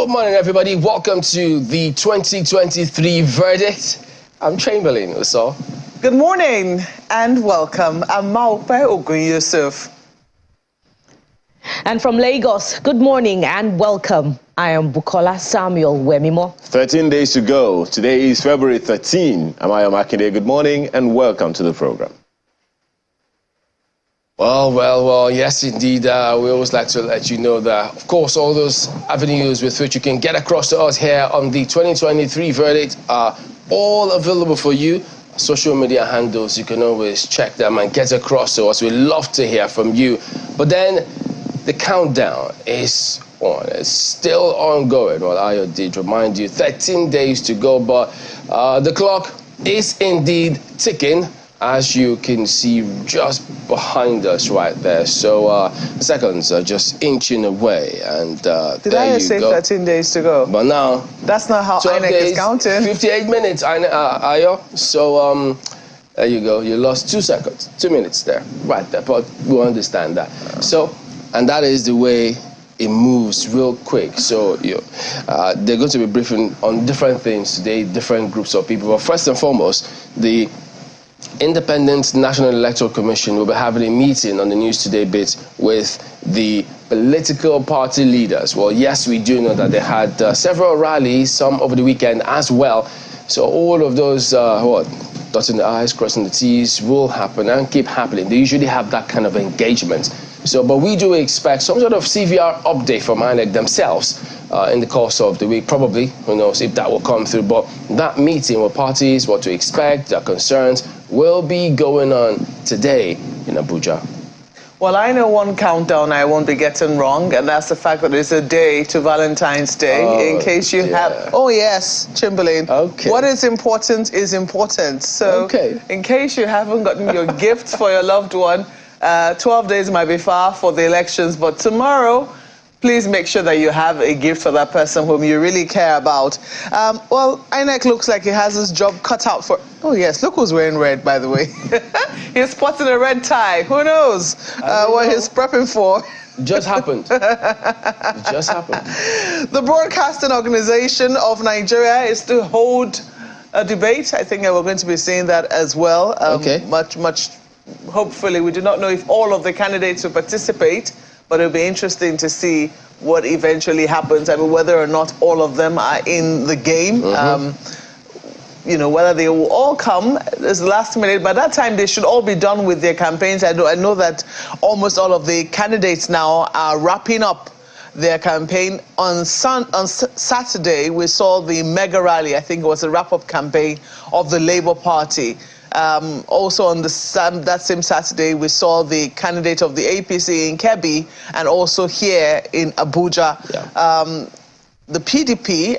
Good morning, everybody. Welcome to the 2023 verdict. I'm Chamberlain, so. Good morning and welcome. I'm Maupe Ogun Yusuf. And from Lagos, good morning and welcome. I am Bukola Samuel Wemimo. 13 days to go. Today is February 13. I'm Ayo Makinde. Good morning and welcome to the program. Well, yes, indeed. We always like to let you know that, of course, all those avenues with which you can get across to us here on the 2023 verdict are all available for you. Social media handles, you can always check them and get across to us. We love to hear from you. But then the countdown is on. It's still ongoing. Well, Ayo did remind you, 13 days to go, but the clock is indeed ticking, as you can see just behind us right there. So seconds are just inching away, and did I say 13 days to go? But now that's not how INEC is counting. 58 minutes, Ayo. So there you go. You lost 2 seconds, 2 minutes there, right there. But we understand that. So, and that is the way it moves real quick. So they're going to be briefing on different things today, different groups of people. But first and foremost, the Independent National Electoral Commission will be having a meeting on the News Today bit with the political party leaders. Well, yes, we do know that they had several rallies, some over the weekend as well. So all of those, dotting the I's, crossing the T's will happen and keep happening. They usually have that kind of engagement. So, but we do expect some sort of CVR update from INEC themselves in the course of the week. Probably, who knows if that will come through. But that meeting with parties, what to expect, their concerns, will be going on today in Abuja. Well, I know one countdown I won't be getting wrong, and that's the fact that it's a day to Valentine's Day. In case you have... Oh, yes, Chamberlain. Okay. What is important is important. So, in case you haven't gotten your gifts for your loved one, 12 days might be far for the elections, but tomorrow, please make sure that you have a gift for that person whom you really care about. Well, INEC looks like he has his job cut out for... Oh, yes, look who's wearing red, by the way. He's sporting a red tie. Who knows what he's prepping for? Just happened. It just happened. The Broadcasting Organization of Nigeria is to hold a debate. I think we're going to be seeing that as well. Much, hopefully. We do not know if all of the candidates will participate, but it'll be interesting to see what eventually happens. I mean, whether or not all of them are in the game. Whether they will all come is the last minute. By that time, they should all be done with their campaigns. I know that almost all of the candidates now are wrapping up their campaign. On Saturday, we saw the mega rally. I think it was a wrap-up campaign of the Labour Party. Also on that same Saturday, we saw the candidate of the APC in Kebbi and also here in Abuja. Yeah. The PDP,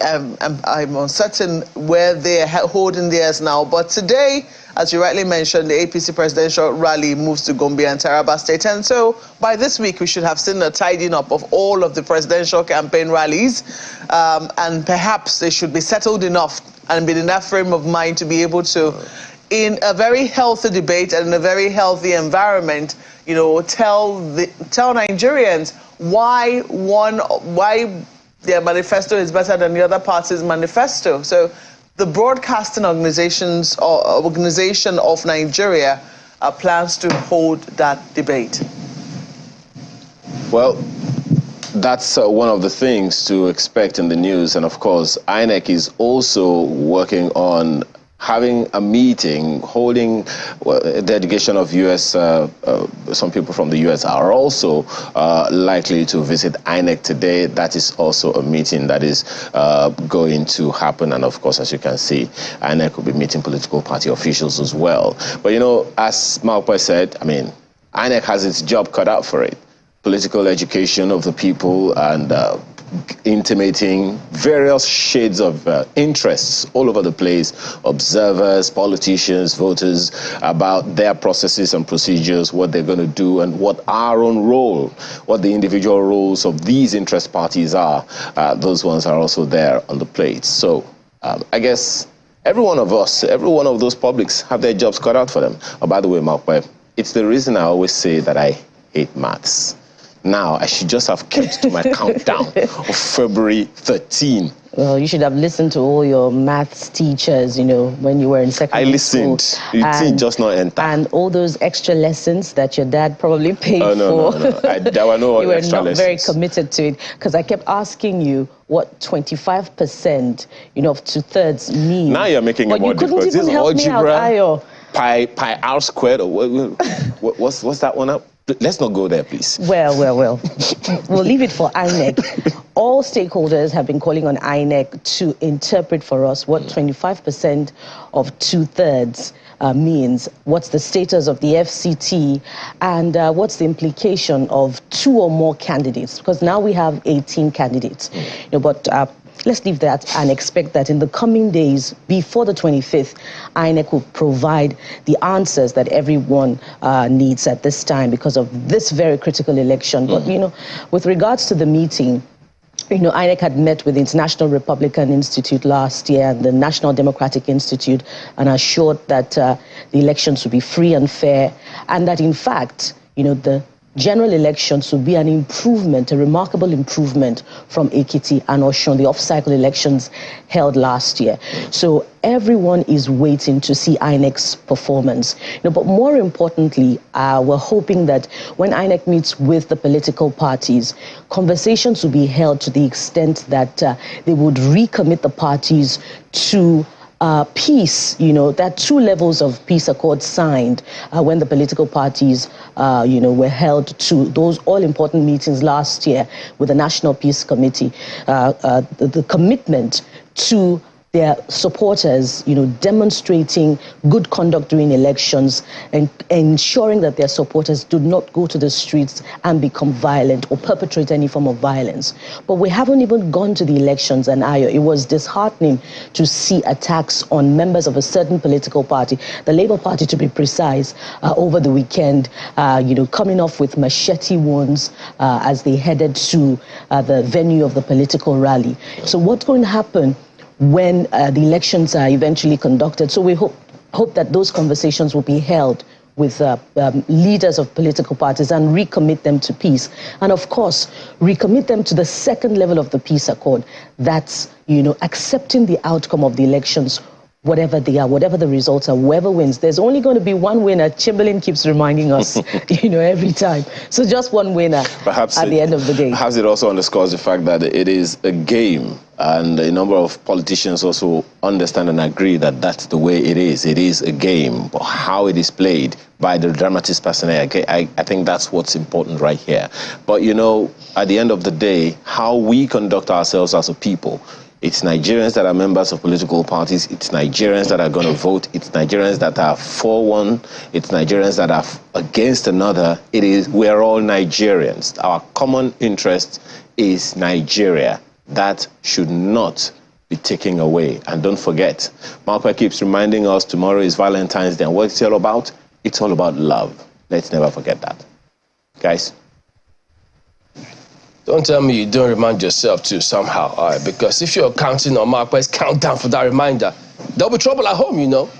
I'm uncertain where they're holding theirs now, but today, as you rightly mentioned, the APC presidential rally moves to Gombe and Taraba State, and so by this week we should have seen a tidying up of all of the presidential campaign rallies, and perhaps they should be settled enough and be in that frame of mind to be able to, in a very healthy debate and in a very healthy environment, tell Nigerians why their manifesto is better than the other party's manifesto. So the Broadcasting Organization of Nigeria plans to hold that debate. Well, that's one of the things to expect in the news. And of course, INEC is also working on having a meeting, holding a delegation of U.S., some people from the U.S. are also likely to visit INEC today. That is also a meeting that is going to happen. And of course, as you can see, INEC will be meeting political party officials as well. But, as Maupe said, I mean, INEC has its job cut out for it. Political education of the people and intimating various shades of interests all over the place, observers, politicians, voters, about their processes and procedures, what they're going to do, and what our own role, what the individual roles of these interest parties are. Those ones are also there on the plate. So I guess every one of us, every one of those publics have their jobs cut out for them. Oh, by the way, Maupe, it's the reason I always say that I hate maths. now. I should just have kept to my countdown of February 13. Well, you should have listened to all your maths teachers, you know, when you were in secondary school. I listened. You didn't just not enter. And all those extra lessons that your dad probably paid for. No. There were no you were extra not lessons. very committed to it, because I kept asking you what 25%, you know, of 2/3 means. Now you're making it more difficult. But you couldn't even help me out, Ayo. Pi r squared, or what's that one up? Let's not go there, please. Well. We'll leave it for INEC. All stakeholders have been calling on INEC to interpret for us what 25% of 2/3 means, what's the status of the FCT, and what's the implication of 2 or more candidates, because now we have 18 candidates. You know, but let's leave that and expect that in the coming days, before the 25th, INEC will provide the answers that everyone needs at this time because of this very critical election. But, you know, with regards to the meeting, you know, INEC had met with the International Republican Institute last year and the National Democratic Institute and assured that the elections would be free and fair, and that, in fact, you know, the general elections will be an improvement, a remarkable improvement from Ekiti and Osun, the off-cycle elections held last year. So everyone is waiting to see INEC's performance. You know, but more importantly, we're hoping that when INEC meets with the political parties, conversations will be held to the extent that they would recommit the parties to peace. You know, there are 2 levels of peace accords signed when the political parties, you know, were held to those all-important meetings last year with the National Peace Committee. The commitment to their supporters, you know, demonstrating good conduct during elections and ensuring that their supporters do not go to the streets and become violent or perpetrate any form of violence. But we haven't even gone to the elections, and it was disheartening to see attacks on members of a certain political party, the Labour Party to be precise, over the weekend, you know, coming off with machete wounds as they headed to the venue of the political rally. So what's going to happen when the elections are eventually conducted? So we hope that those conversations will be held with leaders of political parties and recommit them to peace. And of course, recommit them to the second level of the peace accord. That's, you know, accepting the outcome of the elections, whatever they are, whatever the results are, whoever wins. There's only going to be one winner. Chamberlain keeps reminding us, you know, every time. So just one winner at the end of the day. Perhaps it also underscores the fact that it is a game, and a number of politicians also understand and agree that that's the way it is. It is a game, but how it is played by the dramatist personnel, I think that's what's important right here. But, you know, at the end of the day, how we conduct ourselves as a people, it's Nigerians that are members of political parties. It's Nigerians that are going to vote. It's Nigerians that are for one. It's Nigerians that are against another. We're all Nigerians. Our common interest is Nigeria. That should not be taken away. And don't forget, Malpa keeps reminding us tomorrow is Valentine's Day. And what it's all about? It's all about love. Let's never forget that. Guys? Don't tell me you don't remind yourself too somehow, all right? Because if you're counting on Mark West's countdown for that reminder, there'll be trouble at home, you know.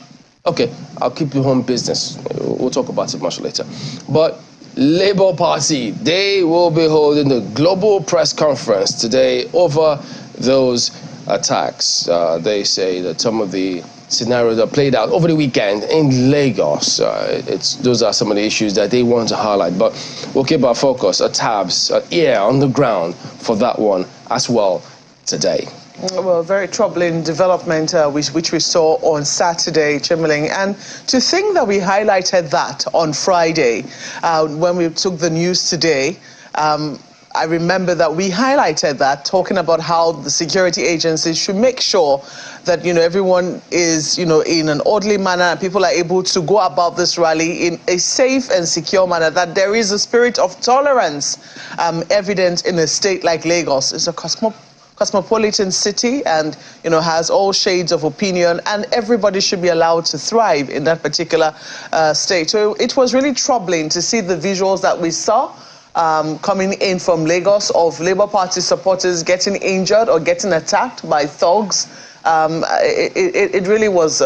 Okay, I'll keep you home business. We'll talk about it much later. But Labour Party, they will be holding a global press conference today over those attacks. They say that some of the scenarios that played out over the weekend in Lagos, those are some of the issues that they want to highlight. But we'll keep our focus, our tabs, our ear on the ground for that one as well today. Well, very troubling development which we saw on Saturday, Chamberlain. And to think that we highlighted that on Friday when we took the news today, I remember that we highlighted that, talking about how the security agencies should make sure that, you know, everyone is, you know, in an orderly manner and people are able to go about this rally in a safe and secure manner, that there is a spirit of tolerance evident in a state like Lagos. It's a cosmopolitan city and, you know, has all shades of opinion, and everybody should be allowed to thrive in that particular state. So it was really troubling to see the visuals that we saw coming in from Lagos of Labour Party supporters getting injured or getting attacked by thugs. It really was,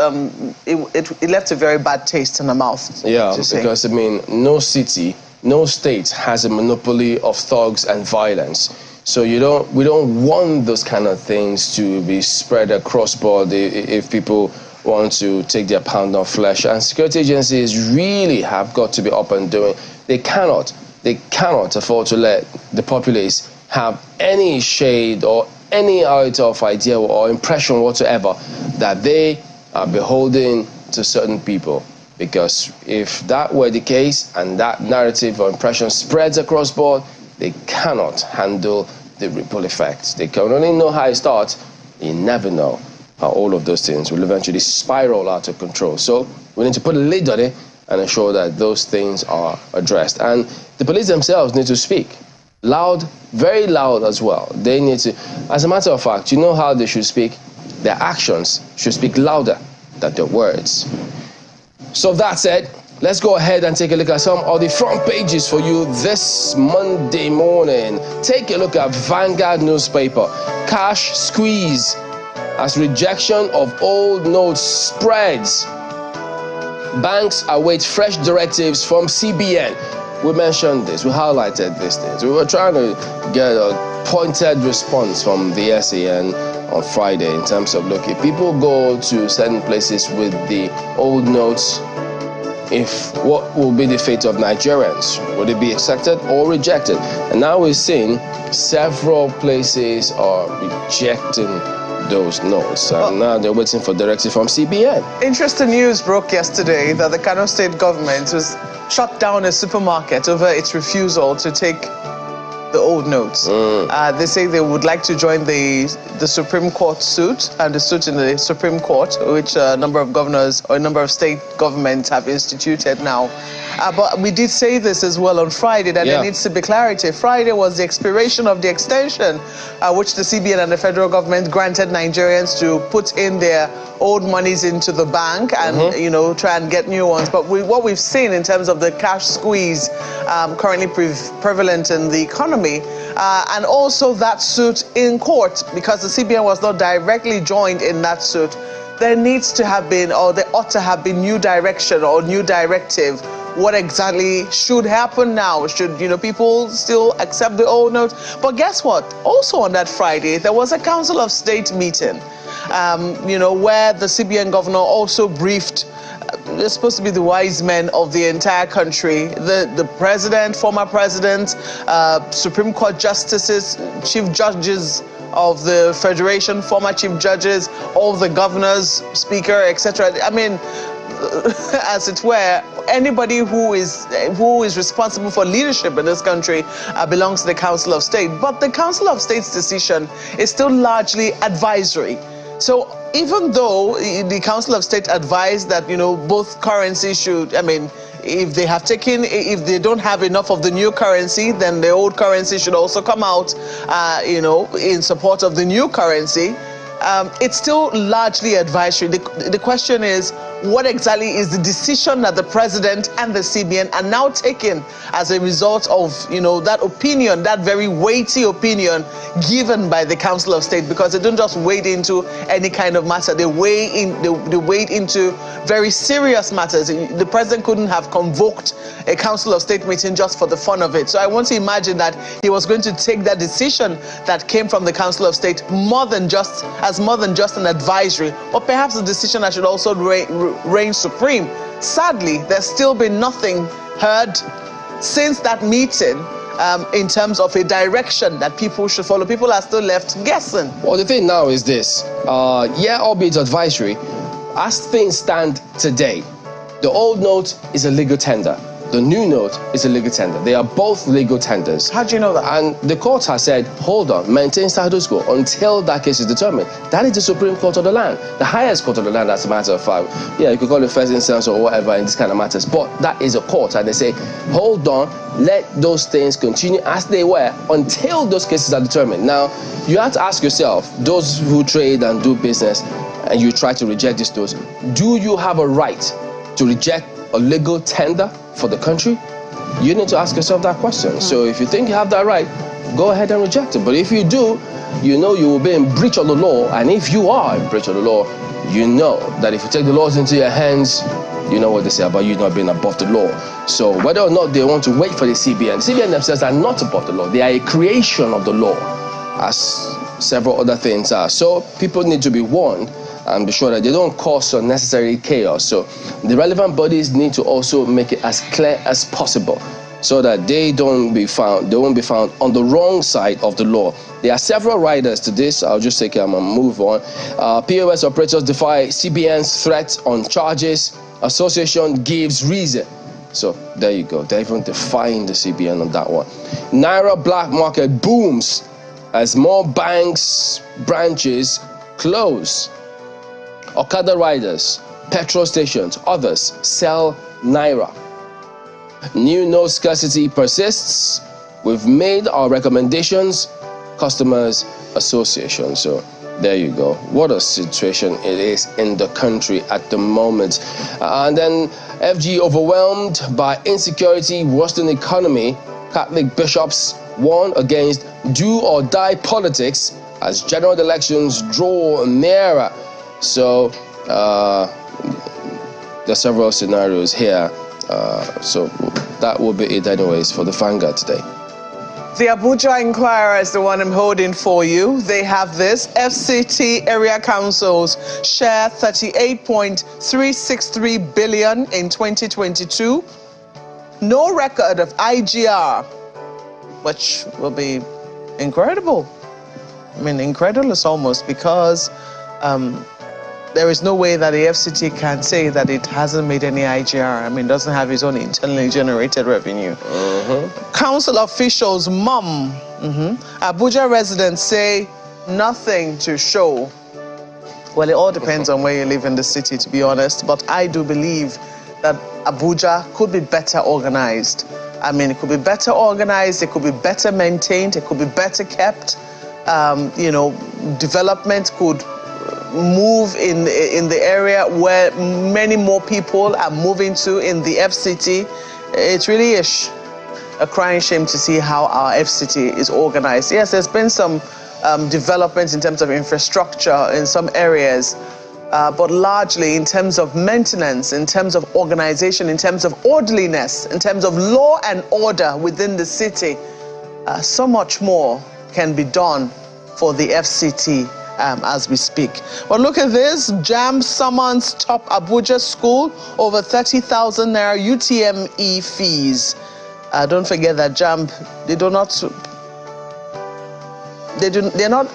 it left a very bad taste in the mouth. Yeah, because, I mean, no city no state has a monopoly of thugs and violence. So we don't want those kind of things to be spread across board if people want to take their pound of flesh. And security agencies really have got to be up and doing. They cannot afford to let the populace have any shade or any out of idea or impression whatsoever that they are beholden to certain people. Because if that were the case and that narrative or impression spreads across board, they cannot handle the ripple effects. They can only know how it starts. You never know how all of those things will eventually spiral out of control. So we need to put a lid on it and ensure that those things are addressed. And the police themselves need to speak loud, very loud as well. They need to, as a matter of fact, you know how they should speak? Their actions should speak louder than their words. So that said, let's go ahead and take a look at some of the front pages for you this Monday morning. Take a look at Vanguard newspaper. Cash squeeze as rejection of old notes spreads. Banks await fresh directives from CBN. We mentioned this, we highlighted these things. We were trying to get a pointed response from the SAN on Friday in terms of, look, if people go to certain places with the old notes, what will be the fate of Nigerians? Would it be accepted or rejected? And now we're seeing several places are rejecting those notes. And now they're waiting for directive from CBN. Interesting news broke yesterday that the Kano State government has shut down a supermarket over its refusal to take the old notes. They say they would like to join the Supreme Court suit and the suit in the Supreme Court, which a number of governors or a number of state governments have instituted now. But we did say this as well on Friday, that there needs to be clarity. Friday was the expiration of the extension which the CBN and the federal government granted Nigerians to put in their old monies into the bank and try and get new ones. But what we've seen in terms of the cash squeeze currently prevalent in the economy, and also that suit in court, because the CBN was not directly joined in that suit, there needs to have been, or there ought to have been, new direction or new directive. What exactly should happen now? Should people still accept the old note? But guess what? Also on that Friday, there was a Council of State meeting, where the CBN governor also briefed. They're supposed to be the wise men of the entire country. The president, former president, Supreme Court justices, chief judges of the Federation, former chief judges, all the governors, speaker, etc. I mean, as it were, anybody who is responsible for leadership in this country belongs to the Council of State. But the Council of State's decision is still largely advisory. So even though the Council of State advised that, both currencies should, if they don't have enough of the new currency, then the old currency should also come out, in support of the new currency. It's still largely advisory. The question is, what exactly is the decision that the president and the CBN are now taking as a result of, that opinion, that very weighty opinion given by the Council of State? Because they don't just wade into any kind of matter. They wade into very serious matters. The president couldn't have convoked a Council of State meeting just for the fun of it. So I want to imagine that he was going to take that decision that came from the Council of State more than just an advisory, or perhaps a decision that should also reign supreme. Sadly, there's still been nothing heard since that meeting in terms of a direction that people should follow. People are still left guessing. Well, the thing now is this. Albeit advisory, as things stand today, the old note is a legal tender. The new note is a legal tender. They are both legal tenders. How do you know that? And the court has said, hold on, maintain status quo until that case is determined. That is the Supreme Court of the land, the highest court of the land, as a matter of fact. Yeah, you could call it first instance or whatever in this kind of matters, but that is a court, and they say, hold on, let those things continue as they were until those cases are determined. Now, you have to ask yourself, those who trade and do business, and you try to reject these notes, do you have a right to reject a legal tender for the country? You need to ask yourself that question. So if you think you have that right, go ahead and reject it. But if you do, you will be in breach of the law. And if you are in breach of the law, you know that if you take the laws into your hands, you know what they say about you not being above the law. So whether or not they want to wait for the CBN themselves are not above the law. They are a creation of the law, as several other things are. So people need to be warned and be sure that they don't cause unnecessary chaos. So the relevant bodies need to also make it as clear as possible, so that they won't be found on the wrong side of the law. There are several riders to this. I'll just take them and move on. POS operators defy CBN's threat on charges. Association gives reason. So there you go. They're even defying the CBN on that one. Naira black market booms as more banks branches close. Okada riders, petrol stations, others sell Naira. New note scarcity persists. We've made our recommendations. Customers Association. So there you go. What a situation it is in the country at the moment. And then FG overwhelmed by insecurity, worsening economy. Catholic bishops warn against do or die politics as general elections draw nearer. So there are several scenarios here. So that will be it anyways for the Vanguard today. The Abuja Inquirer is the one I'm holding for you. They have this. FCT area councils share 38.363 billion in 2022. No record of IGR, which will be incredible. I mean, incredulous almost, because there is no way that the FCT can say that it hasn't made any IGR. I mean, it doesn't have its own internally generated revenue. Council officials mum. Abuja residents say nothing to show. Well, it all depends on where you live in the city, to be honest. But I do believe that Abuja could be better organized. I mean, it could be better organized, it could be better maintained, it could be better kept. You know, development could move in the area where many more people are moving to in the FCT. It's really a crying shame to see how our FCT is organized. Yes, there's been some developments in terms of infrastructure in some areas, but largely in terms of maintenance, in terms of organization, in terms of orderliness, in terms of law and order within the city, so much more can be done for the FCT as we speak. But look at this. JAMB summons top Abuja school over 30,000 naira UTME fees. Don't forget that JAMB,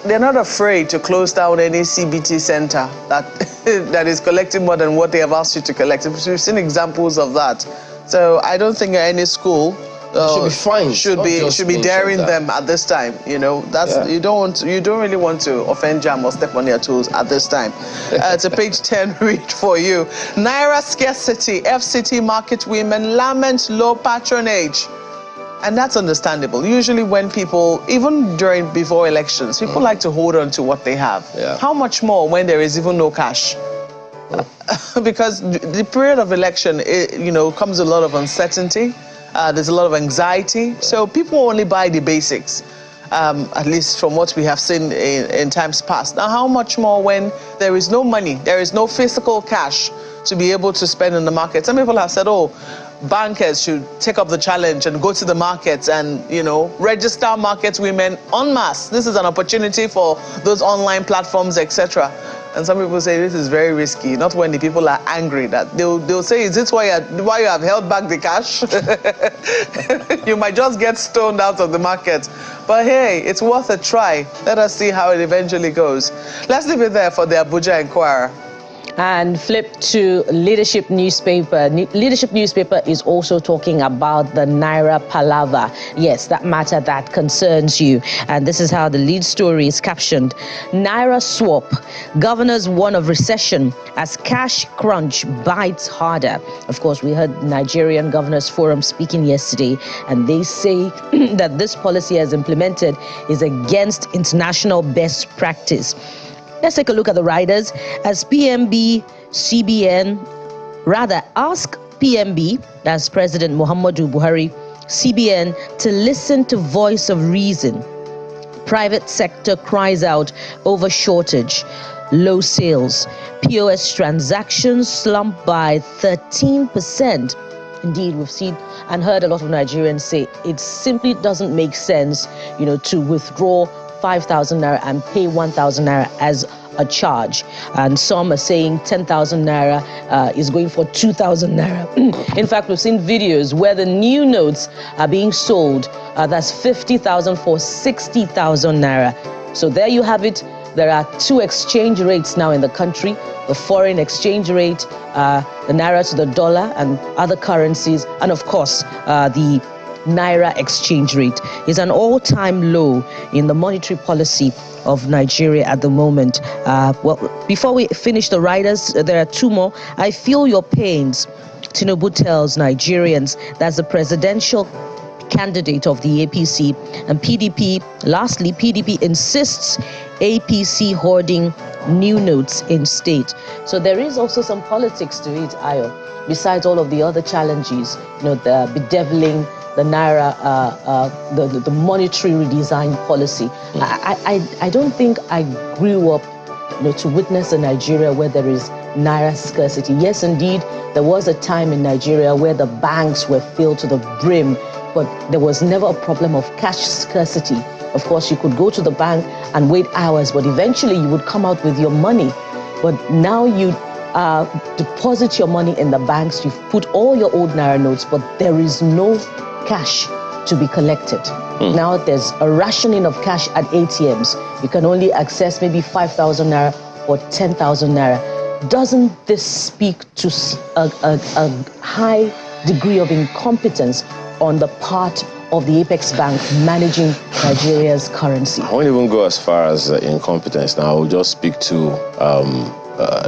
they're not afraid to close down any CBT center that is collecting more than what they have asked you to collect. We've seen examples of that. So I don't think any school should be fine. Should be daring them at this time. You know, you don't really want to offend JAMB or step on their toes at this time. It's a page 10 read for you. Naira scarcity. FCT market women lament low patronage. And that's understandable. Usually when people, even before elections, people like to hold on to what they have. How much more when there is even no cash? Because the period of election, comes a lot of uncertainty. There's a lot of anxiety. So people only buy the basics, at least from what we have seen in times past. Now, how much more when there is no money, there is no physical cash to be able to spend in the market? Some people have said, oh, bankers should take up the challenge and go to the markets and, register market women en masse. This is an opportunity for those online platforms, etc. And some people say this is very risky, not when the people are angry. That they'll say, is this why you have held back the cash? You might just get stoned out of the market. But hey, it's worth a try. Let us see how it eventually goes. Let's leave it there for the Abuja Inquirer. And flip to Leadership newspaper. Leadership newspaper is also talking about the Naira palaver. Yes, that matter that concerns you. And this is how the lead story is captioned. Naira swap. Governors warn of recession as cash crunch bites harder. Of course, we heard Nigerian Governors Forum speaking yesterday, and they say that this policy as implemented is against international best practice. Let's take a look at the riders. As PMB, CBN, ask PMB, that's President Muhammadu Buhari, CBN, to listen to voice of reason. Private sector cries out over shortage. low sales. POS transactions slumped by 13%. Indeed, we've seen and heard a lot of Nigerians say it simply doesn't make sense, to withdraw 5,000 naira and pay 1,000 naira as a charge. And some are saying 10,000 naira is going for 2,000 naira. In fact, we've seen videos where the new notes are being sold. That's 50,000 for 60,000 naira. So there you have it. There are two exchange rates now in the country: the foreign exchange rate, the naira to the dollar and other currencies, and of course the naira exchange rate is an all-time low in the monetary policy of Nigeria at the moment. Well, before we finish the riders, there are two more. I feel your pains, Tinubu tells Nigerians. That's the presidential candidate of the APC. And PDP, lastly, PDP insists APC hoarding new notes in state. So there is also some politics to it, Ayo, besides all of the other challenges, the bedeviling the naira, the monetary redesign policy. I don't think I grew up, to witness a Nigeria where there is naira scarcity. Yes, indeed, there was a time in Nigeria where the banks were filled to the brim, but there was never a problem of cash scarcity. Of course, you could go to the bank and wait hours, but eventually you would come out with your money. But now you deposit your money in the banks, you've put all your old naira notes, but there is no cash to be collected. Now there's a rationing of cash at ATMs. You can only access maybe 5,000 naira or 10,000 naira. Doesn't this speak to a high degree of incompetence on the part of the Apex Bank managing Nigeria's currency? I won't even go as far as incompetence now. I will just speak to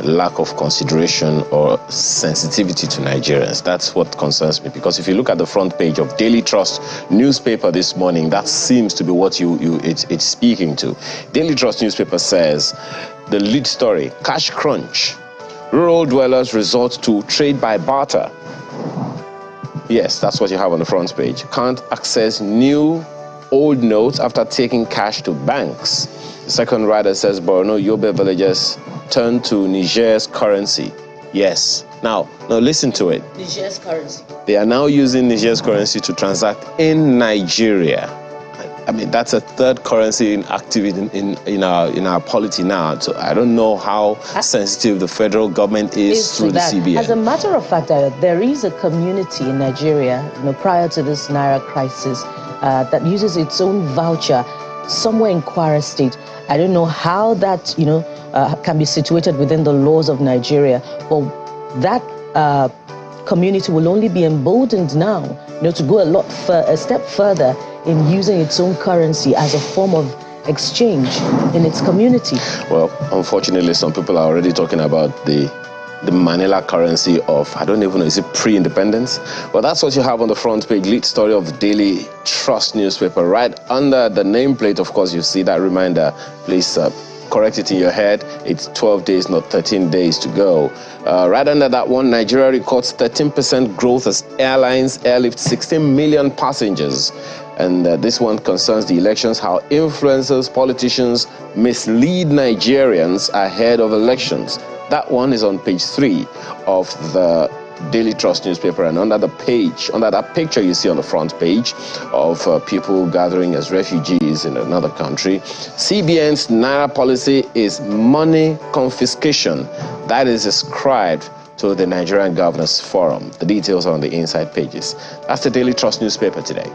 lack of consideration or sensitivity to Nigerians. That's what concerns me, because if you look at the front page of Daily Trust newspaper this morning, that seems to be what it's speaking to. Daily Trust newspaper says, the lead story, cash crunch. Rural dwellers resort to trade by barter. Yes, that's what you have on the front page. Can't access new old notes after taking cash to banks. The second rider says Borno Yobe villagers turn to Niger's currency. Yes. Now listen to it. Niger's currency. They are now using Niger's currency to transact in Nigeria. I mean, that's a third currency active in our polity now. So I don't know how sensitive the federal government is through the CBN. As a matter of fact, there is a community in Nigeria, prior to this naira crisis, that uses its own voucher somewhere in Kwara State. I don't know how that can be situated within the laws of Nigeria, but that community will only be emboldened now, to go a step further in using its own currency as a form of exchange in its community. Well, unfortunately, some people are already talking about the Manila currency of, I don't even know, is it pre-independence? Well, that's what you have on the front page, lead story of the Daily Trust newspaper. Right under the nameplate, of course, you see that reminder. Please correct it in your head. It's 12 days, not 13 days to go. Right under that one, Nigeria records 13% growth as airlines airlift 16 million passengers. And this one concerns the elections, how influencers, politicians mislead Nigerians ahead of elections. That one is on page 3 of the Daily Trust newspaper, and under that picture you see on the front page of people gathering as refugees in another country. CBN's naira policy is money confiscation. That is ascribed to the Nigerian Governors Forum. The details are on the inside pages. That's the Daily Trust newspaper today.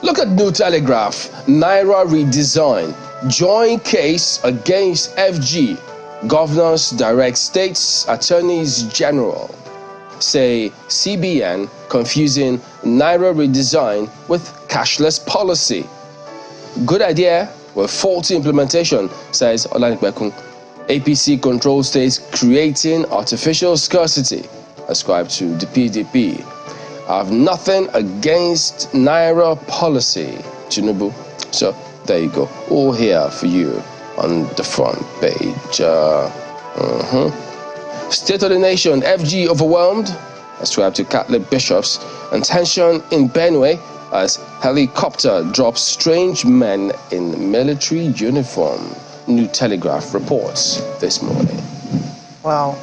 Look at New Telegraph. Naira redesign. Joint case against FG. Governors direct states attorneys general. Say CBN confusing Naira redesign with cashless policy. Good idea with faulty implementation, says Olanikbekun. APC control states creating artificial scarcity, ascribed to the PDP. I have nothing against Naira policy, Tinubu. So there you go, all here for you on the front page. State of the nation, FG overwhelmed, ascribed to Catholic bishops, and tension in Benue as helicopter drops strange men in military uniform. New Telegraph reports this morning. Wow.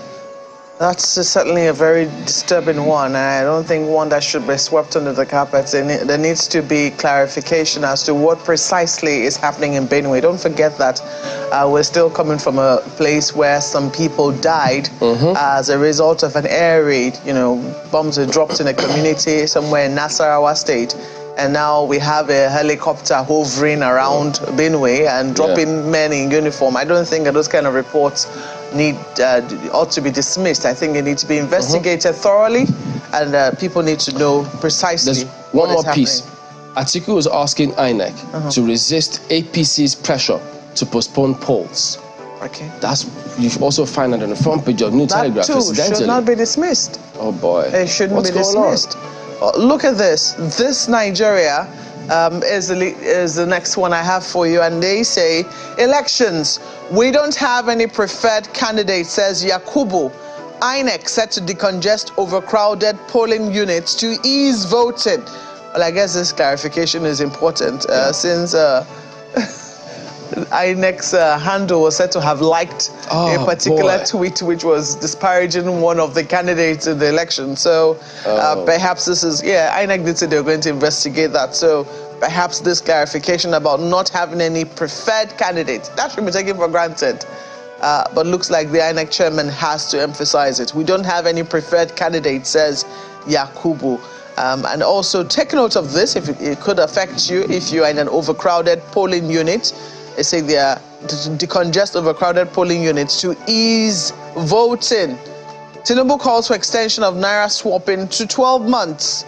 That's certainly a very disturbing one, and I don't think one that should be swept under the carpet. There needs to be clarification as to what precisely is happening in Benue. Don't forget that we're still coming from a place where some people died as a result of an air raid. You know, bombs were dropped in a community somewhere in Nasarawa State. And now we have a helicopter hovering around Benue and dropping men in uniform. I don't think that those kind of reports ought to be dismissed. I think they need to be investigated thoroughly, and people need to know precisely. There's one more piece. Atiku is asking INEC to resist APC's pressure to postpone polls. Okay. You also find that on the front page of New Telegraph. That too should not be dismissed. Oh boy. It shouldn't be dismissed. Look at this. This Nigeria is the next one I have for you, and they say elections. We don't have any preferred candidate, says Yakubu. INEC set to decongest overcrowded polling units to ease voting. Well, I guess this clarification is important since INEC's handle was said to have liked a particular tweet which was disparaging one of the candidates in the election. So perhaps this is, INEC did say they were going to investigate that. So perhaps this clarification about not having any preferred candidate, that should be taken for granted. But looks like the INEC chairman has to emphasize it. We don't have any preferred candidate, says Yakubu. And also take note of this, if it could affect you if you are in an overcrowded polling unit. They say they are to decongest overcrowded polling units to ease voting. Tinubu calls for extension of Naira swapping to 12 months.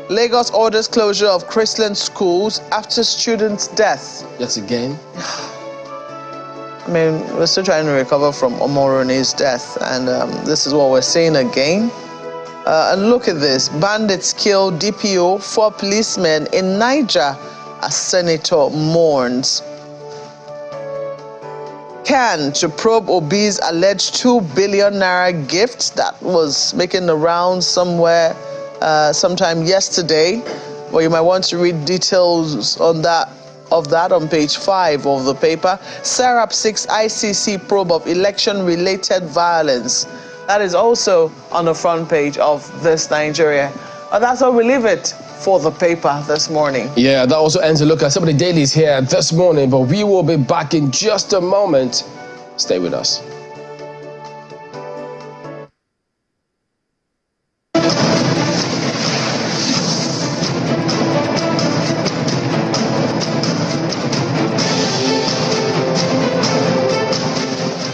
Lagos orders closure of Christian schools after student's death. Yes, again. I mean, we're still trying to recover from Omorone's death, and this is what we're seeing again. And look at this. Bandits kill DPO, 4 policemen in Niger as senator mourns. CAN to probe Obi's alleged 2 billion naira gift that was making the rounds somewhere sometime yesterday. Well, you might want to read details on that on page 5 of the paper. Serap 6 ICC probe of election-related violence. That is also on the front page of this Nigeria. And that's how we leave it for the paper this morning. Yeah, that also ends a look at some of the dailies here this morning, but we will be back in just a moment. Stay with us.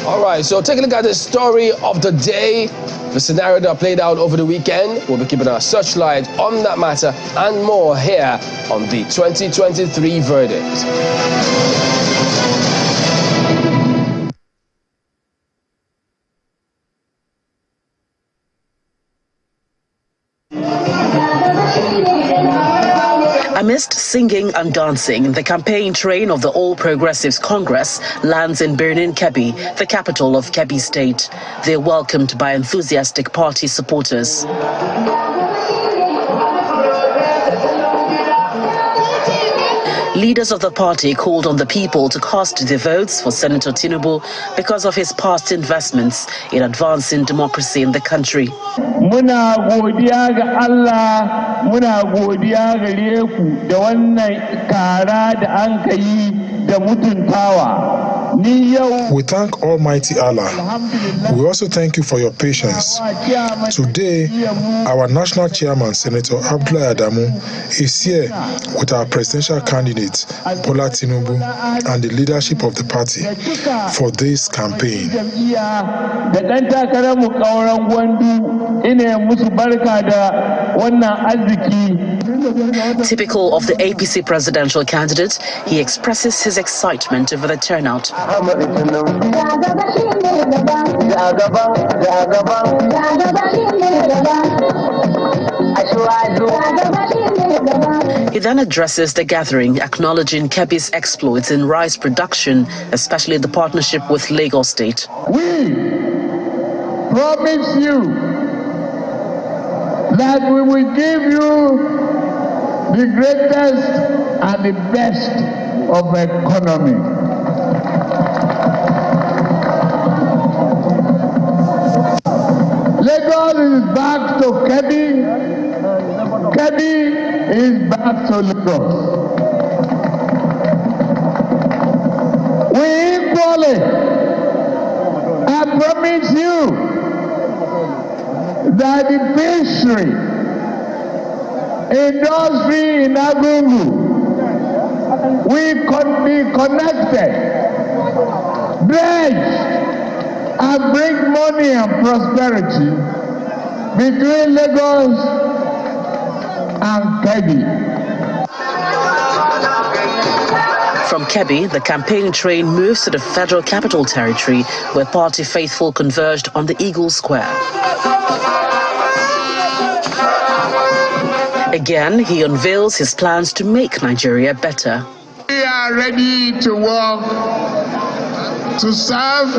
All right, so take a look at the story of the day. The scenario that played out over the weekend. We'll be keeping our searchlight on that matter and more here on the 2023 verdict. Amidst singing and dancing, the campaign train of the All Progressives Congress lands in Birnin Kebbi, the capital of Kebbi State. They're welcomed by enthusiastic party supporters. Leaders of the party called on the people to cast their votes for Senator Tinubu because of his past investments in advancing democracy in the country. Muna godiya ga Allah, muna godiya gare ku da wannan kara da an kai da mutuntawa. We thank Almighty Allah. We also thank you for your patience. Today, our national chairman, Senator Abdullahi Adamu, is here with our presidential candidate, Bola Tinubu, and the leadership of the party for this campaign. Typical of the APC presidential candidate, he expresses his excitement over the turnout. He then addresses the gathering, acknowledging Kebbi's exploits in rice production, especially the partnership with Lagos State. We promise you that we will give you the greatest and the best of economy. Lagos is back to Kebbi. Kebbi is back to Lagos. We equally, I promise you that the fishery industry in Agungu will be connected, bridge, and bring money and prosperity between Lagos and Kebbi. From Kebbi, the campaign train moves to the Federal Capital Territory, where party faithful converged on the Eagle Square. Again, he unveils his plans to make Nigeria better. We are ready to work to serve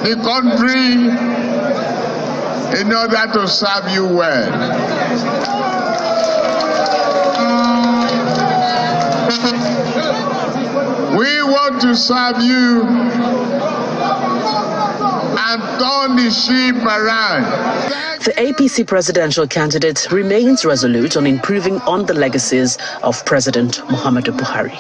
the country in order to serve you well. We want to serve you and turn the ship around. The APC presidential candidate remains resolute on improving on the legacies of President Muhammadu Buhari.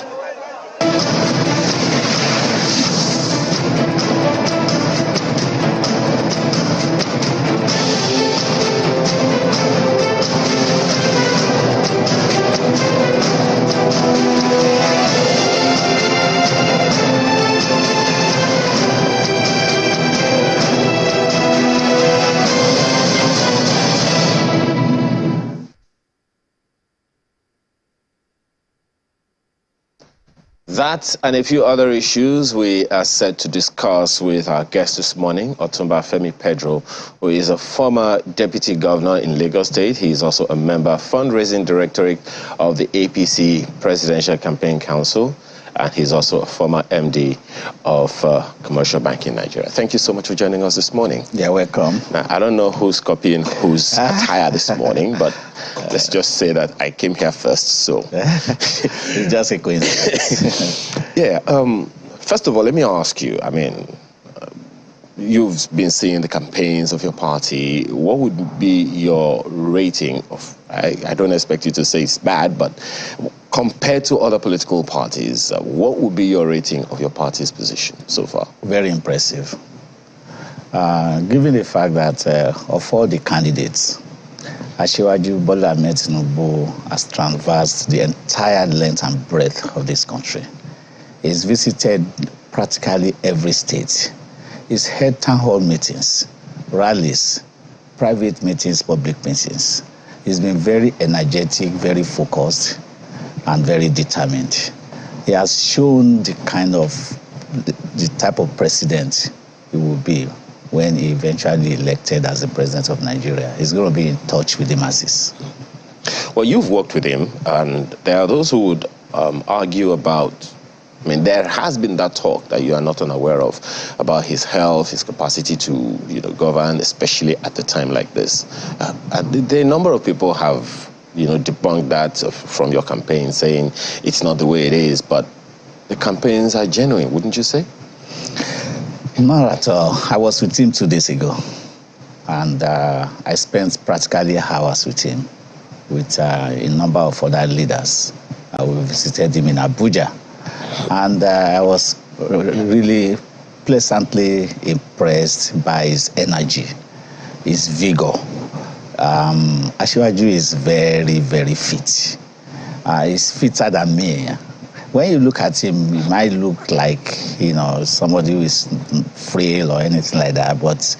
That and a few other issues we are set to discuss with our guest this morning, Otumba Femi Pedro, who is a former deputy governor in Lagos State. He is also a member fundraising directorate of the APC Presidential Campaign Council, and he's also a former MD of Commercial Bank in Nigeria. Thank you so much for joining us this morning. You're welcome. Now, I don't know who's copying whose attire this morning, but let's just say that I came here first, so. It's just a coincidence. Yeah, first of all, let me ask you, I mean, you've been seeing the campaigns of your party. What would be your rating of, I don't expect you to say it's bad, but compared to other political parties, what would be your rating of your party's position so far? Very impressive. Given the fact that of all the candidates, Asiwaju Bola Ahmed Tinubu has traversed the entire length and breadth of this country. He's visited practically every state. He's held town hall meetings, rallies, private meetings, public meetings. He's been very energetic, very focused, and very determined. He has shown the kind of, the type of president he will be when he eventually elected as the president of Nigeria. He's going to be in touch with the masses. Well, you've worked with him, and there are those who would argue about, I mean, there has been that talk that you are not unaware of about his health, his capacity to, govern, especially at a time like this. A number of people have, debunked that from your campaign, saying it's not the way it is, but the campaigns are genuine, wouldn't you say? Not at all. I was with him 2 days ago, and I spent practically hours with him, with a number of other leaders. We visited him in Abuja, and I was really pleasantly impressed by his energy, his vigor. Asiwaju is very, very fit. He's fitter than me. When you look at him, he might look like, somebody who is frail or anything like that, but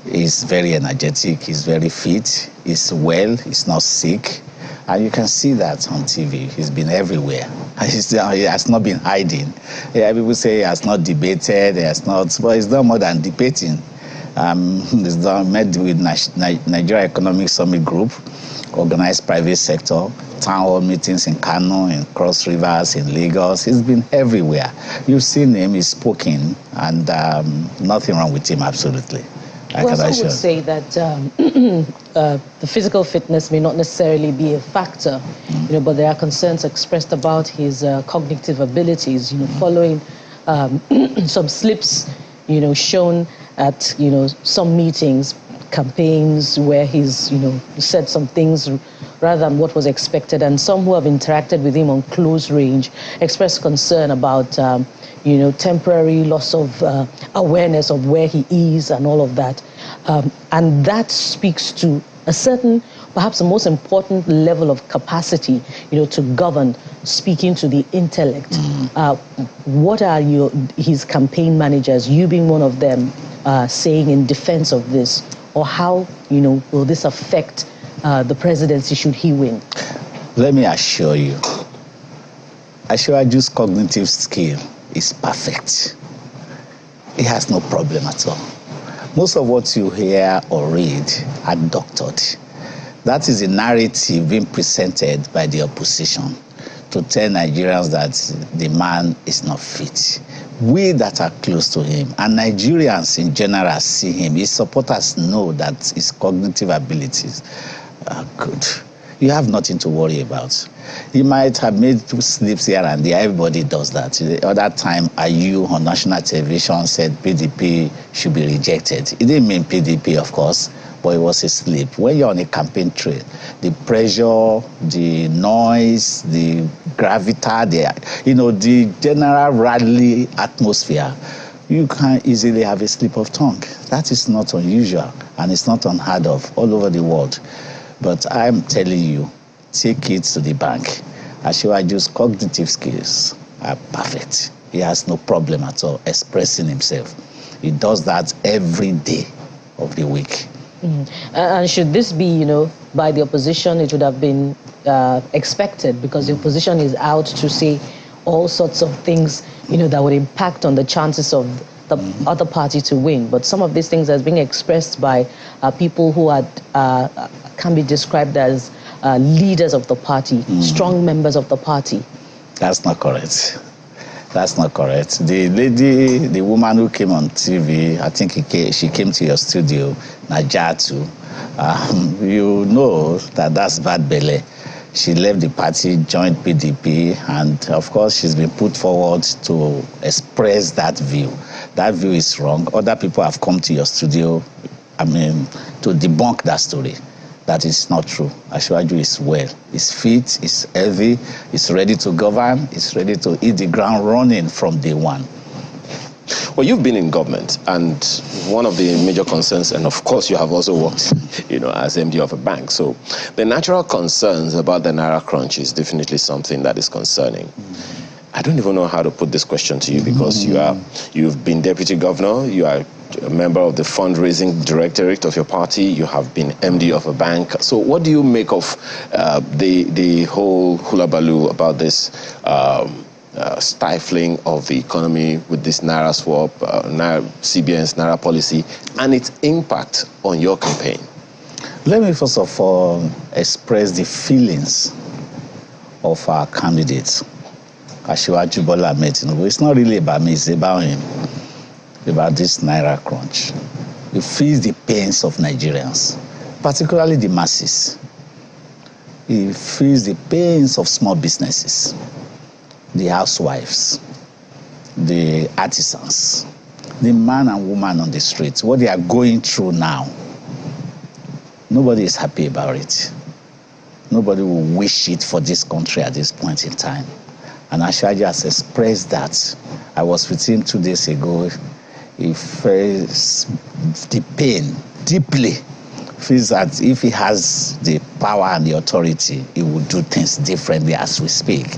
he's very energetic, he's very fit, he's well, he's not sick. And you can see that on TV. He's been everywhere. He has not been hiding. Yeah, people say he has not debated, but he's done more than debating. He's met with Nigeria Economic Summit Group, organized private sector, town hall meetings in Kano, in Cross Rivers, in Lagos. He's been everywhere. You've seen him, he's spoken, and nothing wrong with him, absolutely. Well, some would say that the physical fitness may not necessarily be a factor, but there are concerns expressed about his cognitive abilities, following some slips, shown at, some meetings, campaigns where he's, said some things rather than what was expected, and some who have interacted with him on close range expressed concern about, temporary loss of awareness of where he is and all of that. And that speaks to a certain, perhaps the most important level of capacity, to govern, speaking to the intellect. What are his campaign managers, you being one of them, saying in defense of this? Or how, will this affect the presidency should he win? Let me assure you, Asiwaju's cognitive skill is perfect. He has no problem at all. Most of what you hear or read are doctored. That is the narrative being presented by the opposition to tell Nigerians that the man is not fit. We that are close to him, and Nigerians in general see him, his supporters know that his cognitive abilities are good. You have nothing to worry about. He might have made slips here and there. Everybody does that. The other time, Ayu on national television said PDP should be rejected. It didn't mean PDP, of course, but it was a slip. When you're on a campaign trail, the pressure, the noise, the gravitas, the general rally atmosphere, you can easily have a slip of tongue. That is not unusual, and it's not unheard of all over the world. But I'm telling you, take it to the bank. Asiwaju's cognitive skills are perfect. He has no problem at all expressing himself. He does that every day of the week. And should this be, by the opposition, it would have been expected, because the opposition is out to say all sorts of things, that would impact on the chances of the other party to win. But some of these things are being expressed by people who can be described as leaders of the party, strong members of the party. That's not correct. That's not correct. The lady, the woman who came on TV, I think she came to your studio, Najatu. You know that's bad belly. She left the party, joined PDP, and of course she's been put forward to express that view. That view is wrong. Other people have come to your studio, to debunk that story. That is not true. Asiwaju is well. He's fit, he's healthy, he's ready to govern, he's ready to hit the ground running from day one. Well, you've been in government, and one of the major concerns, and of course you have also worked, as MD of a bank. So the natural concerns about the Naira crunch is definitely something that is concerning. I don't even know how to put this question to you, because you've been deputy governor, you are a member of the fundraising directorate of your party, you have been MD of a bank. So what do you make of the whole hullabaloo about this stifling of the economy with this Naira swap, CBN's Naira policy, and its impact on your campaign? Let me first of all express the feelings of our candidates. Asiwaju Bola Ahmed Tinubu. It's not really about me, it's about him, about this Naira crunch. He feels the pains of Nigerians, particularly the masses. He feels the pains of small businesses, the housewives, the artisans, the man and woman on the streets, what they are going through now. Nobody is happy about it. Nobody will wish it for this country at this point in time. And Asiwaju has expressed that. I was with him 2 days ago. He feels the pain deeply. Feels that if he has the power and the authority, he will do things differently as we speak.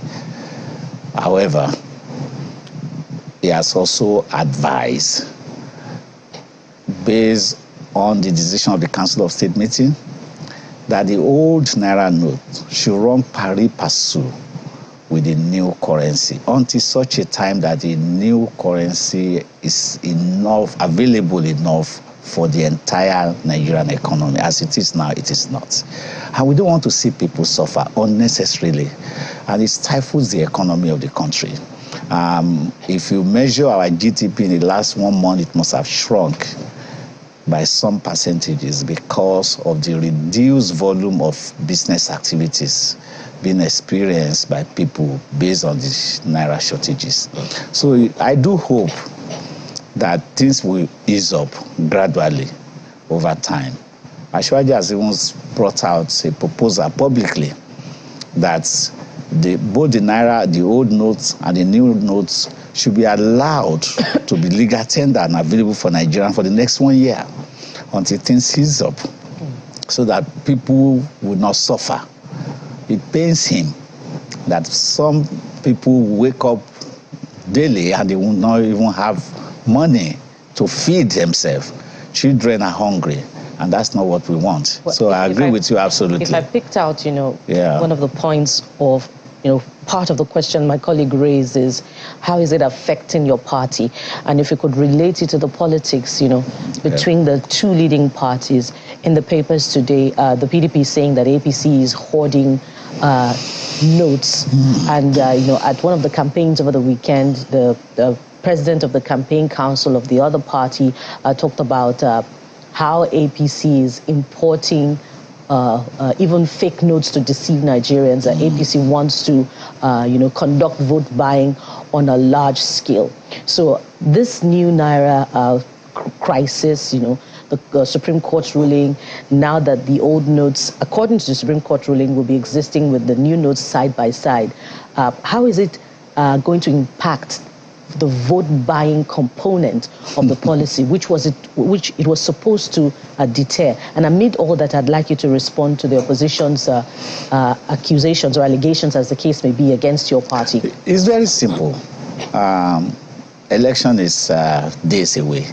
However, he has also advised, based on the decision of the Council of State meeting, that the old Naira note should run pari passu with the new currency until such a time that the new currency is available enough for the entire Nigerian economy. As it is now, it is not. And we don't want to see people suffer unnecessarily, and it stifles the economy of the country. If you measure our GDP in the last 1 month, it must have shrunk by some percentages because of the reduced volume of business activities being experienced by people based on the Naira shortages. So I do hope that things will ease up gradually over time. Ashwaji has even brought out a proposal publicly that both the Naira, the old notes and the new notes should be allowed to be legal tender and available for Nigerians for the next 1 year until things ease up, so that people will not suffer. It pains him that some people wake up daily and they will not even have money to feed themselves. Children are hungry, and that's not what we want. Well, so I agree with you absolutely. If I picked out, one of the points of, part of the question my colleague raised is, how is it affecting your party? And if you could relate it to the politics, between the two leading parties. In the papers today, the PDP is saying that APC is hoarding notes. And, at one of the campaigns over the weekend, the president of the campaign council of the other party talked about how APC is importing even fake notes to deceive Nigerians. APC wants to, conduct vote buying on a large scale. So this new Naira crisis, the Supreme Court ruling, now that the old notes, according to the Supreme Court ruling, will be existing with the new notes side by side, how is it going to impact the vote buying component of the policy, which it was supposed to deter? And amid all that, I'd like you to respond to the opposition's accusations or allegations, as the case may be, against your party. It's very simple. Election is days away.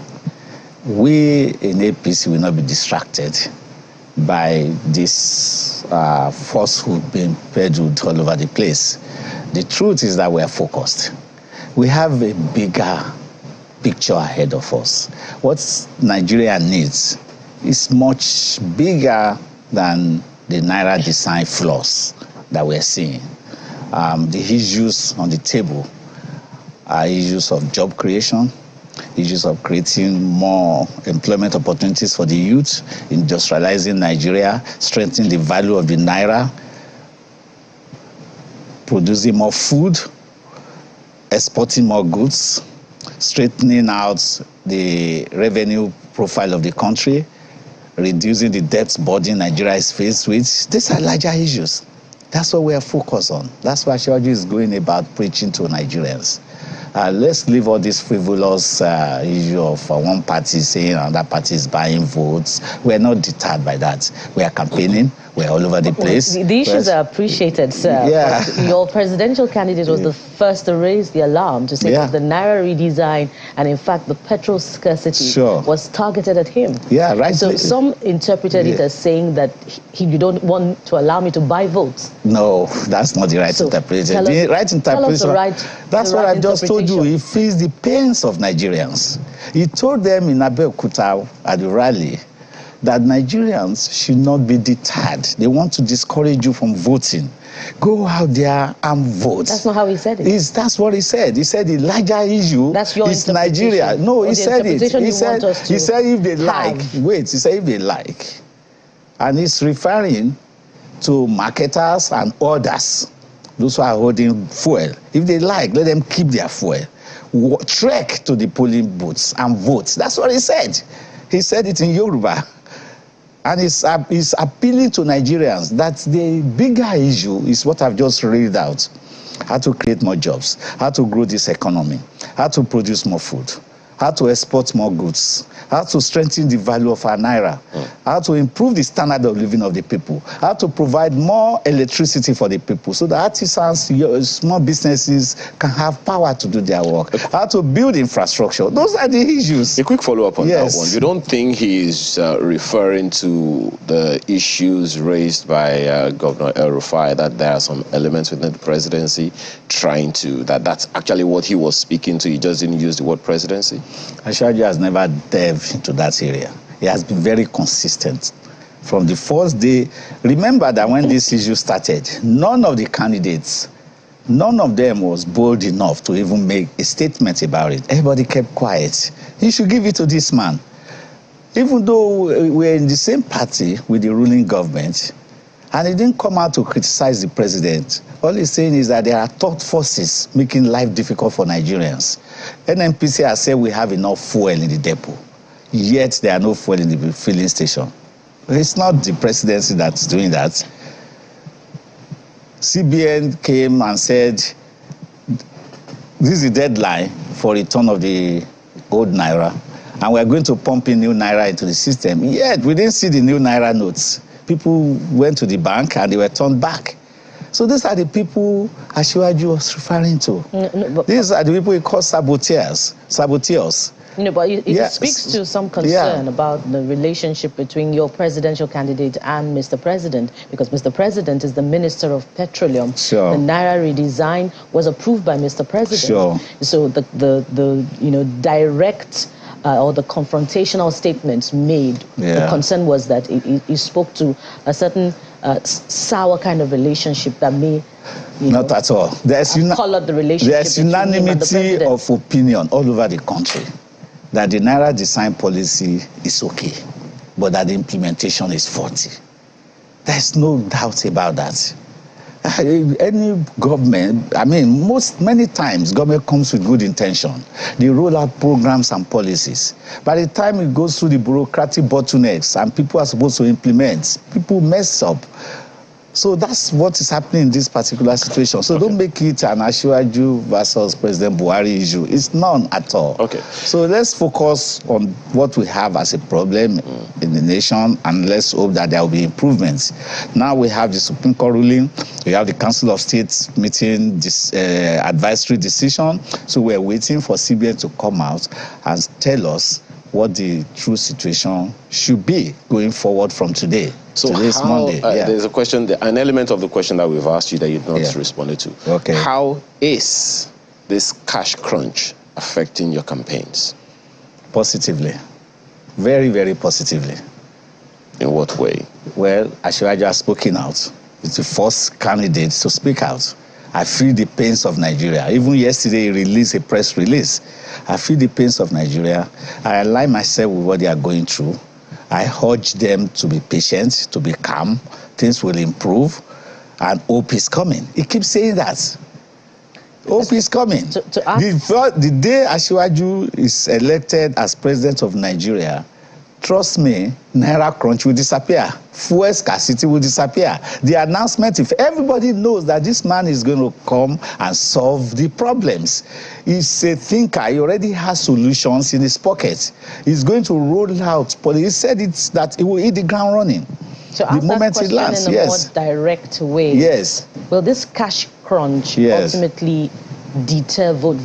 We in APC will not be distracted by this falsehood being peddled all over the place. The truth is that we are focused. We have a bigger picture ahead of us. What Nigeria needs is much bigger than the Naira design flaws that we're seeing. The issues on the table are issues of job creation, issues of creating more employment opportunities for the youth, industrializing Nigeria, strengthening the value of the Naira, producing more food, exporting more goods, straightening out the revenue profile of the country, reducing the debt burden Nigeria is faced with. These are larger issues. That's what we are focused on. That's why Shivaji is going about preaching to Nigerians. Let's leave all this frivolous issue of one party saying another party is buying votes. We're not deterred by that. We are campaigning. We're all over the place. The issues are appreciated, sir. Yeah. Your presidential candidate was the first to raise the alarm to say that the Naira redesign and, in fact, the petrol scarcity was targeted at him. Yeah, right. So some interpreted it as saying that you don't want to allow me to buy votes. No, that's not the right interpretation. The right interpretation, that's what I just told you. He feels the pains of Nigerians. He told them in Abeokuta at the rally that Nigerians should not be deterred. They want to discourage you from voting. Go out there and vote. That's not how he said it. That's what he said. He said the larger issue is Nigeria. No, he said it. He said if they like. Wait, he said if they like. And he's referring to marketers and others, those who are holding fuel. If they like, let them keep their fuel. Trek to the polling booths and vote. That's what he said. He said it in Yoruba. And it's appealing to Nigerians that the bigger issue is what I've just read out. How to create more jobs, how to grow this economy, how to produce more food, how to export more goods, how to strengthen the value of our Naira, how to improve the standard of living of the people, how to provide more electricity for the people so that artisans, small businesses can have power to do their work, how to build infrastructure. Those are the issues. A quick follow-up on that one. You don't think he's referring to the issues raised by Governor El-Rufai, that there are some elements within the presidency trying to, that's actually what he was speaking to, he just didn't use the word presidency? Ashwaji has never delved into that area. He has been very consistent. From the first day, remember that when this issue started, none of the candidates, none of them was bold enough to even make a statement about it. Everybody kept quiet. You should give it to this man. Even though we're in the same party with the ruling government, and he didn't come out to criticize the president. All he's saying is that there are third forces making life difficult for Nigerians. NNPC has said we have enough fuel in the depot. yet there are no fuel in the filling station. It's not the presidency that's doing that. CBN came and said, this is the deadline for return of the old Naira, and we're going to pump in new Naira into the system. Yet we didn't see the new Naira notes. People went to the bank and they were turned back. So these are the people Asiwaju was referring to. These are the people he calls saboteurs. But it speaks to some concern about the relationship between your presidential candidate and Mr. President, because Mr. President is the Minister of Petroleum. Sure. The Naira redesign was approved by Mr. President. Sure. So the direct or the confrontational statements made, the concern was that it spoke to a certain sour kind of relationship that may not at all. Colored the relationship. There's unanimity of opinion all over the country that the Naira design policy is okay, but that the implementation is faulty. There's no doubt about that. Any government, many times government comes with good intention. They roll out programs and policies. By the time it goes through the bureaucratic bottlenecks and people are supposed to implement, people mess up. So that's what is happening in this particular situation. So don't make it an Asiwaju versus President Buhari issue. It's none at all. Okay. So let's focus on what we have as a problem in the nation, and let's hope that there will be improvements. Now we have the Supreme Court ruling. We have the Council of State meeting this advisory decision. So we're waiting for CBN to come out and tell us what the true situation should be going forward from today. So today's Monday. There's a question, an element of the question that we've asked you that you've not responded to. Okay. How is this cash crunch affecting your campaigns? Positively. Very, very positively. In what way? Well, Asiwaju has spoken out. It's the first candidate to speak out. I feel the pains of Nigeria. Even yesterday, he released a press release. I feel the pains of Nigeria. I align myself with what they are going through. I urge them to be patient, to be calm. Things will improve, and hope is coming. He keeps saying that. Hope is coming. The day Asiwaju is elected as president of Nigeria, trust me, Naira crunch will disappear. Fuel scarcity will disappear. The announcement, if everybody knows that this man is going to come and solve the problems. He's a thinker. He already has solutions in his pocket. He's going to roll out. But he said that he will hit the ground running. So the moment it lands, in a more direct way. Yes. Will this cash crunch ultimately deter vote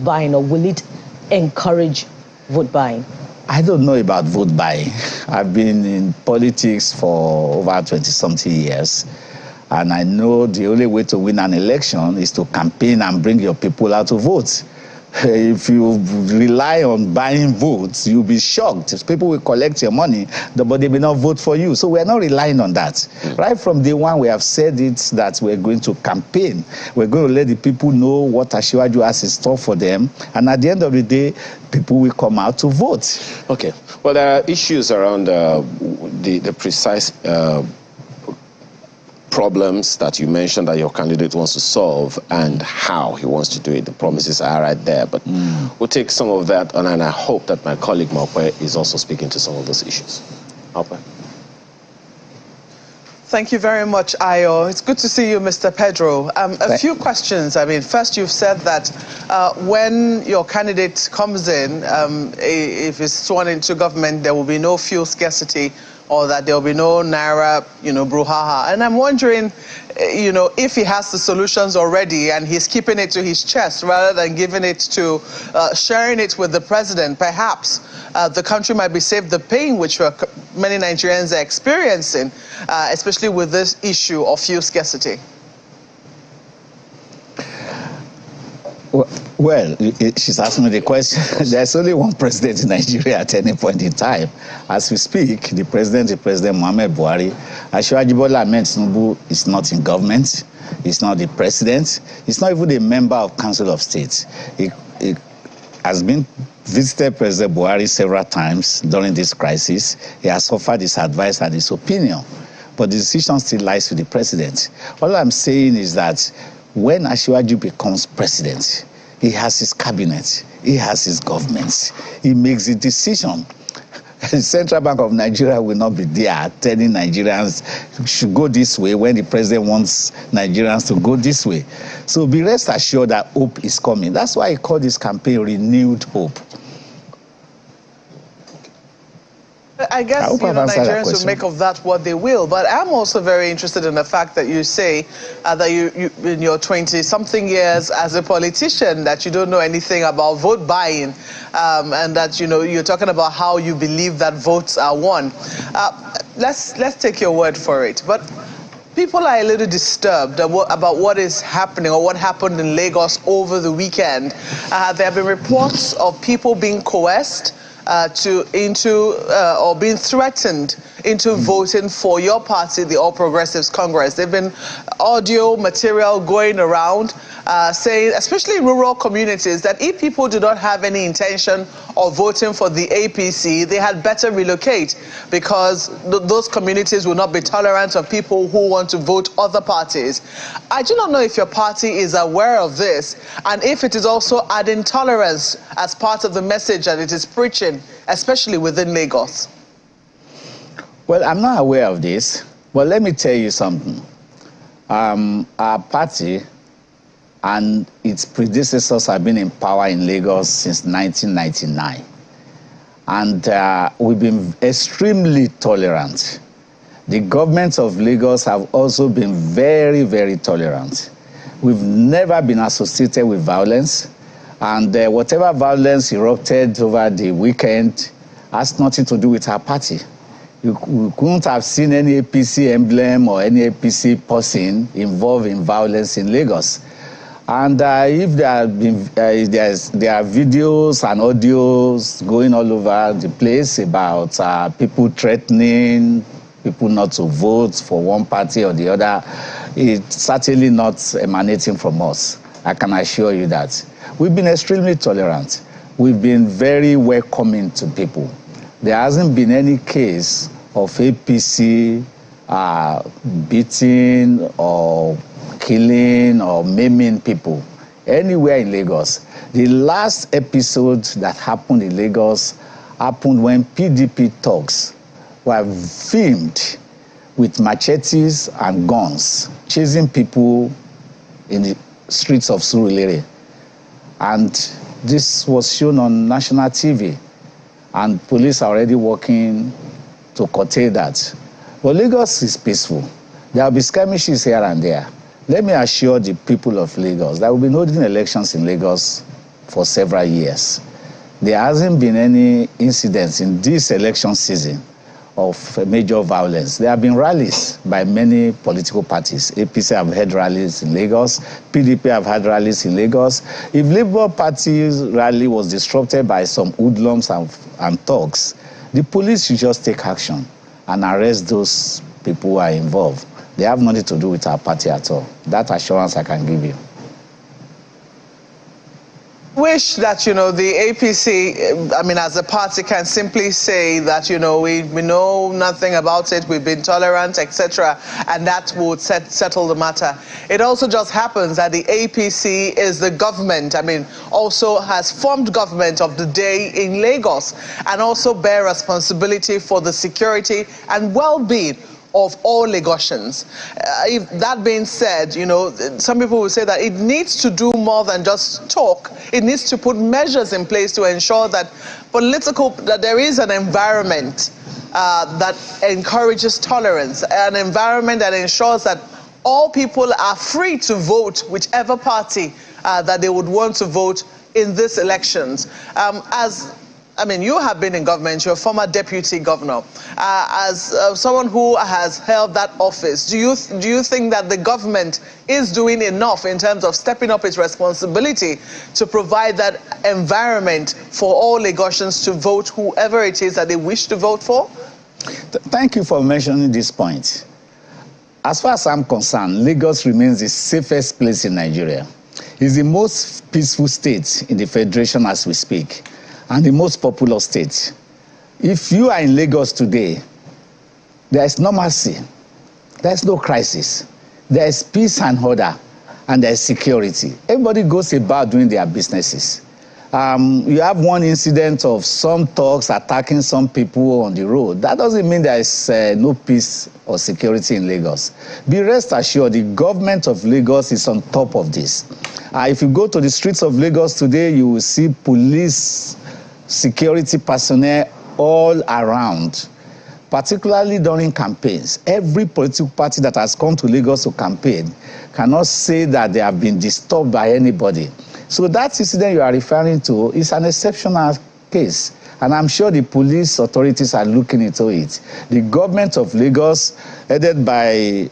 buying, or will it encourage vote buying? I don't know about vote buying. I've been in politics for over 20-something years, and I know the only way to win an election is to campaign and bring your people out to vote. If you rely on buying votes, you'll be shocked. People will collect your money, but they may not vote for you. So we're not relying on that. Right from day one, we have said it that we're going to campaign. We're going to let the people know what Asiwaju has in store for them. And at the end of the day, people will come out to vote. Okay. Well, there are issues around the precise problems that you mentioned that your candidate wants to solve and how he wants to do it. The promises are right there, but we'll take some of that on, and I hope that my colleague Maupe is also speaking to some of those issues. Maupe. Thank you very much, Ayo. It's good to see you, Mr. Pedro. A few questions. First, you've said that when your candidate comes in, if he's sworn into government, there will be no fuel scarcity, or that there will be no Naira, brouhaha. And I'm wondering, if he has the solutions already and he's keeping it to his chest rather than giving it to, sharing it with the president, perhaps the country might be saved the pain which many Nigerians are experiencing, especially with this issue of fuel scarcity. Well, she's asking me the question. There's only one president in Nigeria at any point in time. As we speak, the president is President Muhammad Buhari. Asiwaju Bola Ahmed Tinubu is not in government. He's not the president. He's not even a member of Council of State. He has been visited President Buhari several times during this crisis. He has offered his advice and his opinion. But the decision still lies with the president. All I'm saying is that when Asiwaju becomes president, He has his cabinet. He has his government. He makes the decision. The Central Bank of Nigeria will not be there telling Nigerians should go this way when the president wants Nigerians to go this way. So be rest assured that hope is coming. That's why I call this campaign Renewed Hope. I guess Nigerians will make of that what they will, but I'm also very interested in the fact that you say that you in your 20-something years as a politician that you don't know anything about vote buying, and that you're talking about how you believe that votes are won. Let's take your word for it, but people are a little disturbed about what is happening or what happened in Lagos over the weekend. There have been reports of people being coerced or being threatened into voting for your party, the All Progressives Congress. There have been audio material going around saying, especially in rural communities, that if people do not have any intention of voting for the APC, they had better relocate because those communities will not be tolerant of people who want to vote other parties. I do not know if your party is aware of this and if it is also adding tolerance as part of the message that it is preaching, especially within Lagos. Well, I'm not aware of this, but let me tell you something. Our party and its predecessors have been in power in Lagos since 1999. And we've been extremely tolerant. The governments of Lagos have also been very, very tolerant. We've never been associated with violence. And whatever violence erupted over the weekend has nothing to do with our party. You couldn't have seen any APC emblem or any APC person involved in violence in Lagos. And if there are videos and audios going all over the place about people threatening people not to vote for one party or the other, it's certainly not emanating from us. I can assure you that. We've been extremely tolerant. We've been very welcoming to people. There hasn't been any case of APC beating or killing or maiming people anywhere in Lagos. The last episode that happened in Lagos happened when PDP thugs were filmed with machetes and guns chasing people in the streets of Surulere. And this was shown on national TV, and police are already working to curtail that. But Lagos is peaceful. There will be skirmishes here and there. Let me assure the people of Lagos that we've been holding elections in Lagos for several years. There hasn't been any incidents in this election season of major violence. There have been rallies by many political parties. APC have had rallies in Lagos. PDP have had rallies in Lagos. If Labour Party's rally was disrupted by some hoodlums and thugs, the police should just take action and arrest those people who are involved. They have nothing to do with our party at all. That assurance I can give you. Wish that, the APC, as a party can simply say that, we know nothing about it, we've been tolerant, etc., and that would settle the matter. It also just happens that the APC is the government, also has formed government of the day in Lagos, and also bear responsibility for the security and well-being of all Lagosians. If that being said, some people will say that it needs to do more than just talk. It needs to put measures in place to ensure that that there is an environment that encourages tolerance, an environment that ensures that all people are free to vote whichever party that they would want to vote in these elections. You have been in government, you're a former deputy governor. As someone who has held that office, do you think that the government is doing enough in terms of stepping up its responsibility to provide that environment for all Lagosians to vote whoever it is that they wish to vote for? Thank you for mentioning this point. As far as I'm concerned, Lagos remains the safest place in Nigeria. It's the most peaceful state in the Federation as we speak, and the most populous state. If you are in Lagos today, there is no mercy, there is no crisis, there is peace and order, and there's security. Everybody goes about doing their businesses. You have one incident of some thugs attacking some people on the road. That doesn't mean there is no peace or security in Lagos. Be rest assured, the government of Lagos is on top of this. If you go to the streets of Lagos today, you will see police security personnel all around, particularly during campaigns. Every political party that has come to Lagos to campaign cannot say that they have been disturbed by anybody. So that incident you are referring to is an exceptional case, and I'm sure the police authorities are looking into it. The government of Lagos, headed by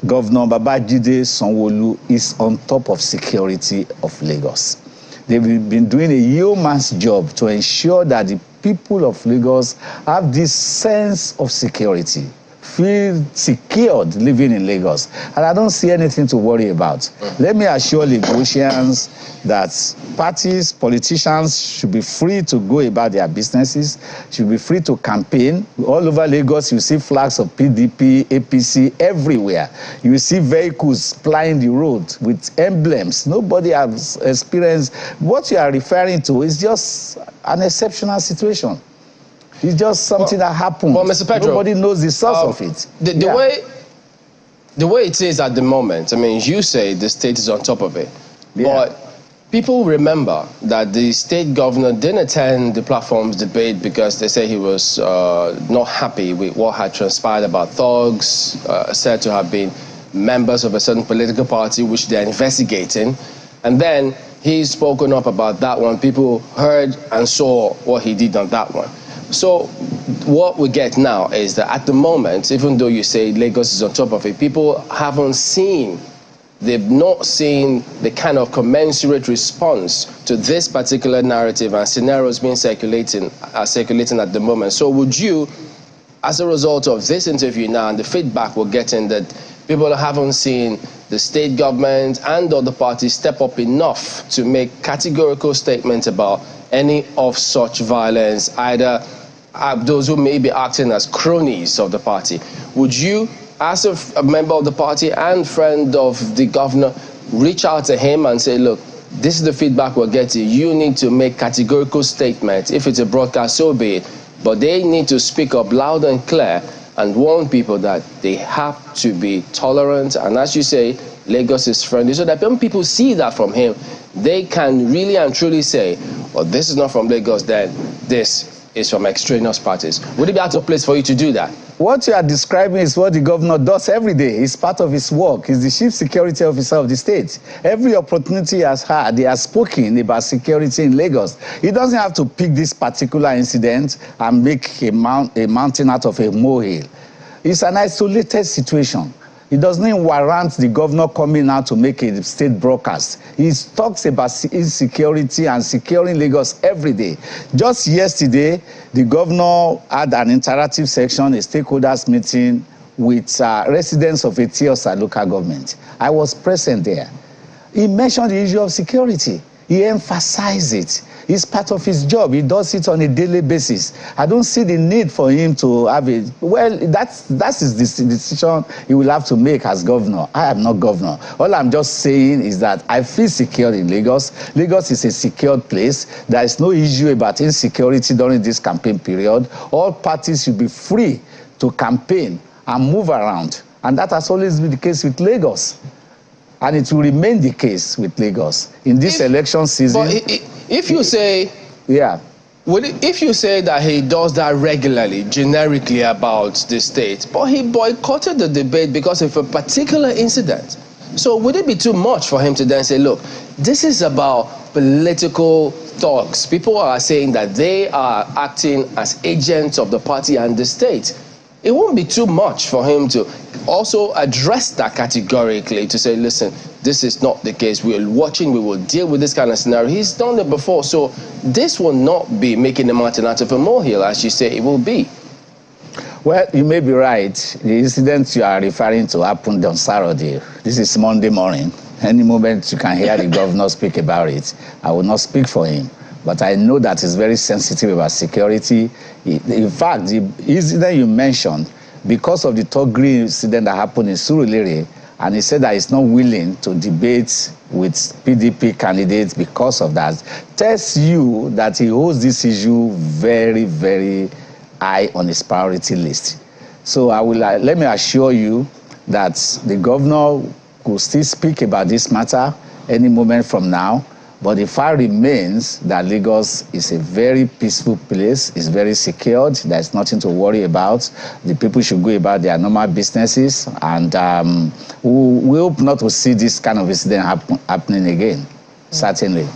Governor Babajide Sanwo-Olu, is on top of security of Lagos. They've been doing a yeoman's job to ensure that the people of Lagos have this sense of security, feel secured living in Lagos, and I don't see anything to worry about. Let me assure Lagosians that parties, politicians should be free to go about their businesses, should be free to campaign. All over Lagos, you see flags of PDP, APC everywhere. You see vehicles plying the road with emblems. Nobody has experienced. What you are referring to is just an exceptional situation. It's just something that happened. Well, Mr. Pedro, nobody knows the source of it. The way it is at the moment, I mean, you say the state is on top of it, but people remember that the state governor didn't attend the platform's debate because they say he was not happy with what had transpired about thugs, said to have been members of a certain political party, which they're investigating. And then he's spoken up about that one. People heard and saw what he did on that one. So what we get now is that at the moment, even though you say Lagos is on top of it, people haven't seen, they've not seen the kind of commensurate response to this particular narrative and scenarios being circulating at the moment. So would you, as a result of this interview now and the feedback we're getting, that people haven't seen the state government and other parties step up enough to make categorical statements about any of such violence, either those who may be acting as cronies of the party? Would you, as a member of the party and friend of the governor, reach out to him and say, look, this is the feedback we're getting. You need to make categorical statements. If it's a broadcast, so be it. But they need to speak up loud and clear and warn people that they have to be tolerant. And as you say, Lagos is friendly. So that when people see that from him, they can really and truly say, well, this is not from Lagos, then this is from extraneous parties. Would it be out of place for you to do that? What you are describing is what the governor does every day. It's part of his work. He's the chief security officer of the state. Every opportunity he has had, he has spoken about security in Lagos. He doesn't have to pick this particular incident and make a mountain out of a molehill. It's an isolated situation. It doesn't warrant the governor coming out to make a state broadcast. He talks about insecurity and securing Lagos every day. Just yesterday, the governor had an interactive section, a stakeholders meeting with residents of Etiosa local government. I was present there. He mentioned the issue of security. He emphasized it. It's part of his job. He does it on a daily basis. I don't see the need for him to have it. Well, that's his decision he will have to make as governor. I am not governor. All I'm just saying is that I feel secure in Lagos. Lagos is a secured place. There is no issue about insecurity during this campaign period. All parties should be free to campaign and move around. And that has always been the case with Lagos. And it will remain the case with Lagos in this election season. But if you say, if you say that he does that regularly, generically about the state, but he boycotted the debate because of a particular incident. So would it be too much for him to then say, look, this is about political thugs. People are saying that they are acting as agents of the party and the state. It won't be too much for him to also address that categorically, to say, listen, this is not the case. We are watching, we will deal with this kind of scenario. He's done it before, so this will not be making a mountain out of a molehill, as you say it will be. Well, you may be right. The incident you are referring to happened on Saturday. This is Monday morning. Any moment you can hear the governor speak about it. I will not speak for him. But I know that he's very sensitive about security. In fact, the incident you mentioned, because of the thuggery incident that happened in Surulere, And he said that he's not willing to debate with PDP candidates because of that. Tells you that he holds this issue very, very high on his priority list. So let me assure you that the governor will still speak about this matter any moment from now. But the fact remains that Lagos is a very peaceful place. It's very secured. There's nothing to worry about. The people should go about their normal businesses. And we hope not to see this kind of incident happening again, certainly.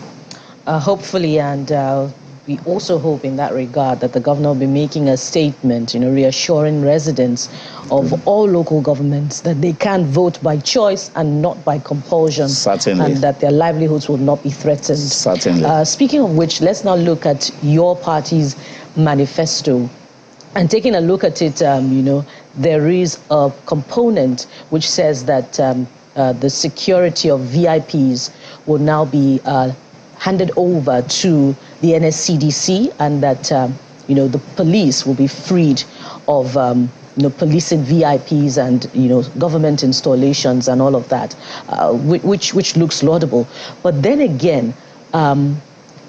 Hopefully, and we also hope in that regard that the governor will be making a statement, reassuring residents of all local governments that they can vote by choice and not by compulsion. Certainly. And that their livelihoods will not be threatened. Certainly. Speaking of which, let's now look at your party's manifesto. And taking a look at it, there is a component which says that the security of VIPs will now be handed over to the NSCDC, and that the police will be freed of policing VIPs and government installations and all of that, which looks laudable. But then again,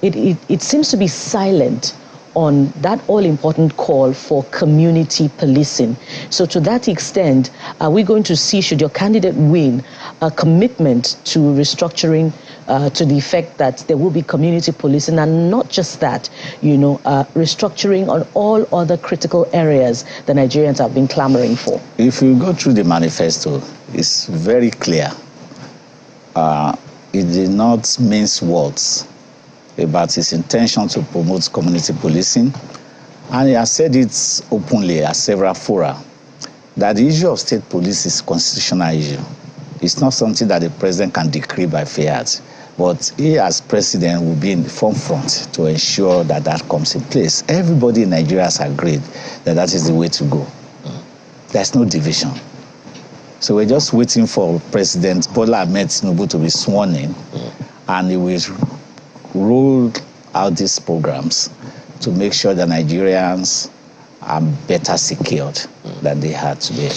it seems to be silent on that all-important call for community policing. So to that extent, are we going to see, should your candidate win, a commitment to restructuring to the effect that there will be community policing, and not just that, restructuring on all other critical areas the Nigerians have been clamoring for? If you go through the manifesto, it's very clear. It did not mince words about his intention to promote community policing, and he has said it openly at several fora that the issue of state police is a constitutional issue. It's not something that the president can decree by fiat, but he as president will be in the forefront to ensure that that comes in place. Everybody in Nigeria has agreed that that is the way to go. There's no division. So we're just waiting for President Bola Ahmed Tinubu to be sworn in, and he will roll out these programs to make sure that Nigerians are better secured than they had today.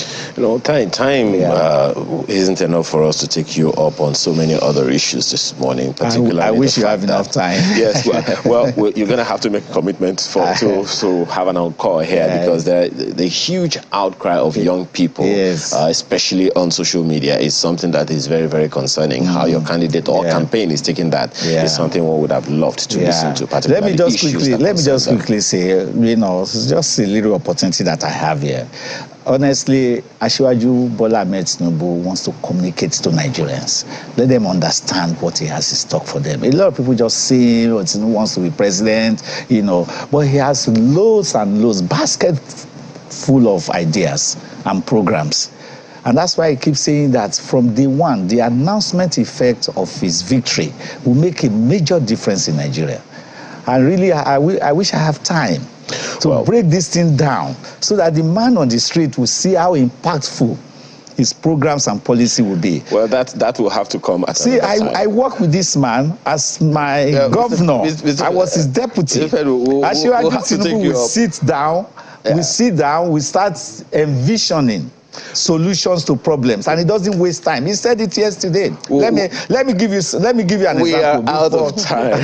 Time isn't enough for us to take you up on so many other issues this morning. Particularly, I wish you have enough time. Yes, well, you're going to have to make a commitment to have an encore here, because the huge outcry of young people, especially on social media, is something that is very, very concerning. How your candidate or campaign is taking that is something one would have loved to listen to. Let me just quickly say, it's just a little opportunity that I have here. Honestly, Asiwaju Bola Ahmed Tinubu wants to communicate to Nigerians. Let them understand what he has in stock for them. A lot of people just say, Tinubu wants to be president, but he has loads and loads, basket full of ideas and programs. And that's why I keep saying that from day one, the announcement effect of his victory will make a major difference in Nigeria. And really, I wish I have time to break this thing down so that the man on the street will see how impactful his programs and policy will be. Well, that will have to come at another time. I work with this man as my governor. I was his deputy. Asiwaju Tinubu will sit down, we start envisioning solutions to problems, and he doesn't waste time. He said it yesterday. Let me give you an example. We are out of time,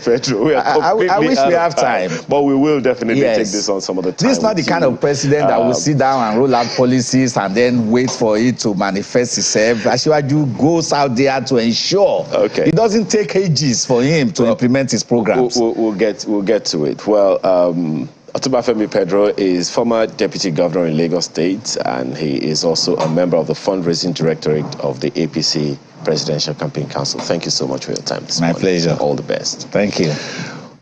Pedro. I wish we have time, but we will definitely take this on some other time. This is not the kind of president that will sit down and roll out policies and then wait for it to manifest itself. Asiwaju goes out there to ensure it doesn't take ages for him to implement his programs. We'll get to it. Well. Otubafemi Pedro is former deputy governor in Lagos State, and he is also a member of the fundraising directorate of the APC Presidential Campaign Council. Thank you so much for your time this morning. My pleasure. All the best. Thank you.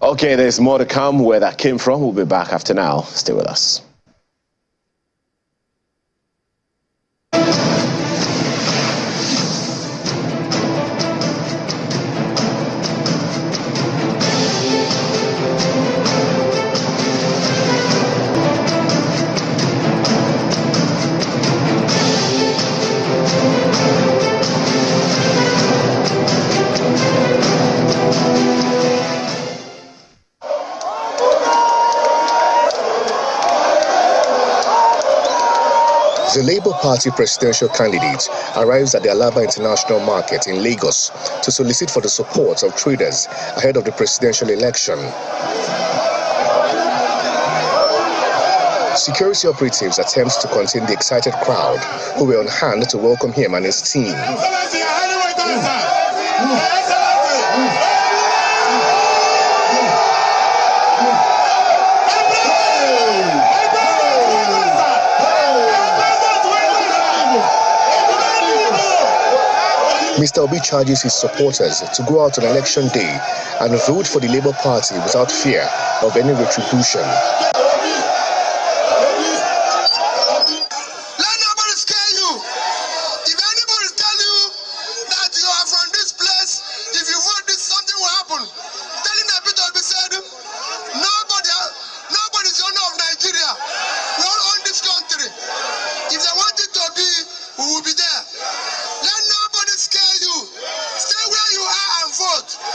Okay, there's more to come. Where that came from, we'll be back after now. Stay with us. The Labour Party presidential candidate arrives at the Alaba International Market in Lagos to solicit for the support of traders ahead of the presidential election. Security operatives attempt to contain the excited crowd who were on hand to welcome him and his team. Mr. Obi charges his supporters to go out on election day and vote for the Labour Party without fear of any retribution.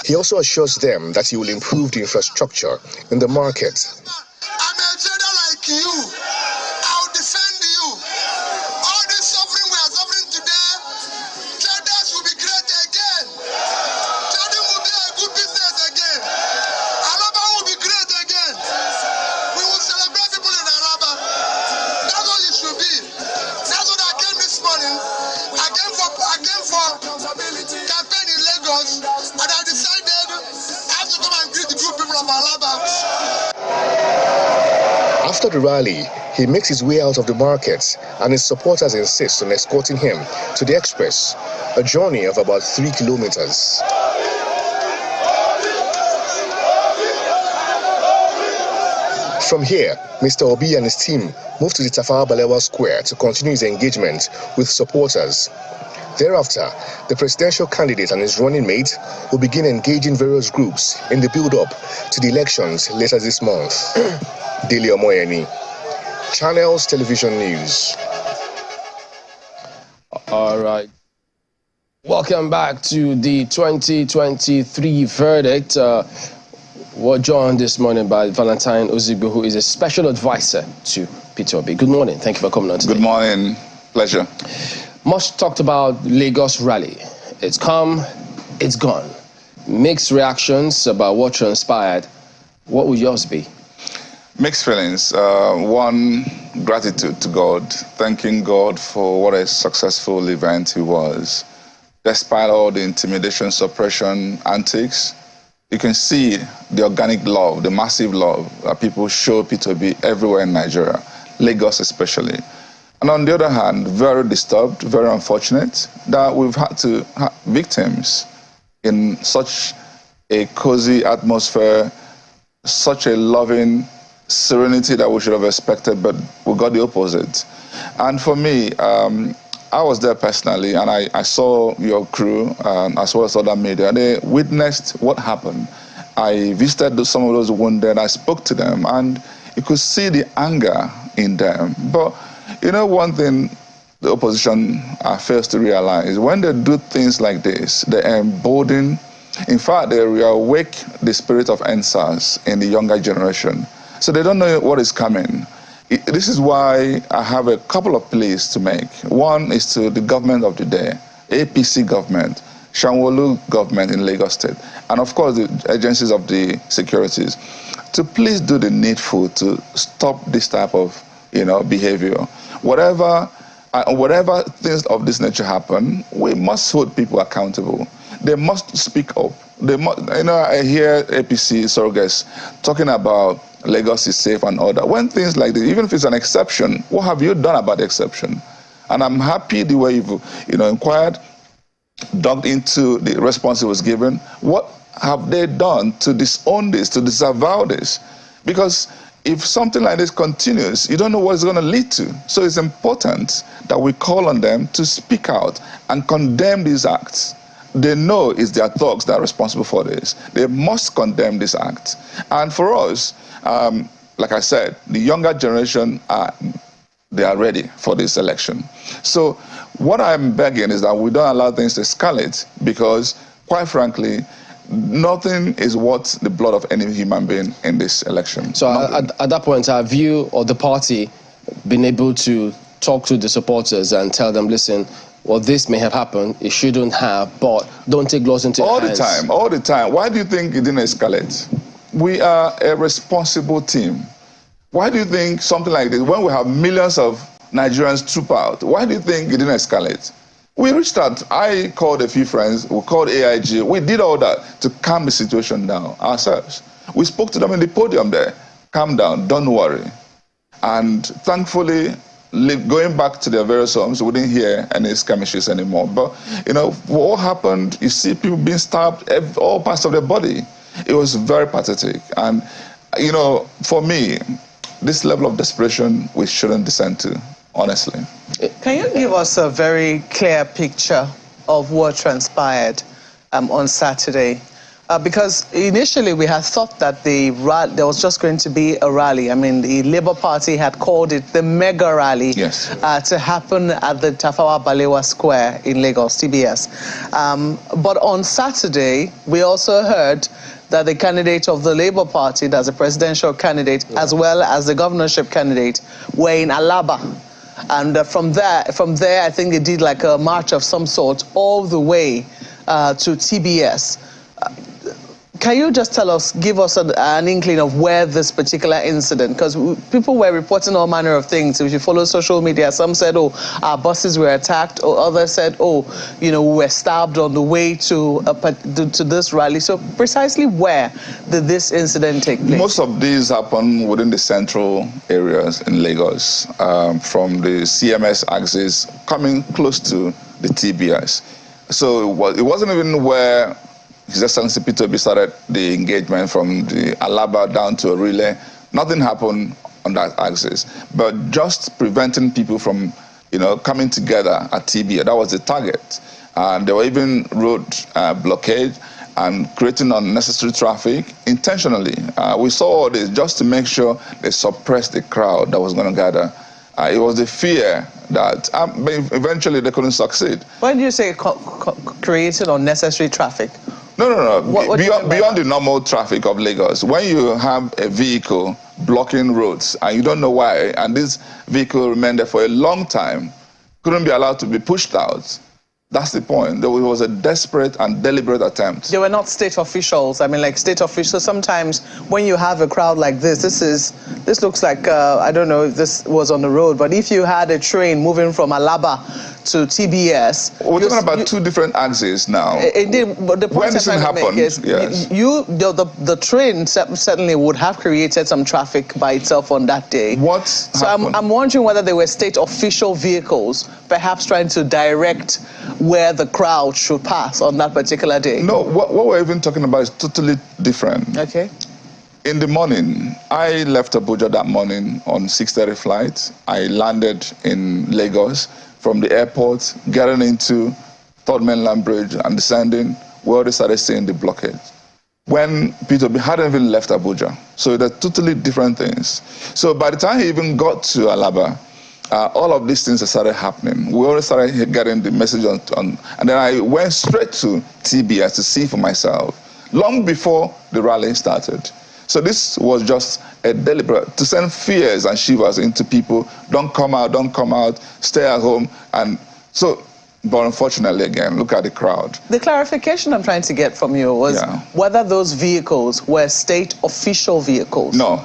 He also assures them that he will improve the infrastructure in the market. I'm a trader like you. I'll defend you. All this suffering we are suffering today, traders will be great again. Trading will be a good business again. Alaba will be great again. We will celebrate people in Alaba. That's what it should be. That's what I came this morning. I came for campaign in Lagos, and I decided I have to come and greet the good people of Alaba. After the rally, he makes his way out of the market and his supporters insist on escorting him to the express, a journey of about 3 kilometers. From here, Mr. Obi and his team move to the Tafawa Balewa Square to continue his engagement with supporters. Thereafter, the presidential candidate and his running mate will begin engaging various groups in the build-up to the elections later this month. Dele Omoyeni, Channels Television News. All right. Welcome back to the 2023 verdict. We're joined this morning by Valentine Ozigbo, who is a special advisor to Peter Obi. Good morning. Thank you for coming on today. Good morning. Pleasure. Much talked about Lagos rally. It's come, it's gone. Mixed reactions about what transpired. What would yours be? Mixed feelings. One, gratitude to God, thanking God for what a successful event it was. Despite all the intimidation, suppression, antics, you can see the organic love, the massive love that people show Peter Obi everywhere in Nigeria, Lagos especially. And on the other hand, very disturbed, very unfortunate that we've had to have victims in such a cozy atmosphere, such a loving serenity that we should have expected, but we got the opposite. And for me, I was there personally, and I saw your crew, as well as other media. They witnessed what happened. I visited some of those wounded, I spoke to them, and you could see the anger in them. But you know, one thing the opposition fails to realize, when they do things like this, they embolden, in fact, they reawake the spirit of NSAS in the younger generation. So they don't know what is coming. This is why I have a couple of pleas to make. One is to the government of the day, APC government, Sanwo-Olu government in Lagos State, and of course the agencies of the securities, to please do the needful to stop this type of behavior. Whatever things of this nature happen, we must hold people accountable. They must speak up. They must, I hear APC surrogates talking about Lagos is safe and all that. When things like this, even if it's an exception, what have you done about the exception? And I'm happy the way you've inquired, dug into the response it was given. What have they done to disown this, to disavow this? Because if something like this continues, you don't know what it's going to lead to. So it's important that we call on them to speak out and condemn these acts. They know it's their thugs that are responsible for this. They must condemn this act. And for us, like I said, the younger generation, they are ready for this election. So what I'm begging is that we don't allow things to escalate, because, quite frankly, nothing is worth the blood of any human being in this election. So at that point, have you or the party been able to talk to the supporters and tell them, listen, well, this may have happened, it shouldn't have, but don't take laws into your hands. All the time. Why do you think it didn't escalate? We are a responsible team. Why do you think something like this, when we have millions of Nigerians troop out, why do you think it didn't escalate? We reached out. I called a few friends. We called AIG. We did all that to calm the situation down ourselves. We spoke to them in the podium there. Calm down. Don't worry. And thankfully, going back to their various homes, we didn't hear any skirmishes anymore. But, what happened, you see people being stabbed, all parts of their body. It was very pathetic. And, for me, this level of desperation, we shouldn't descend to, honestly. Can you give us a very clear picture of what transpired on Saturday? Because initially we had thought that there was just going to be a rally. I mean, the Labour Party had called it the mega rally to happen at the Tafawa Balewa Square in Lagos, TBS. But on Saturday, we also heard that the candidate of the Labour Party, that's a presidential candidate, as well as the governorship candidate, were in Alaba. And from there, I think they did like a march of some sort all the way to TBS. Can you just give us an inkling of where this particular incident, because people were reporting all manner of things. If you follow social media, some said, oh, our buses were attacked, or others said, oh, we were stabbed on the way to this rally. So precisely where did this incident take place? Most of these happen within the central areas in Lagos, from the CMS axis coming close to the TBS. So it wasn't even where His Excellency Peter Obi started the engagement from the Alaba down to a relay. Nothing happened on that axis, but just preventing people from, coming together at TBS. That was the target. And there were even road blockade and creating unnecessary traffic intentionally. We saw all this just to make sure they suppressed the crowd that was going to gather. It was the fear that eventually they couldn't succeed. When you say creating unnecessary traffic? No. Beyond the normal traffic of Lagos, when you have a vehicle blocking roads and you don't know why, and this vehicle remained there for a long time, couldn't be allowed to be pushed out. That's the point. There was a desperate and deliberate attempt. They were not state officials. I mean, like state officials, sometimes when you have a crowd like this looks like, I don't know if this was on the road, but if you had a train moving from Alaba to TBS... We're talking about two different axes now. Indeed, but the point when this happened, is, yes. The train certainly would have created some traffic by itself on that day. So I'm wondering whether they were state official vehicles, perhaps trying to direct where the crowd should pass on that particular day. No, what we're even talking about is totally different. Okay. In the morning, I left Abuja that morning on 6:30 flight. I landed in Lagos. From the airport, getting into Third Mainland Bridge and descending, we already started seeing the blockade. When Peter Obi hadn't even left Abuja. So they're totally different things. So by the time he even got to Alaba, all of these things started happening. We already started getting the message and then I went straight to TBS to see for myself, long before the rally started. So this was just a deliberate, to send fears and shivers into people. Don't come out, stay at home. And so, but unfortunately, again, look at the crowd. The clarification I'm trying to get from you was whether those vehicles were state official vehicles. No,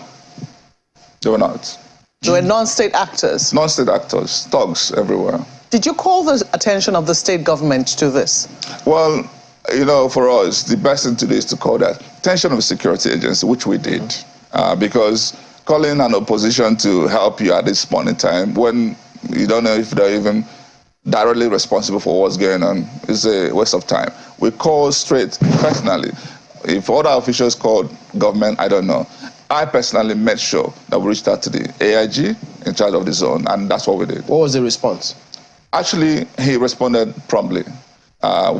they were not. They were non-state actors? Non-state actors, thugs everywhere. Did you call the attention of the state government to this? Well, for us, the best thing to do is to call that attention of the security agency, which we did. Because calling an opposition to help you at this point in time, when you don't know if they're even directly responsible for what's going on, is a waste of time. We call straight personally. If other officials called government, I don't know. I personally made sure that we reached out to the AIG in charge of the zone, and that's what we did. What was the response? Actually, he responded promptly.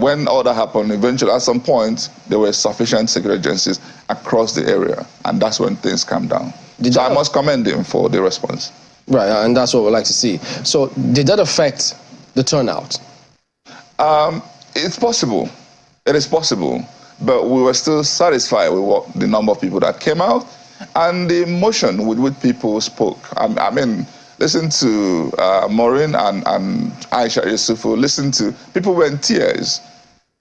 When all that happened, eventually, at some point, there were sufficient security agencies across the area, and that's when things calmed down. So I must commend him for the response. Right, and that's what we'd like to see. So did that affect the turnout? It's possible. It is possible. But we were still satisfied with the number of people that came out and the emotion with which people spoke. I mean, listen to Maureen and Aisha Yusufu, listen to people were in tears.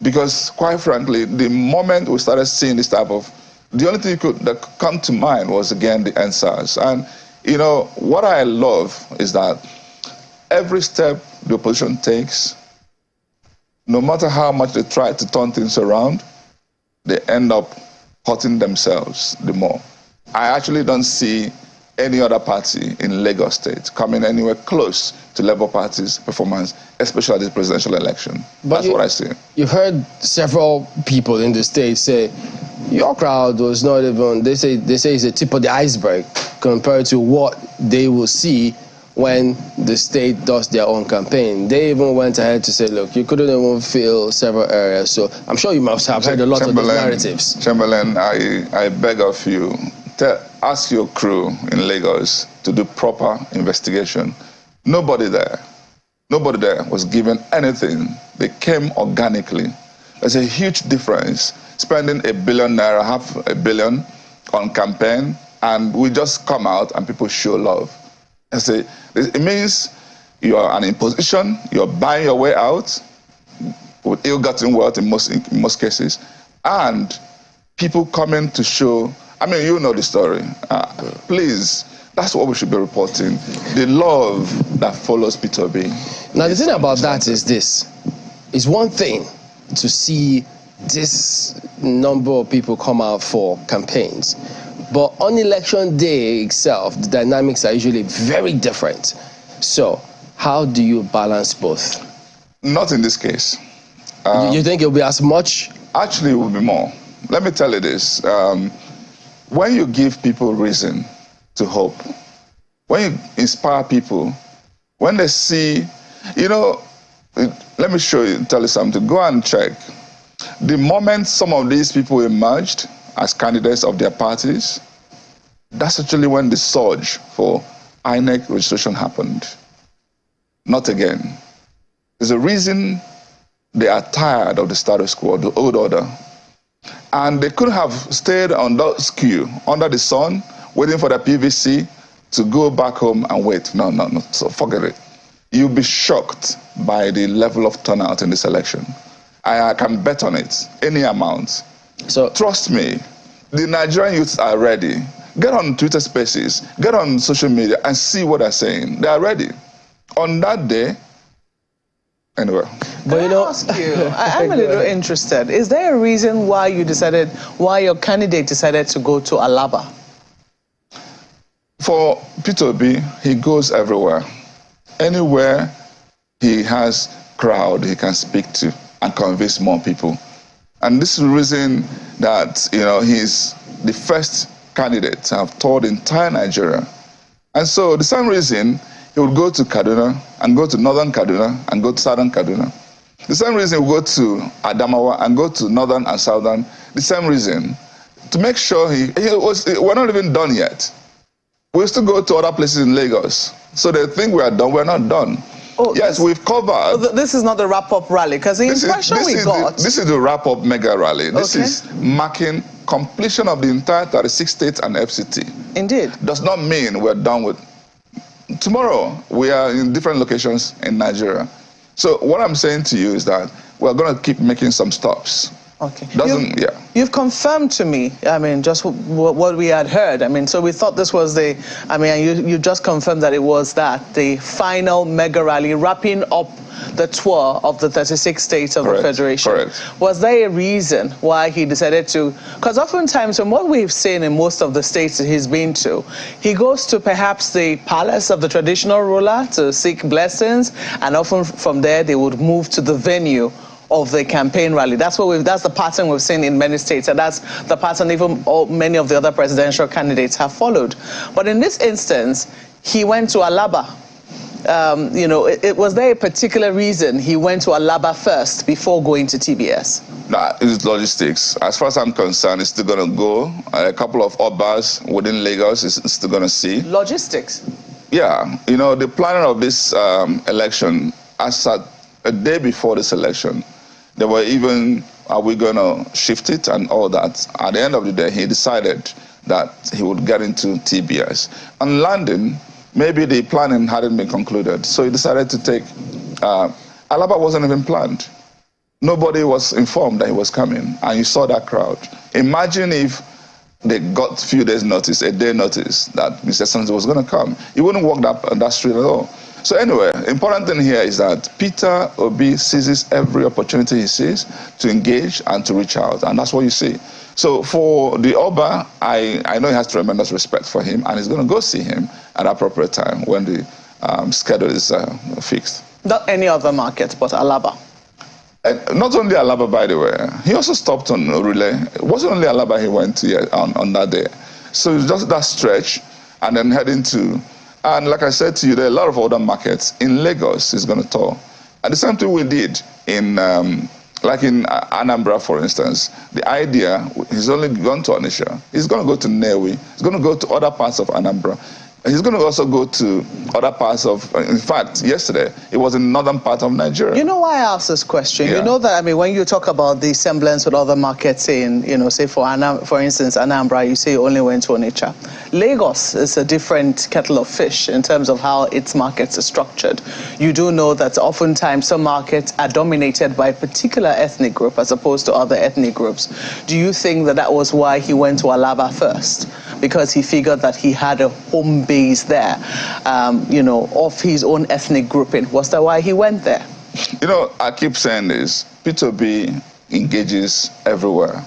Because quite frankly, the moment we started seeing this type of, the only thing that could come to mind was again the answers. And you know, what I love is that every step the opposition takes, no matter how much they try to turn things around, they end up hurting themselves the more. I actually don't see any other party in Lagos State coming anywhere close to Labour Party's performance, especially at this presidential election. That's what I see. You've heard several people in the state say your crowd was not even, they say it's a tip of the iceberg compared to what they will see when the state does their own campaign. They even went ahead to say, look, you couldn't even fill several areas. So I'm sure you must have heard a lot of those narratives. Chamberlain, I beg of you, ask your crew in Lagos to do proper investigation. Nobody there was given anything. They came organically. There's a huge difference spending £1 billion, £500 million on campaign, and we just come out and people show love. I say, it means you are an imposition, you're buying your way out with ill-gotten wealth in most cases, and people coming to show. I mean, you know the story. Please, that's what we should be reporting. The love that follows P2B. Now, the thing about that is this. It's one thing to see this number of people come out for campaigns. But on election day itself, the dynamics are usually very different. So, how do you balance both? Not in this case. You think it'll be as much? Actually, it will be more. Let me tell you this. When you give people reason to hope, when you inspire people, when they see, you know, let me tell you something. Go and check. The moment some of these people emerged as candidates of their parties, that's actually when the surge for INEC registration happened. Not again. There's a reason they are tired of the status quo, the old order. And they could have stayed on that queue, under the sun, waiting for the PVC to go back home and wait. No. So forget it. You'll be shocked by the level of turnout in this election. I can bet on it, any amount. So trust me, the Nigerian youths are ready. Get on Twitter Spaces, get on social media and see what they're saying. They are ready. On that day, anyway. But you know, ask you, I'm a little interested. Is there a reason why your candidate decided to go to Alaba? For P2B, he goes everywhere. Anywhere he has crowd he can speak to and convince more people. And this is the reason that, you know, he's the first candidate to have toured entire Nigeria. And so the same reason he would go to Kaduna and go to northern Kaduna and go to southern Kaduna. The same reason we go to Adamawa and go to northern and southern. The same reason to make sure we're not even done yet. We still go to other places in Lagos. So they think we are done. We're not done. Oh, yes, we've covered. This is not the wrap-up rally, because the impression we got. This is the wrap-up mega rally. This is marking completion of the entire 36 states and FCT. Indeed. Does not mean we're done with. Tomorrow, we are in different locations in Nigeria. So what I'm saying to you is that we're going to keep making some stops. Okay. You've confirmed to me, I mean, just what we had heard. I mean, so we thought this was you just confirmed that it was the final mega rally wrapping up the tour of the 36 states of the Federation. Correct. Was there a reason why he decided to? Because oftentimes, from what we've seen in most of the states that he's been to, he goes to perhaps the palace of the traditional ruler to seek blessings, and often from there they would move to the venue of the campaign rally. That's the pattern we've seen in many states, and that's the pattern even many of the other presidential candidates have followed. But in this instance, he went to Alaba. You know, was there a particular reason he went to Alaba first before going to TBS? Nah, it's logistics. As far as I'm concerned, it's still going to go. A couple of Obas within Lagos is still going to see. Logistics? Yeah. You know, the planning of this election, as a day before this election, they were even, are we going to shift it and all that? At the end of the day, he decided that he would get into TBS. On landing, maybe the planning hadn't been concluded. So he decided to take, Alaba wasn't even planned. Nobody was informed that he was coming, and you saw that crowd. Imagine if they got a few days notice, a day notice, that Mr. Sanzi was going to come. He wouldn't walk that street at all. So anyway, important thing here is that Peter Obi seizes every opportunity he sees to engage and to reach out, and that's what you see. So for the Oba, I know he has tremendous respect for him, and he's going to go see him at the appropriate time when the schedule is fixed. Not any other market, but Alaba. Not only Alaba, by the way, he also stopped on Relay. It wasn't only Alaba he went to on that day. So it's just that stretch, and then heading to, and like I said to you, there are a lot of other markets. In Lagos, he's going to tour. And the same thing we did in, like in Anambra, for instance. The idea, he's only gone to Onitsha. He's going to go to Nnewi. He's going to go to other parts of Anambra. He's going to also go to other parts of, in fact, yesterday, it was in northern part of Nigeria. You know why I asked this question? Yeah. You know that, I mean, when you talk about the semblance with other markets in, you know, say for instance, Anambra, you say you only went to Onitsha. Lagos is a different kettle of fish in terms of how its markets are structured. You do know that oftentimes some markets are dominated by a particular ethnic group as opposed to other ethnic groups. Do you think that that was why he went to Alaba first? Because he figured that he had a home base there, you know, of his own ethnic grouping. Was that why he went there? You know, I keep saying this, P2B engages everywhere.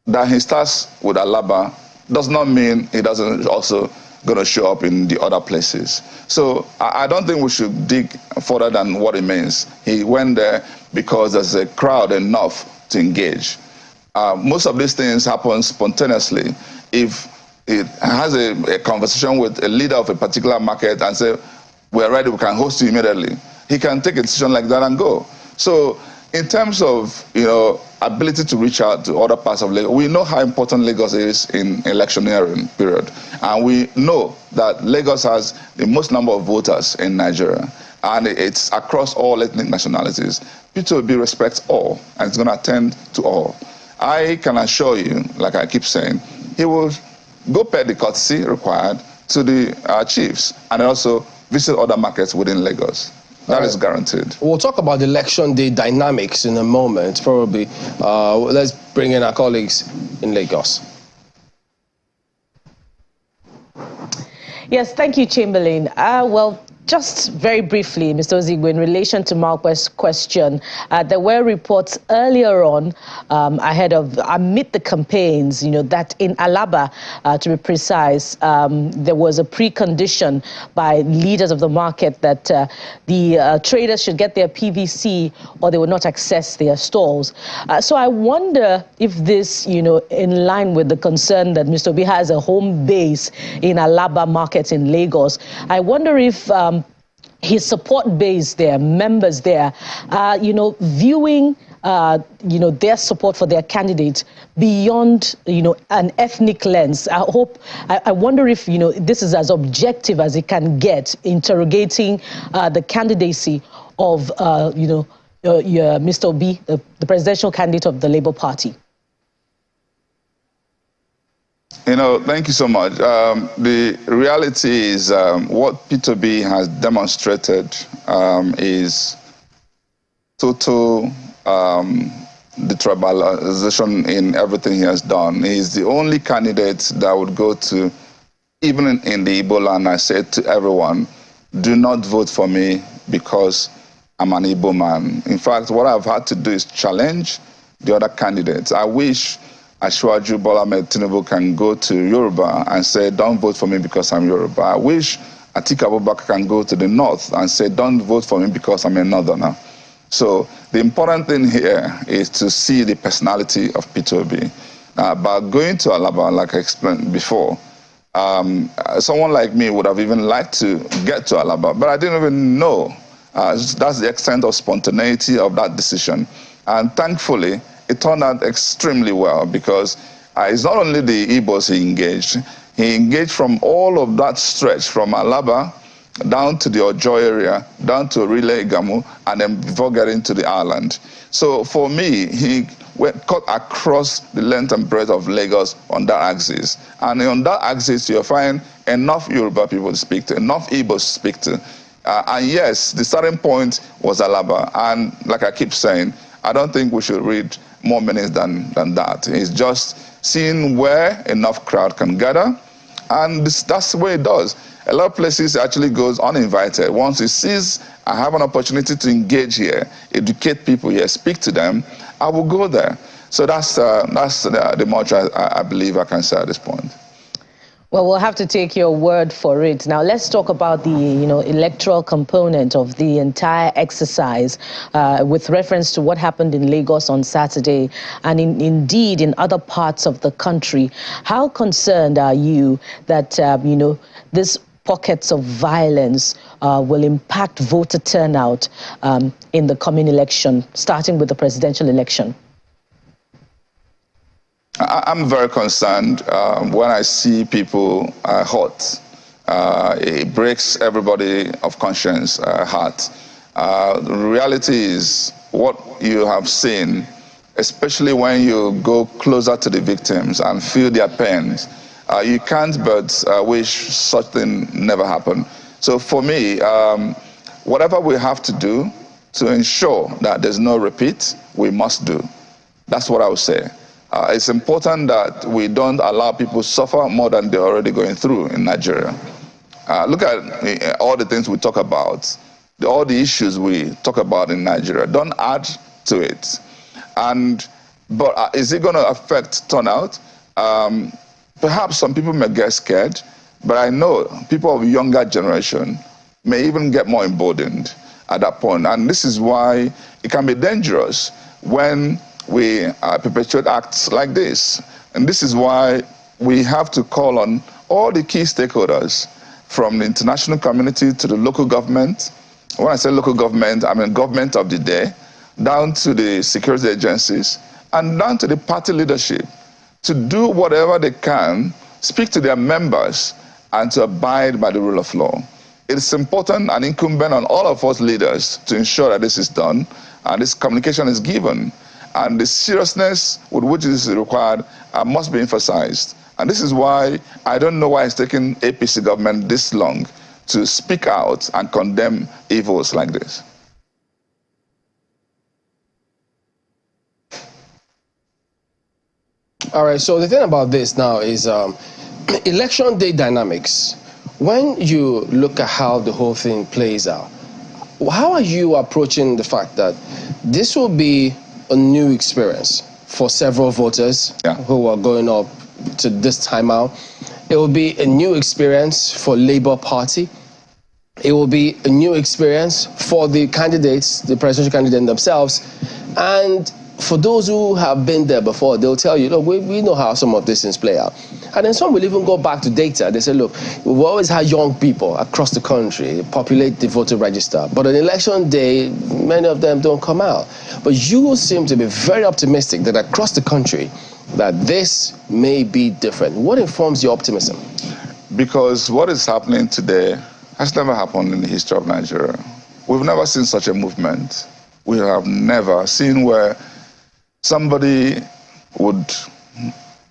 That he starts with Alaba does not mean he doesn't also going to show up in the other places. So I don't think we should dig further than what it means. He went there because there's a crowd enough to engage. Most of these things happen spontaneously. If it has a conversation with a leader of a particular market and say, we're ready, we can host you immediately, he can take a decision like that and go. So in terms of, you know, ability to reach out to other parts of Lagos, we know how important Lagos is in electioneering period. And we know that Lagos has the most number of voters in Nigeria. And it's across all ethnic nationalities. P2B respects all, and it's going to attend to all. I can assure you, like I keep saying, he will go pay the courtesy required to the chiefs and also visit other markets within Lagos. That is guaranteed. We'll talk about the election day dynamics in a moment, probably. Let's bring in our colleagues in Lagos. Yes, thank you, Chamberlain. Well, just very briefly, Mr. Ozigbo, in relation to Malkwe's question, there were reports earlier on amid the campaigns, you know, that in Alaba, to be precise, there was a precondition by leaders of the market that the traders should get their PVC or they would not access their stalls. So I wonder if this, you know, in line with the concern that Mr. Obi has a home base in Alaba markets in Lagos, I wonder if his support base there, members there, you know, viewing, you know, their support for their candidate beyond, you know, an ethnic lens. I wonder if, you know, this is as objective as it can get, interrogating the candidacy of, you know, Mr. Obi, the presidential candidate of the Labour Party. You know, thank you so much. The reality is what P2B has demonstrated is total detribalization in everything he has done. He's the only candidate that would go to, even in the Igbo land, I said to everyone, do not vote for me because I'm an Igbo man. In fact, what I've had to do is challenge the other candidates. I wish Asiwaju Bola Ahmed Tinubu can go to Yoruba and say, don't vote for me because I'm Yoruba. I wish Atiku Abubakar can go to the north and say, don't vote for me because I'm a northerner. So the important thing here is to see the personality of P2B. But going to Alaba, like I explained before, someone like me would have even liked to get to Alaba, but I didn't even know. That's the extent of spontaneity of that decision. And thankfully, it turned out extremely well because it's not only the Igbos he engaged from all of that stretch from Alaba down to the Ojo area, down to Relay Gamu, and then before getting to the island. So for me, he cut across the length and breadth of Lagos on that axis. And on that axis, you'll find enough Yoruba people to speak to, enough Igbo to speak to. And yes, the starting point was Alaba. And like I keep saying, I don't think we should read more minutes than that. It's just seeing where enough crowd can gather. And that's the way it does. A lot of places actually goes uninvited. Once it sees I have an opportunity to engage here, educate people here, speak to them, I will go there. So that's the much I believe I can say at this point. Well, we'll have to take your word for it. Now, let's talk about the electoral component of the entire exercise with reference to what happened in Lagos on Saturday and indeed in other parts of the country. How concerned are you that, this pockets of violence will impact voter turnout in the coming election, starting with the presidential election? I'm very concerned when I see people hurt. It breaks everybody of conscience heart. The reality is what you have seen, especially when you go closer to the victims and feel their pains. You can't but wish such thing never happened. So for me, whatever we have to do to ensure that there's no repeat, we must do. That's what I would say. It's important that we don't allow people to suffer more than they're already going through in Nigeria. Look at all the things we talk about, all the issues we talk about in Nigeria. Don't add to it. But is it going to affect turnout? Perhaps some people may get scared, but I know people of younger generation may even get more emboldened at that point. And this is why it can be dangerous when we perpetuate acts like this. And this is why we have to call on all the key stakeholders, from the international community to the local government. When I say local government, I mean government of the day, down to the security agencies, and down to the party leadership, to do whatever they can, speak to their members, and to abide by the rule of law. It's important and incumbent on all of us leaders to ensure that this is done and this communication is given. And the seriousness with which this is required must be emphasized. And this is why I don't know why it's taken APC government this long to speak out and condemn evils like this. All right, so the thing about this now is election day dynamics. When you look at how the whole thing plays out, how are you approaching the fact that this will be a new experience for several voters who are going up to this time out? It will be a new experience for Labour Party. It will be a new experience for the candidates, the presidential candidates themselves. And for those who have been there before, they'll tell you, look, we know how some of these things play out. And then some will even go back to data. They say, look, we've always had young people across the country populate the voter register. But on election day, many of them don't come out. But you seem to be very optimistic that across the country, that this may be different. What informs your optimism? Because what is happening today has never happened in the history of Nigeria. We've never seen such a movement. We have never seen where somebody would,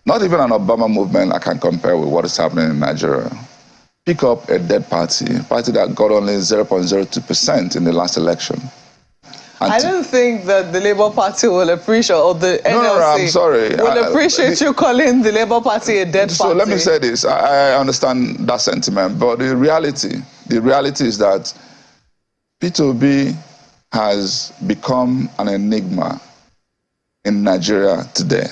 not even an Obama movement I can compare with what is happening in Nigeria, pick up a dead party, a party that got only 0.02% in the last election. I don't think that the Labour Party will appreciate, or the NLC I'm sorry. will appreciate you calling the Labour Party a dead party. So let me say this. I understand that sentiment, but the reality is that P2B has become an enigma in Nigeria today.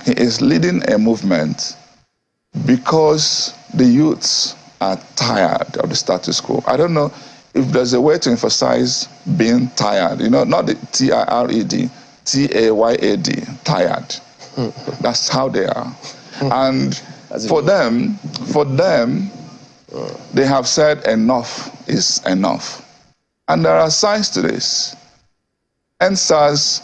He is leading a movement because the youths are tired of the status quo. I don't know if there's a way to emphasize being tired, not the T-I-R-E-D, T-A-Y-A-D, tired. That's how they are. And for them, they have said enough is enough. And there are signs to this. NSAS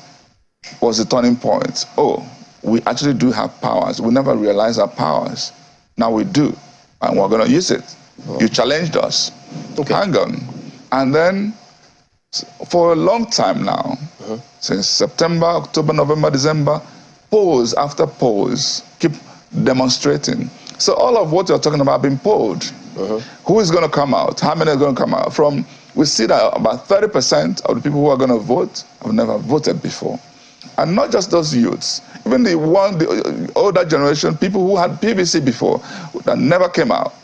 was a turning point. Oh, we actually do have powers. We never realized our powers. Now we do, and we're going to use it. You challenged us. Okay. Hang on. And then, for a long time now, since September, October, November, December, polls after polls keep demonstrating. So all of what you're talking about being polled. Who is going to come out? How many are going to come out? We see that about 30% of the people who are going to vote have never voted before. And not just those youths, even the older generation, people who had PVC before, that never came out.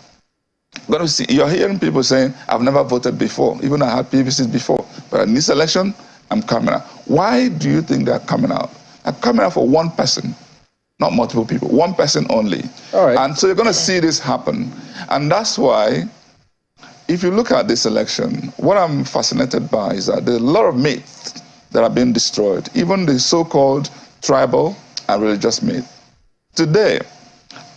You're hearing people saying, I've never voted before, even I had PVCs before, but in this election, I'm coming out. Why do you think they're coming out? They're coming out for one person, not multiple people, one person only. All right. And so you're going to see this happen. And that's why, if you look at this election, what I'm fascinated by is that there's a lot of myths that are being destroyed, even the so-called tribal and religious myth. Today,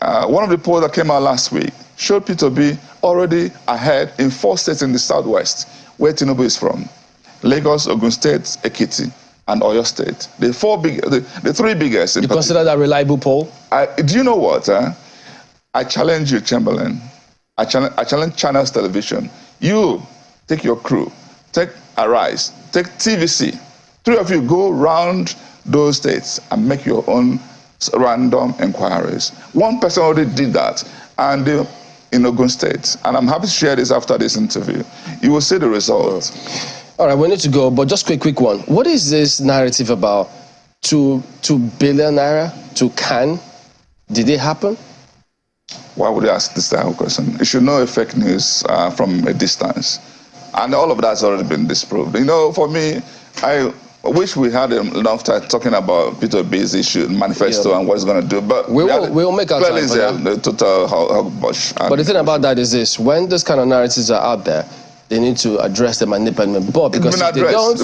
one of the polls that came out last week showed P2B already ahead in 4 states in the southwest, where Tinubu is from: Lagos, Ogun State, Ekiti, and Oyo State. The 3 biggest. You consider that a reliable poll? Do you know what? I challenge you, Chamberlain. I challenge Channels Television. You take your crew, take Arise, take TVC. 3 of you go round those states and make your own random inquiries. One person already did that, and in Ogun State, and I'm happy to share this after this interview. You will see the results. All right, we need to go, but just quick one. What is this narrative about 2 billion naira to Can? Did it happen? Why would you ask this type of question? You should know a fake news from a distance. And all of that's already been disproved. You know, for me, I wish we had enough time talking about P2B's issue, manifesto, and what it's going to do. But we'll make our time for that. The total hogwash. But the thing about that is this: when those kind of narratives are out there, they need to address them and nip them. But because if they don't,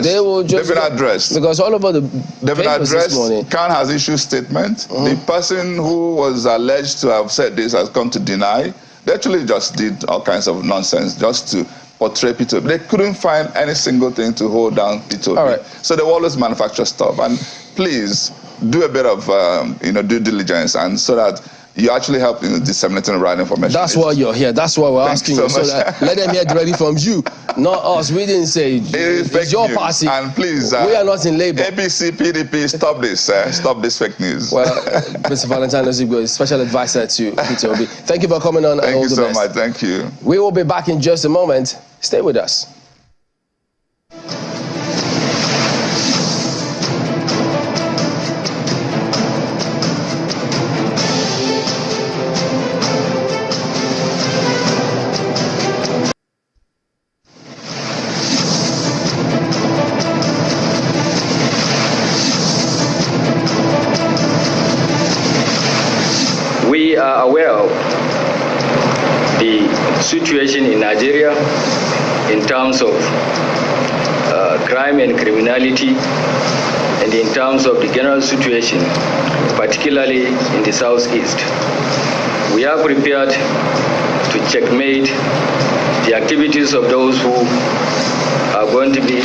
they will just... They've been addressed. Because all over they've been addressed. This morning, Khan has issued statement. The person who was alleged to have said this has come to deny. They actually just did all kinds of nonsense just to portray P2B. They couldn't find any single thing to hold down P2B. All right. So they will always manufacture stuff. And please do a bit of due diligence, and so that you actually help in disseminating the right information. That's why you're here. That's why we're asking you. So that let them hear directly from you, not us. We didn't say it's your party. And please, we are not in labor. ABC, PDP, stop this. Stop this fake news. Well, Mr. Valentine Ozigbo, special advisor to P2B. Thank you for coming on. Thank you so much. Thank you. We will be back in just a moment. Stay with us. We are aware of the situation in Nigeria in terms of crime and criminality, and in terms of the general situation, particularly in the southeast. We are prepared to checkmate the activities of those who are going to be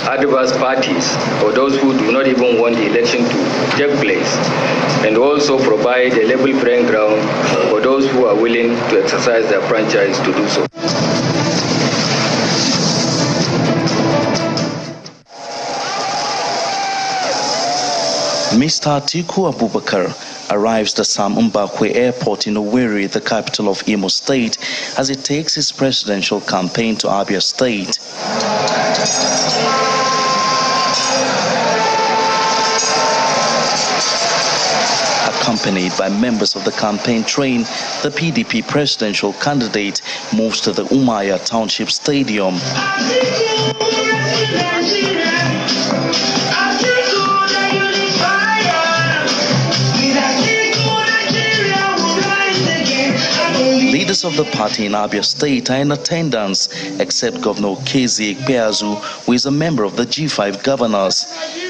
adverse parties, or those who do not even want the election to take place, and also provide a level playing ground for those who are willing to exercise their franchise to do so. Mr. Atiku Abubakar arrives at Sam Mbakwe Airport in Owerri, the capital of Imo State, as he takes his presidential campaign to Abia State. Accompanied by members of the campaign train, the PDP presidential candidate moves to the Umaya Township Stadium. Leaders of the party in Abia State are in attendance, except Governor Kezi Ikpeazu, who is a member of the G5 governors.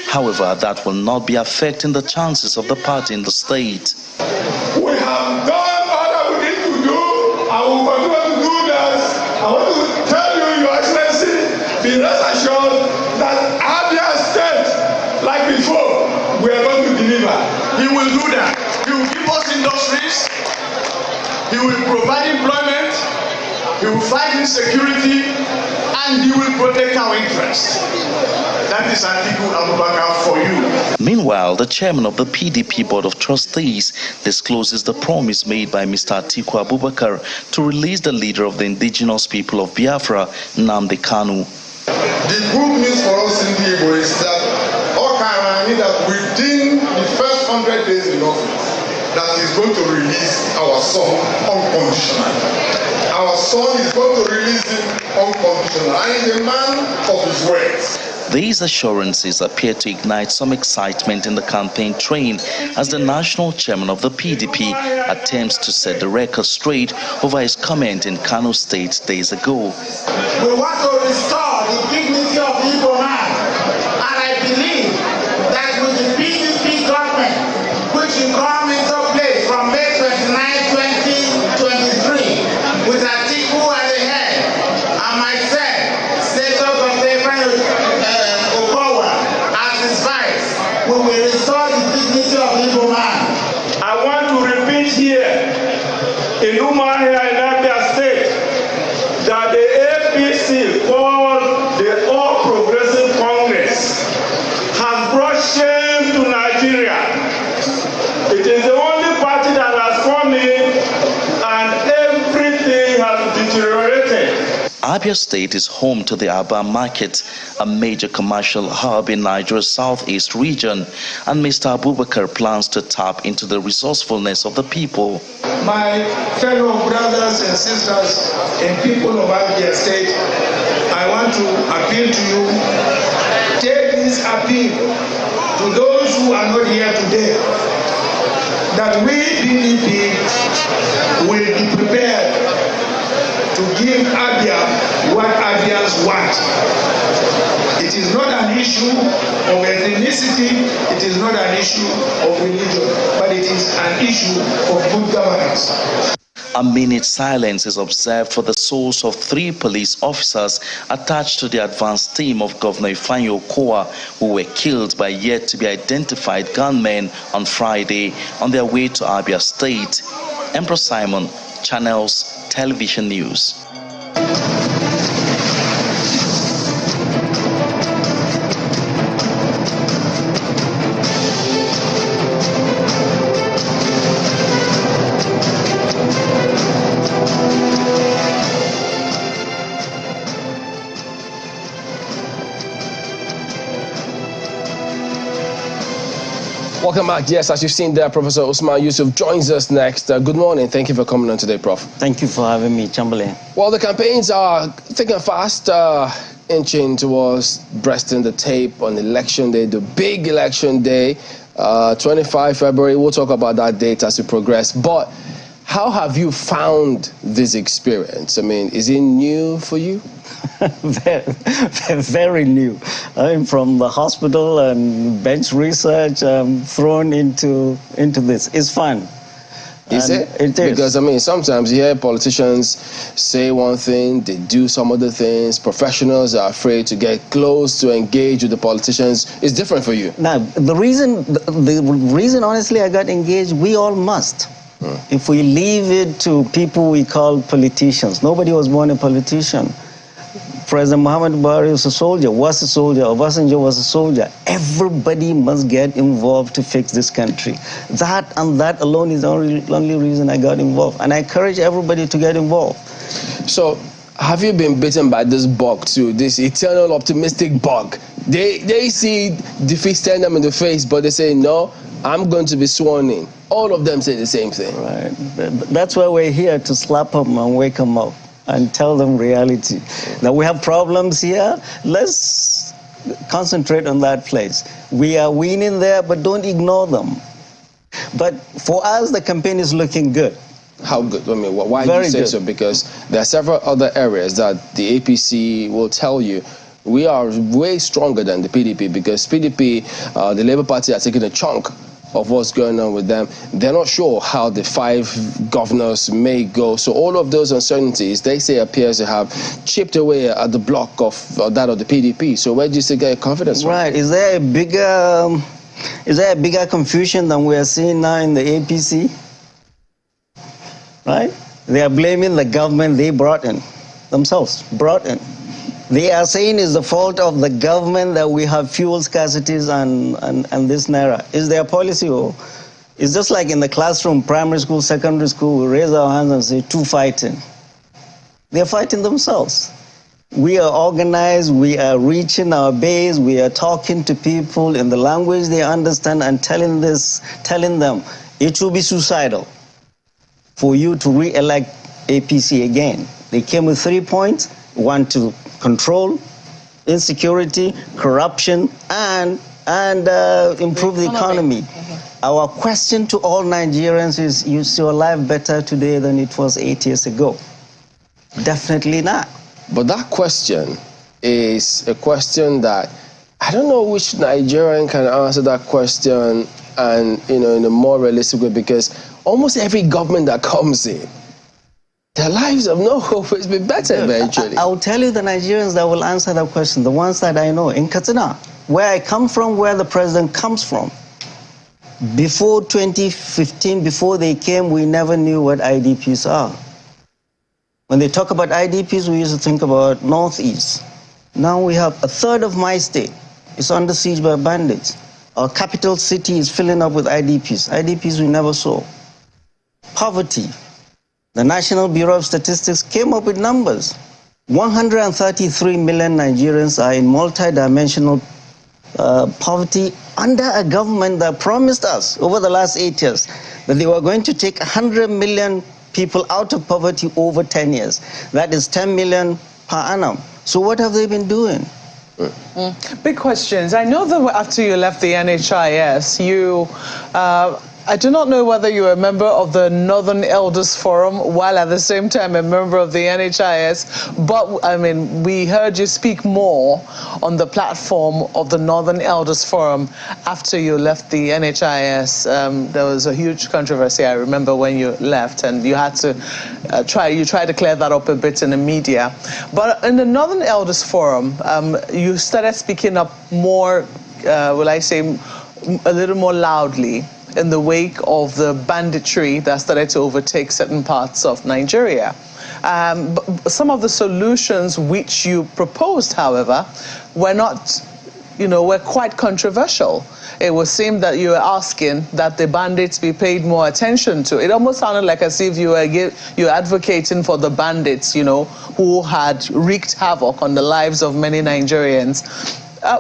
However, that will not be affecting the chances of the party in the state. We have done all that we need to do, and we will continue to do this. I want to tell you, Your Excellency, be rest assured that Abia State, like before, we are going to deliver. He will do that. He will give us industries. He will provide employment, he will fight insecurity, and he will protect our interests. That is Atiku Abubakar for you. Meanwhile, the chairman of the PDP Board of Trustees discloses the promise made by Mr. Atiku Abubakar to release the leader of the indigenous people of Biafra, Nnamdi Kanu. The good news for us in the Igbo is that that within the first 100 days in office, that he's going to release our son unconditionally. Our son is going to release him unconditionally. And he's a man of his words. These assurances appear to ignite some excitement in the campaign train as the national chairman of the PDP attempts to set the record straight over his comment in Kano State days ago. We want to restore the dignity of the Igbo man. And I believe that with the PDP government, which will come into place from May 29, 2023, with Atiku at the head, and myself, State of Okowa as his vice, we will restore the dignity of the Igbo man. I want to repeat here, in Umuahia in Abia State, that the APC called the All Progressive Congress has brought shame to Nigeria. It is the only party that has come in and everything has deteriorated. Abia State is home to the Aba Market, a major commercial hub in Nigeria's southeast region, and Mr. Abubakar plans to tap into the resourcefulness of the people. My fellow brothers and sisters and people of Abia State, I want to appeal to you. Take this appeal to those who are not here today, that we PDP will be prepared to give Abia what Abians want. It is not an issue of ethnicity, it is not an issue of religion, but it is an issue of good governance. A minute silence is observed for the souls of 3 police officers attached to the advanced team of Governor Ifeanyi Okowa, who were killed by yet-to-be-identified gunmen on Friday on their way to Abia State. Emperor Simon, Channels Television News. Welcome back. Yes, as you've seen there, Professor Usman Yusuf joins us next. Good morning. Thank you for coming on today, Prof. Thank you for having me, Chamberlain. Well, the campaigns are thick and fast, inching towards breasting the tape on election day, the big election day, 25 February. We'll talk about that date as we progress. But how have you found this experience? I mean, is it new for you? Very new. I'm from the hospital and bench research thrown into this. It's fun. Is it? It is. Because, I mean, sometimes you hear politicians say one thing, they do some other things. Professionals are afraid to get close, to engage with the politicians. It's different for you. Now, the reason, honestly, I got engaged, we all must. If we leave it to people we call politicians, nobody was born a politician. President Muhammad Buhari was a soldier, Obasanjo was a soldier. Everybody must get involved to fix this country. That and that alone is the only reason I got involved. And I encourage everybody to get involved. So, have you been bitten by this bug too, this eternal optimistic bug? They see defeat staring them in the face, but they say, no, I'm going to be sworn in. All of them say the same thing. Right. That's why we're here, to slap them and wake them up and tell them reality. Now, we have problems here. Let's concentrate on that place. We are winning there, but don't ignore them. But for us, the campaign is looking good. How good? I mean, why do you say so? Because there are several other areas that the APC will tell you we are way stronger than the PDP, because PDP, the Labour Party, are taking a chunk of what's going on with them. They're not sure how the 5 governors may go. So all of those uncertainties, they say, appears to have chipped away at the block of that of the PDP. So where do you still get confidence from? Right. Is there a bigger confusion than we are seeing now in the APC? right? They are blaming the government they brought in, themselves brought in. They are saying it's the fault of the government that we have fuel scarcities and this naira. Is their policy? Or it's just like in the classroom, primary school, secondary school, we raise our hands and say, two fighting. They're fighting themselves. We are organized, we are reaching our base, we are talking to people in the language they understand and telling them it will be suicidal for you to re-elect APC again. They came with 3 points: one, to control insecurity, corruption, and improve the economy. Our question to all Nigerians is, is your life better today than it was 8 years ago? Definitely not. But that question is a question that I don't know which Nigerian can answer that question, and in a more realistic way, because almost every government that comes in, their lives have not always been better eventually. I will tell you the Nigerians that will answer that question, the ones that I know. In Katsina, where I come from, where the president comes from, before 2015, before they came, we never knew what IDPs are. When they talk about IDPs, we used to think about Northeast. Now we have a third of my state is under siege by bandits. Our capital city is filling up with IDPs. IDPs we never saw. Poverty. The National Bureau of Statistics came up with numbers. 133 million Nigerians are in multidimensional poverty under a government that promised us over the last 8 years that they were going to take 100 million people out of poverty over 10 years. That is 10 million per annum. So what have they been doing? Big questions. I know that after you left the NHIS, I do not know whether you were a member of the Northern Elders Forum while at the same time a member of the NHIS, but I mean, we heard you speak more on the platform of the Northern Elders Forum after you left the NHIS. There was a huge controversy, I remember, when you left, and you had to try to clear that up a bit in the media. But in the Northern Elders Forum, you started speaking up more, will I say, a little more loudly in the wake of the banditry that started to overtake certain parts of Nigeria. Some of the solutions which you proposed, however, were not, were quite controversial. It would seem that you were asking that the bandits be paid more attention to. It almost sounded like as if you were advocating for the bandits, who had wreaked havoc on the lives of many Nigerians.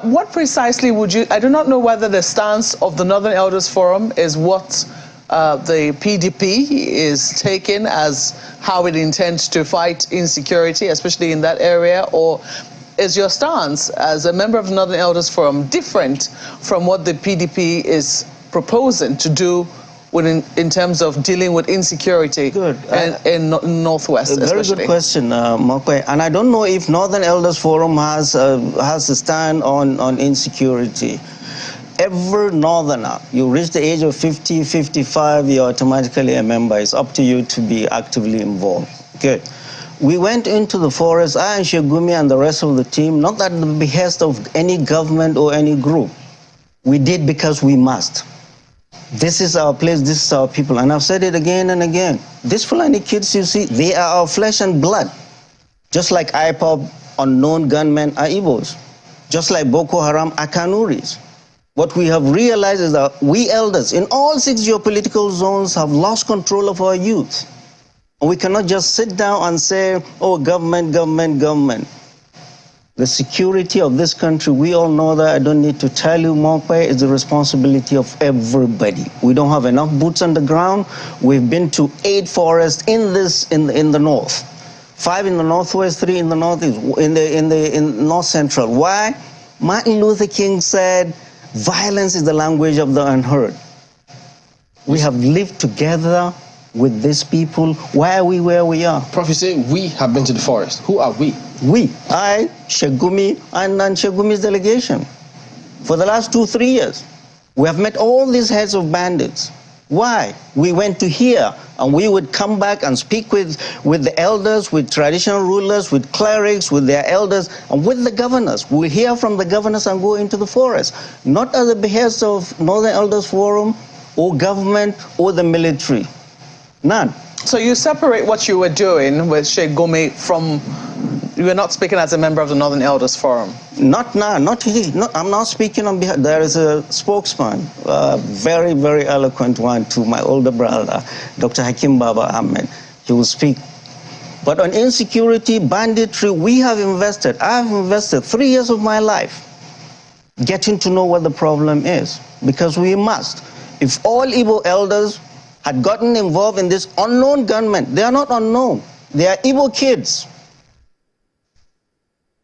What precisely would you, I do not know whether the stance of the Northern Elders Forum is what the PDP is taking as how it intends to fight insecurity, especially in that area, or is your stance as a member of the Northern Elders Forum different from what the PDP is proposing to do in terms of dealing with insecurity in Northwest, especially? Very good question, Mokwe. And I don't know if Northern Elders Forum has a stand on insecurity. Every Northerner, you reach the age of 50, 55, you're automatically a member. It's up to you to be actively involved. Good. We went into the forest, I and Shegumi and the rest of the team, not at the behest of any government or any group. We did because we must. This is our place, this is our people. And I've said it again and again. These Fulani kids you see, they are our flesh and blood. Just like IPOB, unknown gunmen are Igbos. Just like Boko Haram are Kanuris. What we have realized is that we elders in all 6 geopolitical zones have lost control of our youth. And we cannot just sit down and say, oh, government, government, government. The security of this country, we all know that. I don't need to tell you, Mokwe, is the responsibility of everybody. We don't have enough boots on the ground. We've been to 8 forests in the north, 5 in the northwest, 3 in the northeast, in north central. Why? Martin Luther King said, violence is the language of the unheard. We have lived together with these people. Why are we where we are? Prof, you say we have been to the forest. Who are we? We, I, Shegumi, and Shegumi's delegation. For the last 2-3 years, we have met all these heads of bandits. Why? We went to here, and we would come back and speak with the elders, with traditional rulers, with clerics, with their elders, and with the governors. We'll hear from the governors and go into the forest. Not at the behest of Northern Elders Forum, or government, or the military. None. So you separate what you were doing with Sheikh Gome from, you were not speaking as a member of the Northern Elders Forum? Not now, not he. No, I'm not speaking on behalf. There is a spokesman, very, very eloquent one to my older brother, Dr. Hakim Baba Ahmed. He will speak. But on insecurity, banditry, we have invested. I have invested 3 years of my life getting to know what the problem is, because we must. If all Igbo elders had gotten involved in this unknown gunmen, they are not unknown. They are Igbo kids.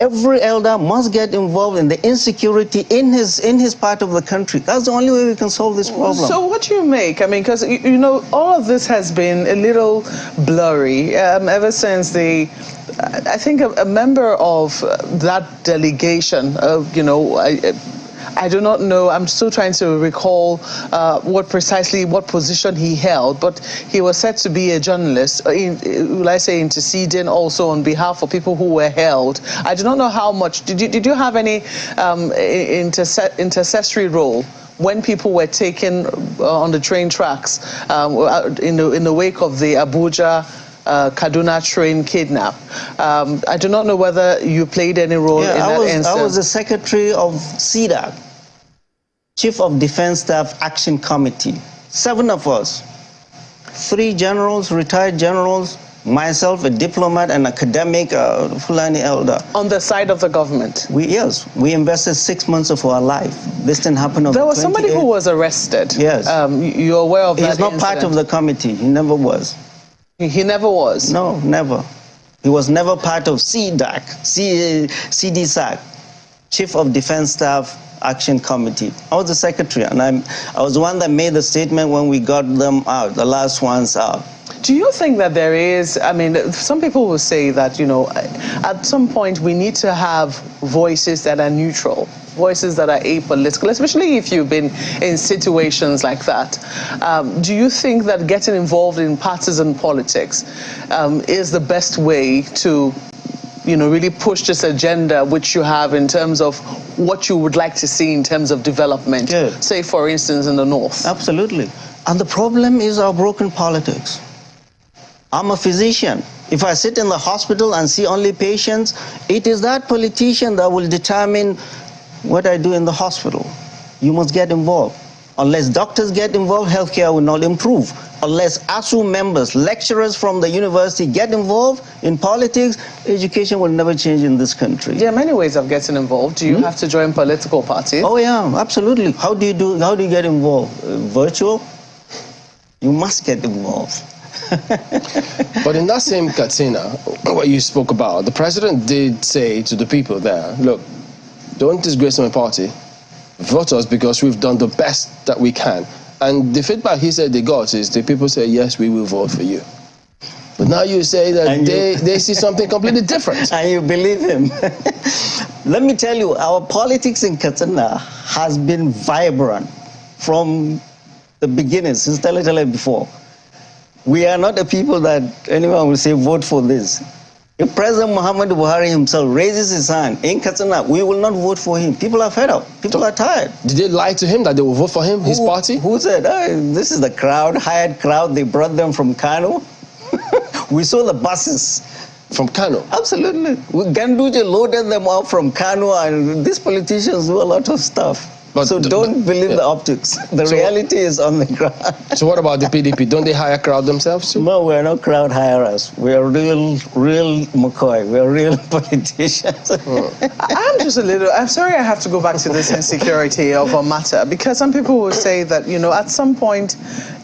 Every elder must get involved in the insecurity in his part of the country. That's the only way we can solve this problem. So what do you make? I mean, because, you know, all of this has been a little blurry ever since I think a member of that delegation, you know, I do not know. I'm still trying to recall what position he held, but he was said to be a journalist, will I say interceding also on behalf of people who were held. I do not know how much. Did you have any intercessory role when people were taken on the train tracks in the wake of the Abuja Kaduna train kidnap? I do not know whether you played any role in that instance. I was the secretary of CDAC, Chief of Defense Staff Action Committee. 7 of us, 3 generals, retired generals, myself, a diplomat, an academic, Fulani elder. On the side of the government? Yes, we invested 6 months of our life. This didn't happen on the 28th. There was somebody who was arrested. Yes. You're aware of that He's not incident? part of the committee. He never was. He never was? No, never. He was never part of CDSAC, Chief of Defense Staff Action Committee. I was the secretary, and I was the one that made the statement when we got them out, the last ones out. Do you think that there is, I mean, some people will say that, you know, at some point we need to have voices that are neutral, voices that are apolitical, especially if you've been in situations like that. Do you think that getting involved in partisan politics is the best way to, you know, really push this agenda which you have in terms of what you would like to see in terms of development, say, for instance, in the North? Absolutely. And the problem is our broken politics. I'm a physician. If I sit in the hospital and see only patients, it is that politician that will determine what I do in the hospital. You must get involved. Unless doctors get involved, healthcare will not improve. Unless ASU members, lecturers from the university get involved in politics, education will never change in this country. There are many ways of getting involved. Do you have to join political parties? Oh yeah, absolutely. How do you get involved? Virtual? You must get involved. But in that same Katsina, what you spoke about, the president did say to the people there, look, don't disgrace my party. Vote us because we've done the best that we can. And the feedback he said they got is the people say, yes, we will vote for you. But now you say that they see something completely different. And you believe him. Let me tell you, our politics in Katsina has been vibrant from the beginning, since Tele before. We are not the people that anyone will say, vote for this. If President Muhammad Buhari himself raises his hand in Katsina, we will not vote for him. People are fed up. People are tired. Did they lie to him that they will vote for him, his party? Who said, this is the crowd, hired crowd, they brought them from Kano? We saw the buses. From Kano? Absolutely. Ganduje loaded them up from Kano, and these politicians do a lot of stuff. But so don't believe the optics. The reality is on the ground. So what about the PDP? Don't they hire crowd themselves too? No, we're not crowd hirers. We're real McCoy. We're real politicians. I'm sorry I have to go back to this insecurity of a matter, because some people will say that, you know, at some point,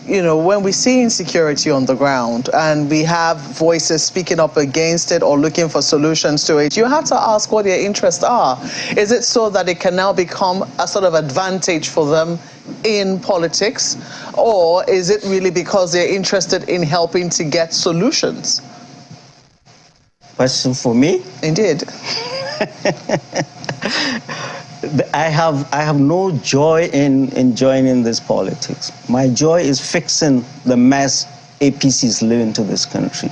you know, when we see insecurity on the ground and we have voices speaking up against it or looking for solutions to it, you have to ask what their interests are. Is it so that it can now become a sort of advantage for them in politics, or is it really because they're interested in helping to get solutions? Question for me? Indeed. I have no joy in joining this politics. My joy is fixing the mess APC is leaving to this country.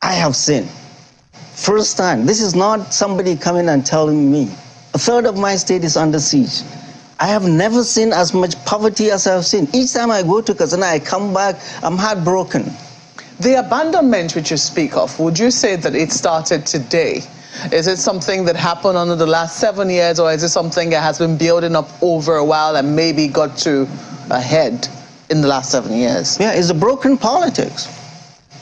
I have seen, first time, this is not somebody coming and telling me. A third of my state is under siege. I have never seen as much poverty as I have seen. Each time I go to Katsina, I come back, I'm heartbroken. The abandonment which you speak of, would you say that it started today? Is it something that happened under the last 7 years, or is it something that has been building up over a while and maybe got to a head in the last 7 years? Yeah, it's a broken politics.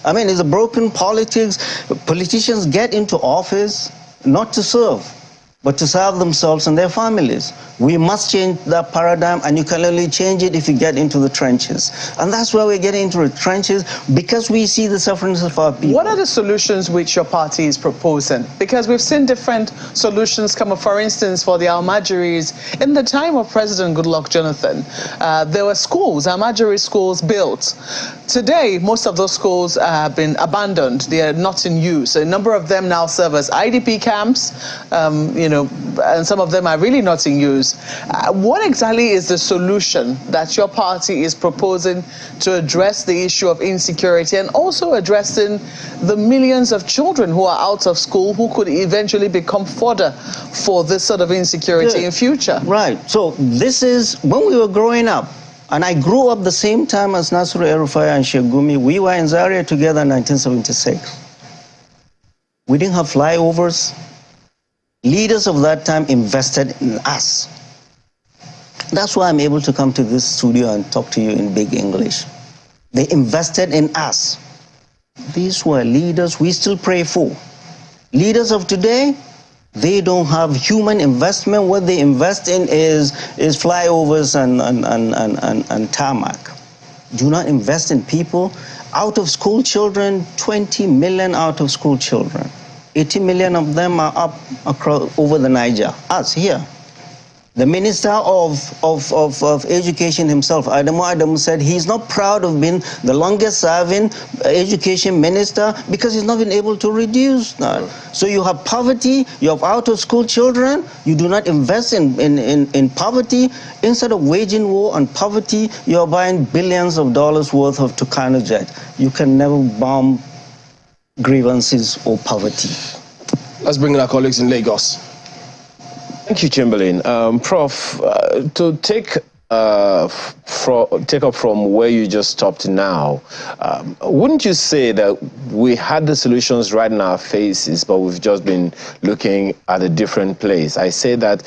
I mean, it's a broken politics. Politicians get into office not to serve, but to serve themselves and their families. We must change that paradigm, and you can only change it if you get into the trenches. And that's why we're getting into the trenches, because we see the sufferings of our people. What are the solutions which your party is proposing? Because we've seen different solutions come up. For instance, for the Almajiris, in the time of President Goodluck Jonathan, there were schools, Almajiri schools built. Today, most of those schools have been abandoned. They are not in use. A number of them now serve as IDP camps, and some of them are really not in use. What exactly is the solution that your party is proposing to address the issue of insecurity, and also addressing the millions of children who are out of school who could eventually become fodder for this sort of insecurity in future? Right. So this is when we were growing up, and I grew up the same time as Nasiru El-Rufai and Sheikh Gumi. We were in Zaria together in 1976. We didn't have flyovers. Leaders of that time invested in us. That's why I'm able to come to this studio and talk to you in big English. They invested in us. These were leaders we still pray for. Leaders of today, they don't have human investment. What they invest in is flyovers and tarmac. Do not invest in people. Out of school children, 20 million out of school children. 80 million of them are up across over the Niger, us here. The Minister of Education himself, Adamu, said he's not proud of being the longest serving education minister because he's not been able to reduce that. So you have poverty, you have out of school children, you do not invest in poverty. Instead of waging war on poverty, you're buying billions of dollars worth of Tucano jet. You can never bomb grievances or poverty. Let's bring in our colleagues in Lagos. Thank you, Chamberlain. Prof, to take up from where you just stopped now, wouldn't you say that we had the solutions right in our faces, but we've just been looking at a different place? I say that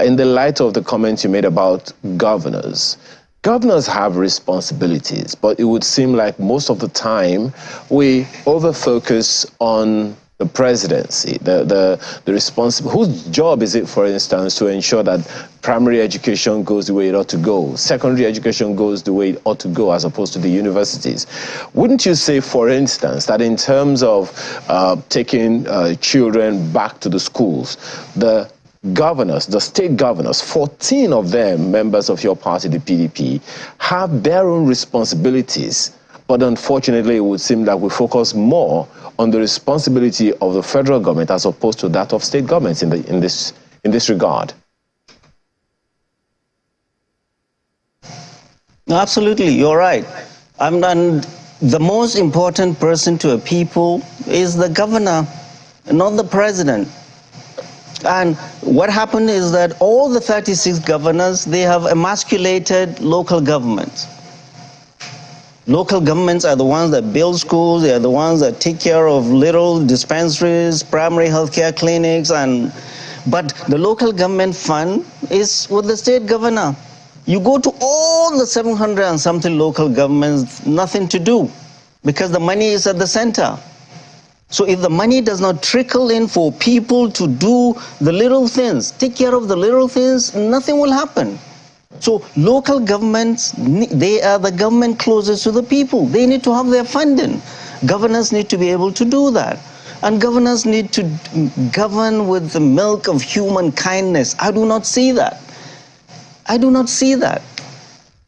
in the light of the comments you made about governors. Governors have responsibilities, but it would seem like most of the time we over-focus on the presidency, the responsible. Whose job is it, for instance, to ensure that primary education goes the way it ought to go, secondary education goes the way it ought to go, as opposed to the universities? Wouldn't you say, for instance, that in terms of taking children back to the schools, the governors, the state governors, 14 of them members of your party, the PDP, have their own responsibilities? But unfortunately, it would seem that we focus more on the responsibility of the federal government as opposed to that of state governments in this regard. Absolutely, you're right. And the most important person to a people is the governor, not the president. And what happened is that all the 36 governors, they have emasculated local governments. Local governments are the ones that build schools, they are the ones that take care of little dispensaries, primary healthcare clinics, but the local government fund is with the state governor. You go to all the 700 and something local governments, nothing to do, because the money is at the center. So if the money does not trickle in for people to do the little things, take care of the little things, nothing will happen. So local governments, they are the government closest to the people. They need to have their funding. Governors need to be able to do that. And governors need to govern with the milk of human kindness. I do not see that. I do not see that.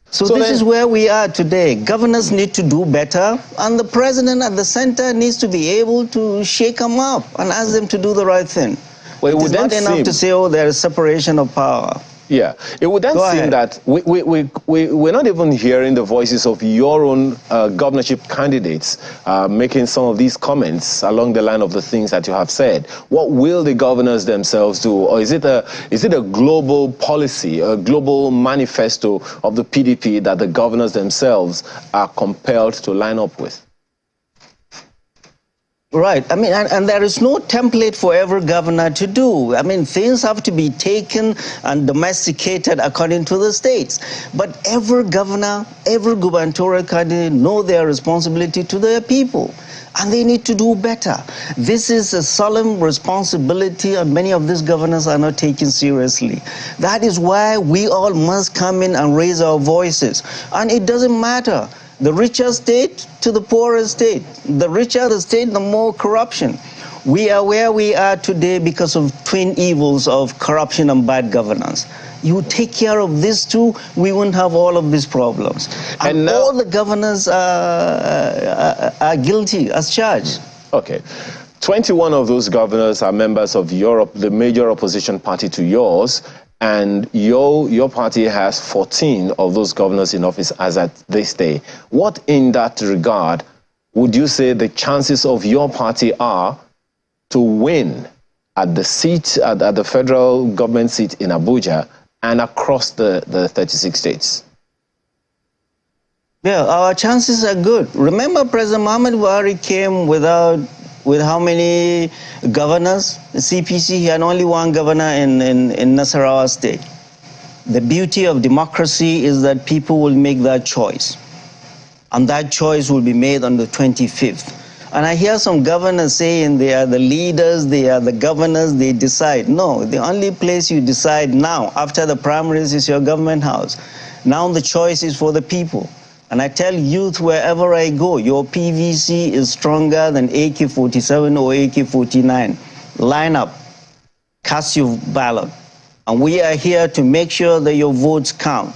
So this is where we are today. Governors need to do better, and the president at the center needs to be able to shake them up and ask them to do the right thing. Well, it's not enough to say, oh, there is separation of power. Yeah, it would then seem that we're not even hearing the voices of your own governorship candidates making some of these comments along the line of the things that you have said. What will the governors themselves do? Or is it a global policy, a global manifesto of the PDP that the governors themselves are compelled to line up with? Right. I mean, and there is no template for every governor to do. I mean, things have to be taken and domesticated according to the states. But every governor, every gubernatorial candidate know their responsibility to their people. And they need to do better. This is a solemn responsibility, and many of these governors are not taken seriously. That is why we all must come in and raise our voices. And it doesn't matter the richer state to the poorer state. The richer the state, the more corruption. We are where we are today because of twin evils of corruption and bad governance. You take care of these two, we won't have all of these problems. And now, all the governors are guilty as charged. Okay. 21 of those governors are members of Europe, the major opposition party to yours, and your party has 14 of those governors in office as at this day. What in that regard would you say the chances of your party are to win at the seat, at the federal government seat in Abuja and across the 36 states? Yeah, our chances are good. Remember, President Muhammad Buhari came with how many governors? The CPC, he had only one governor in Nasarawa State. The beauty of democracy is that people will make that choice. And that choice will be made on the 25th. And I hear some governors saying they are the leaders, they are the governors, they decide. No, the only place you decide now, after the primaries, is your government house. Now the choice is for the people. And I tell youth wherever I go, your PVC is stronger than AK-47 or AK-49. Line up, cast your ballot. And we are here to make sure that your votes count.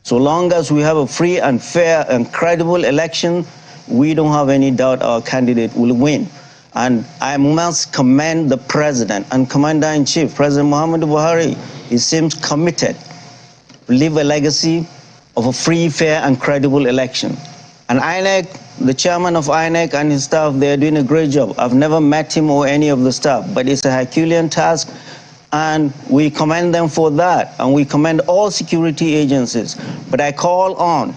So long as we have a free and fair and credible election, we don't have any doubt our candidate will win. And I must commend the President and Commander-in-Chief, President Muhammad Buhari. He seems committed to leave a legacy of a free, fair, and credible election. And INEC, the chairman of INEC and his staff, they're doing a great job. I've never met him or any of the staff, but it's a Herculean task, and we commend them for that. And we commend all security agencies. But I call on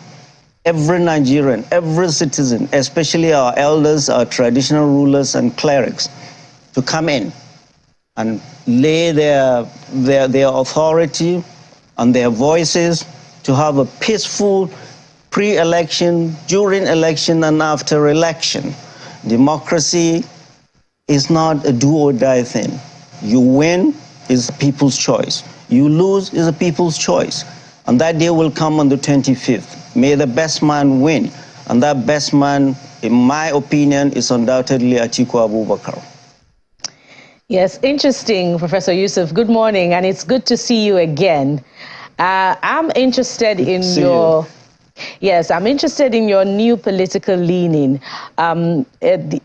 every Nigerian, every citizen, especially our elders, our traditional rulers and clerics, to come in and lay their authority and their voices to have a peaceful pre-election, during election, and after election. Democracy is not a do-or-die thing. You win is people's choice. You lose is a people's choice. And that day will come on the 25th. May the best man win. And that best man, in my opinion, is undoubtedly Atiku Abubakar. Yes, interesting, Professor Yusuf. Good morning, and it's good to see you again. I'm interested in your... Yes, I'm interested in your new political leaning. In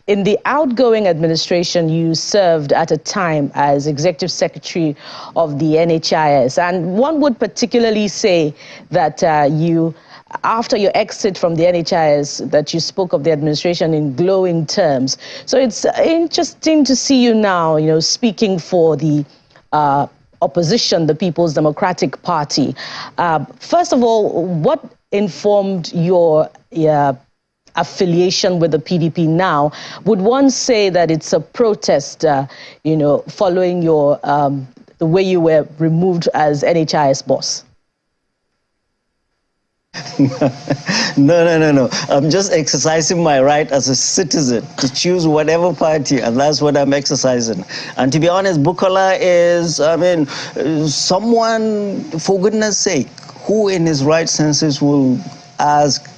the outgoing administration, you served at a time as Executive Secretary of the NHIS. And one would particularly say that you, after your exit from the NHIS, that you spoke of the administration in glowing terms. So it's interesting to see you now, speaking for the opposition, the People's Democratic Party. First of all, what informed your affiliation with the PDP now? Would one say that it's a protest, following your the way you were removed as NHIS boss? No. I'm just exercising my right as a citizen to choose whatever party, and that's what I'm exercising. And to be honest, Bukola is, someone, for goodness sake, who in his right senses will ask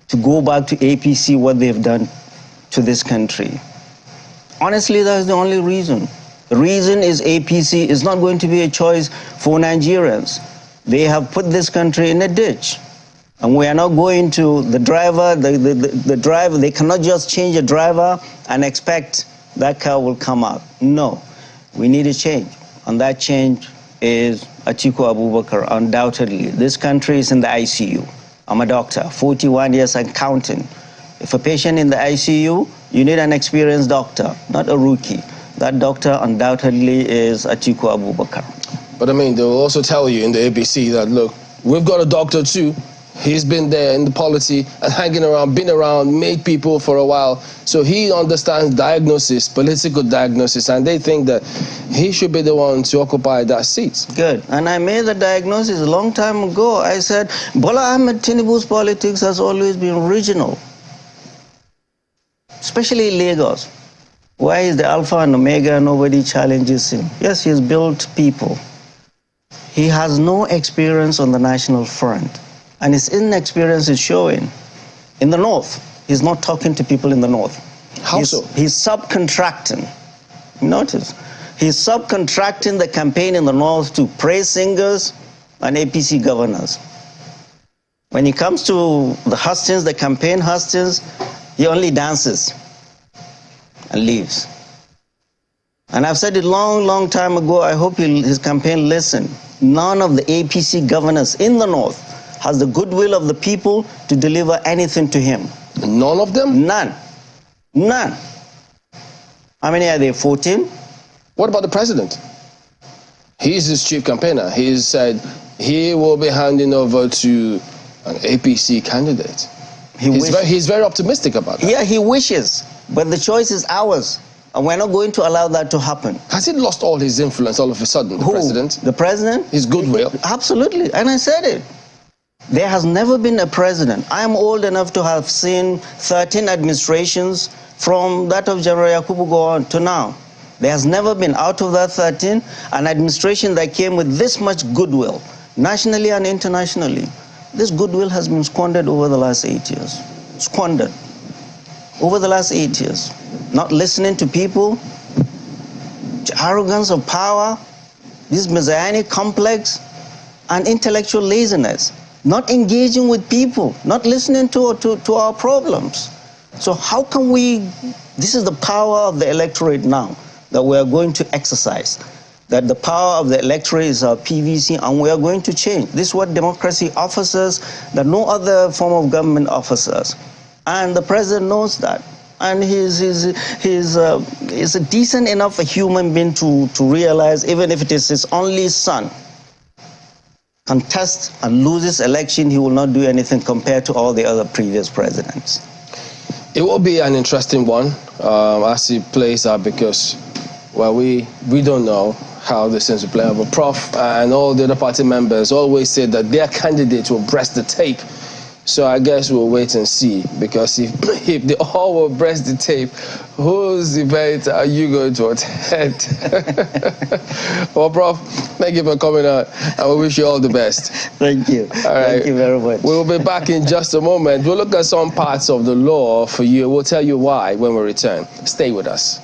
to go back to APC what they've done to this country? Honestly, that's the only reason. The reason is APC is not going to be a choice for Nigerians. They have put this country in a ditch. And we are not going to the driver, the driver, they cannot just change a driver and expect that car will come out. No, we need a change. And that change is Atiku Abubakar, undoubtedly. This country is in the ICU. I'm a doctor, 41 years and counting. If a patient in the ICU, you need an experienced doctor, not a rookie. That doctor undoubtedly is Atiku Abubakar. But I mean, they'll also tell you in the ABC that, look, we've got a doctor too. He's been there in the polity and hanging around, been around, made people for a while. So he understands diagnosis, political diagnosis, and they think that he should be the one to occupy that seat. Good. And I made the diagnosis a long time ago. I said, Bola Ahmed Tinubu's politics has always been regional, especially in Lagos. Why is the Alpha and Omega? Nobody challenges him. Yes, he's built people. He has no experience on the national front. And his inexperience is showing. In the north, he's not talking to people in the north. How so? He's subcontracting. Notice, he's subcontracting the campaign in the north to praise singers and APC governors. When he comes to the hustings, the campaign hustings, he only dances and leaves. And I've said it long time ago, I hope his campaign listened. None of the APC governors in the north has the goodwill of the people to deliver anything to him. None of them? None. None. How many are there? 14? What about the president? He's his chief campaigner. He said he will be handing over to an APC candidate. He's very optimistic about that. Yeah, he wishes, but the choice is ours. And we're not going to allow that to happen. Has he lost all his influence all of a sudden, the president? The president? His goodwill? Absolutely, and I said it. There has never been a president. I am old enough to have seen 13 administrations from that of General Yakubu go on to now. There has never been, out of that 13, an administration that came with this much goodwill, nationally and internationally. This goodwill has been squandered over the last 8 years. Squandered. Over the last 8 years. Not listening to people, arrogance of power, this messianic complex, and intellectual laziness. Not engaging with people, not listening to our problems. So how can we, this is the power of the electorate now that we are going to exercise. That the power of the electorate is our PVC, and we are going to change. This is what democracy offers us, that no other form of government offers us. And the president knows that. And he's a decent enough a human being to realize, even if it is his only son, contests and loses election, he will not do anything compared to all the other previous presidents. It will be an interesting one as it plays out, because, well, we don't know how this things will play out. But Prof and all the other party members always say that their candidate will breast the tape. So I guess we'll wait and see, because if they all will breast the tape, whose event are you going to attend? Well, Prof, thank you for coming on, and we wish you all the best. Thank you. All right. Thank you very much. We'll be back in just a moment. We'll look at some parts of the law for you. We'll tell you why when we return. Stay with us.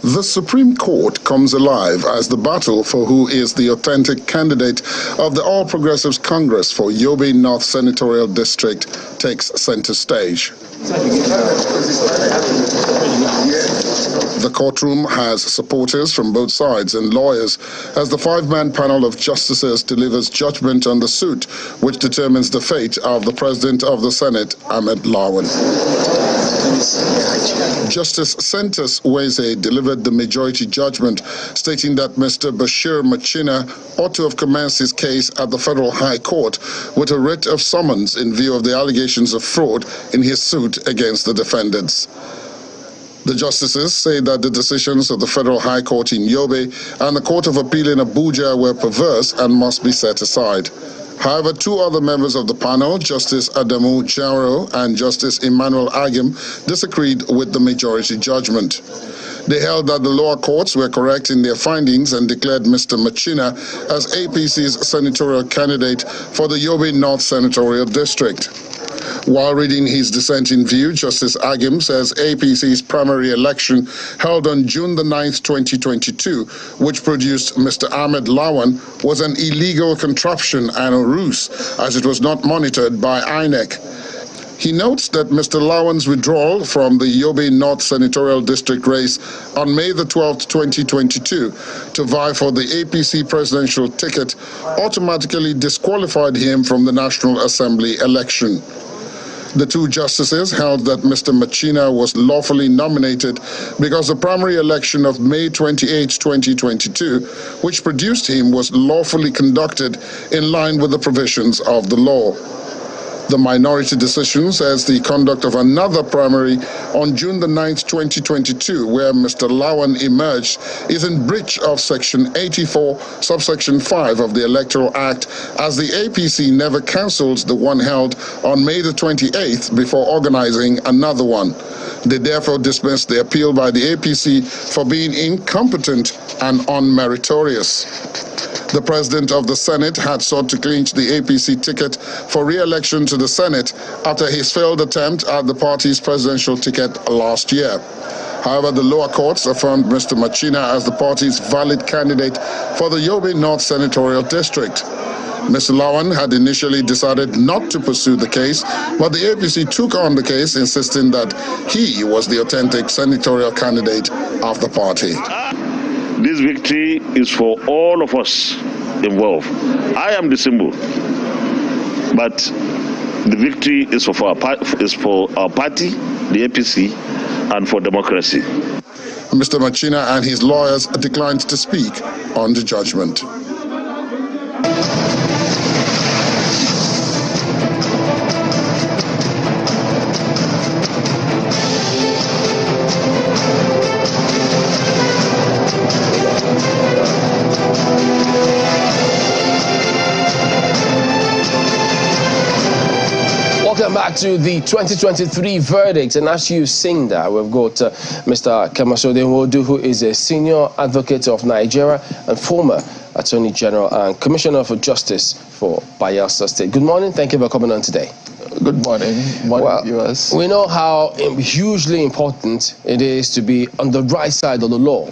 The Supreme Court comes alive as the battle for who is the authentic candidate of the All Progressives Congress for Yobe North Senatorial District takes center stage. The courtroom has supporters from both sides and lawyers as the five-man panel of justices delivers judgment on the suit, which determines the fate of the President of the Senate, Ahmed Lawan. Justice Sentus Weze delivered the majority judgment, stating that Mr. Bashir Machina ought to have commenced his case at the Federal High Court with a writ of summons in view of the allegations of fraud in his suit against the defendants. The justices say that the decisions of the Federal High Court in Yobe and the Court of Appeal in Abuja were perverse and must be set aside. However, two other members of the panel, Justice Adamu Jaro and Justice Emmanuel Agim, disagreed with the majority judgment. They held that the lower courts were correct in their findings and declared Mr. Machina as APC's senatorial candidate for the Yobe North Senatorial District. While reading his dissenting view, Justice Agim says APC's primary election held on June the 9th, 2022, which produced Mr. Ahmed Lawan, was an illegal contraption and a ruse, as it was not monitored by INEC. He notes that Mr. Lawan's withdrawal from the Yobe North Senatorial District race on May the 12th, 2022, to vie for the APC presidential ticket automatically disqualified him from the National Assembly election. The two justices held that Mr. Machina was lawfully nominated because the primary election of May 28, 2022, which produced him, was lawfully conducted in line with the provisions of the law. The minority decision says the conduct of another primary on June the 9th, 2022, where Mr. Lawan emerged, is in breach of Section 84, subsection 5 of the Electoral Act, as the APC never cancelled the one held on May the 28th before organizing another one. They therefore dismissed the appeal by the APC for being incompetent and unmeritorious. The President of the Senate had sought to clinch the APC ticket for re-election to the Senate after his failed attempt at the party's presidential ticket last year. However, the lower courts affirmed Mr. Machina as the party's valid candidate for the Yobe North Senatorial District. Mr. Lawan had initially decided not to pursue the case, but the APC took on the case, insisting that he was the authentic senatorial candidate of the party. This victory is for all of us involved. I am the symbol, but the victory is for our party, the APC, and for democracy. Mr. Machina and his lawyers declined to speak on the judgment. Welcome back to the 2023 verdict, and as you've seen that, we've got Mr. Kemasode Nwodu, who is a senior advocate of Nigeria and former Attorney General and Commissioner for Justice for Bayelsa State. Good morning. Thank you for coming on today. Good morning, viewers. We know how hugely important it is to be on the right side of the law.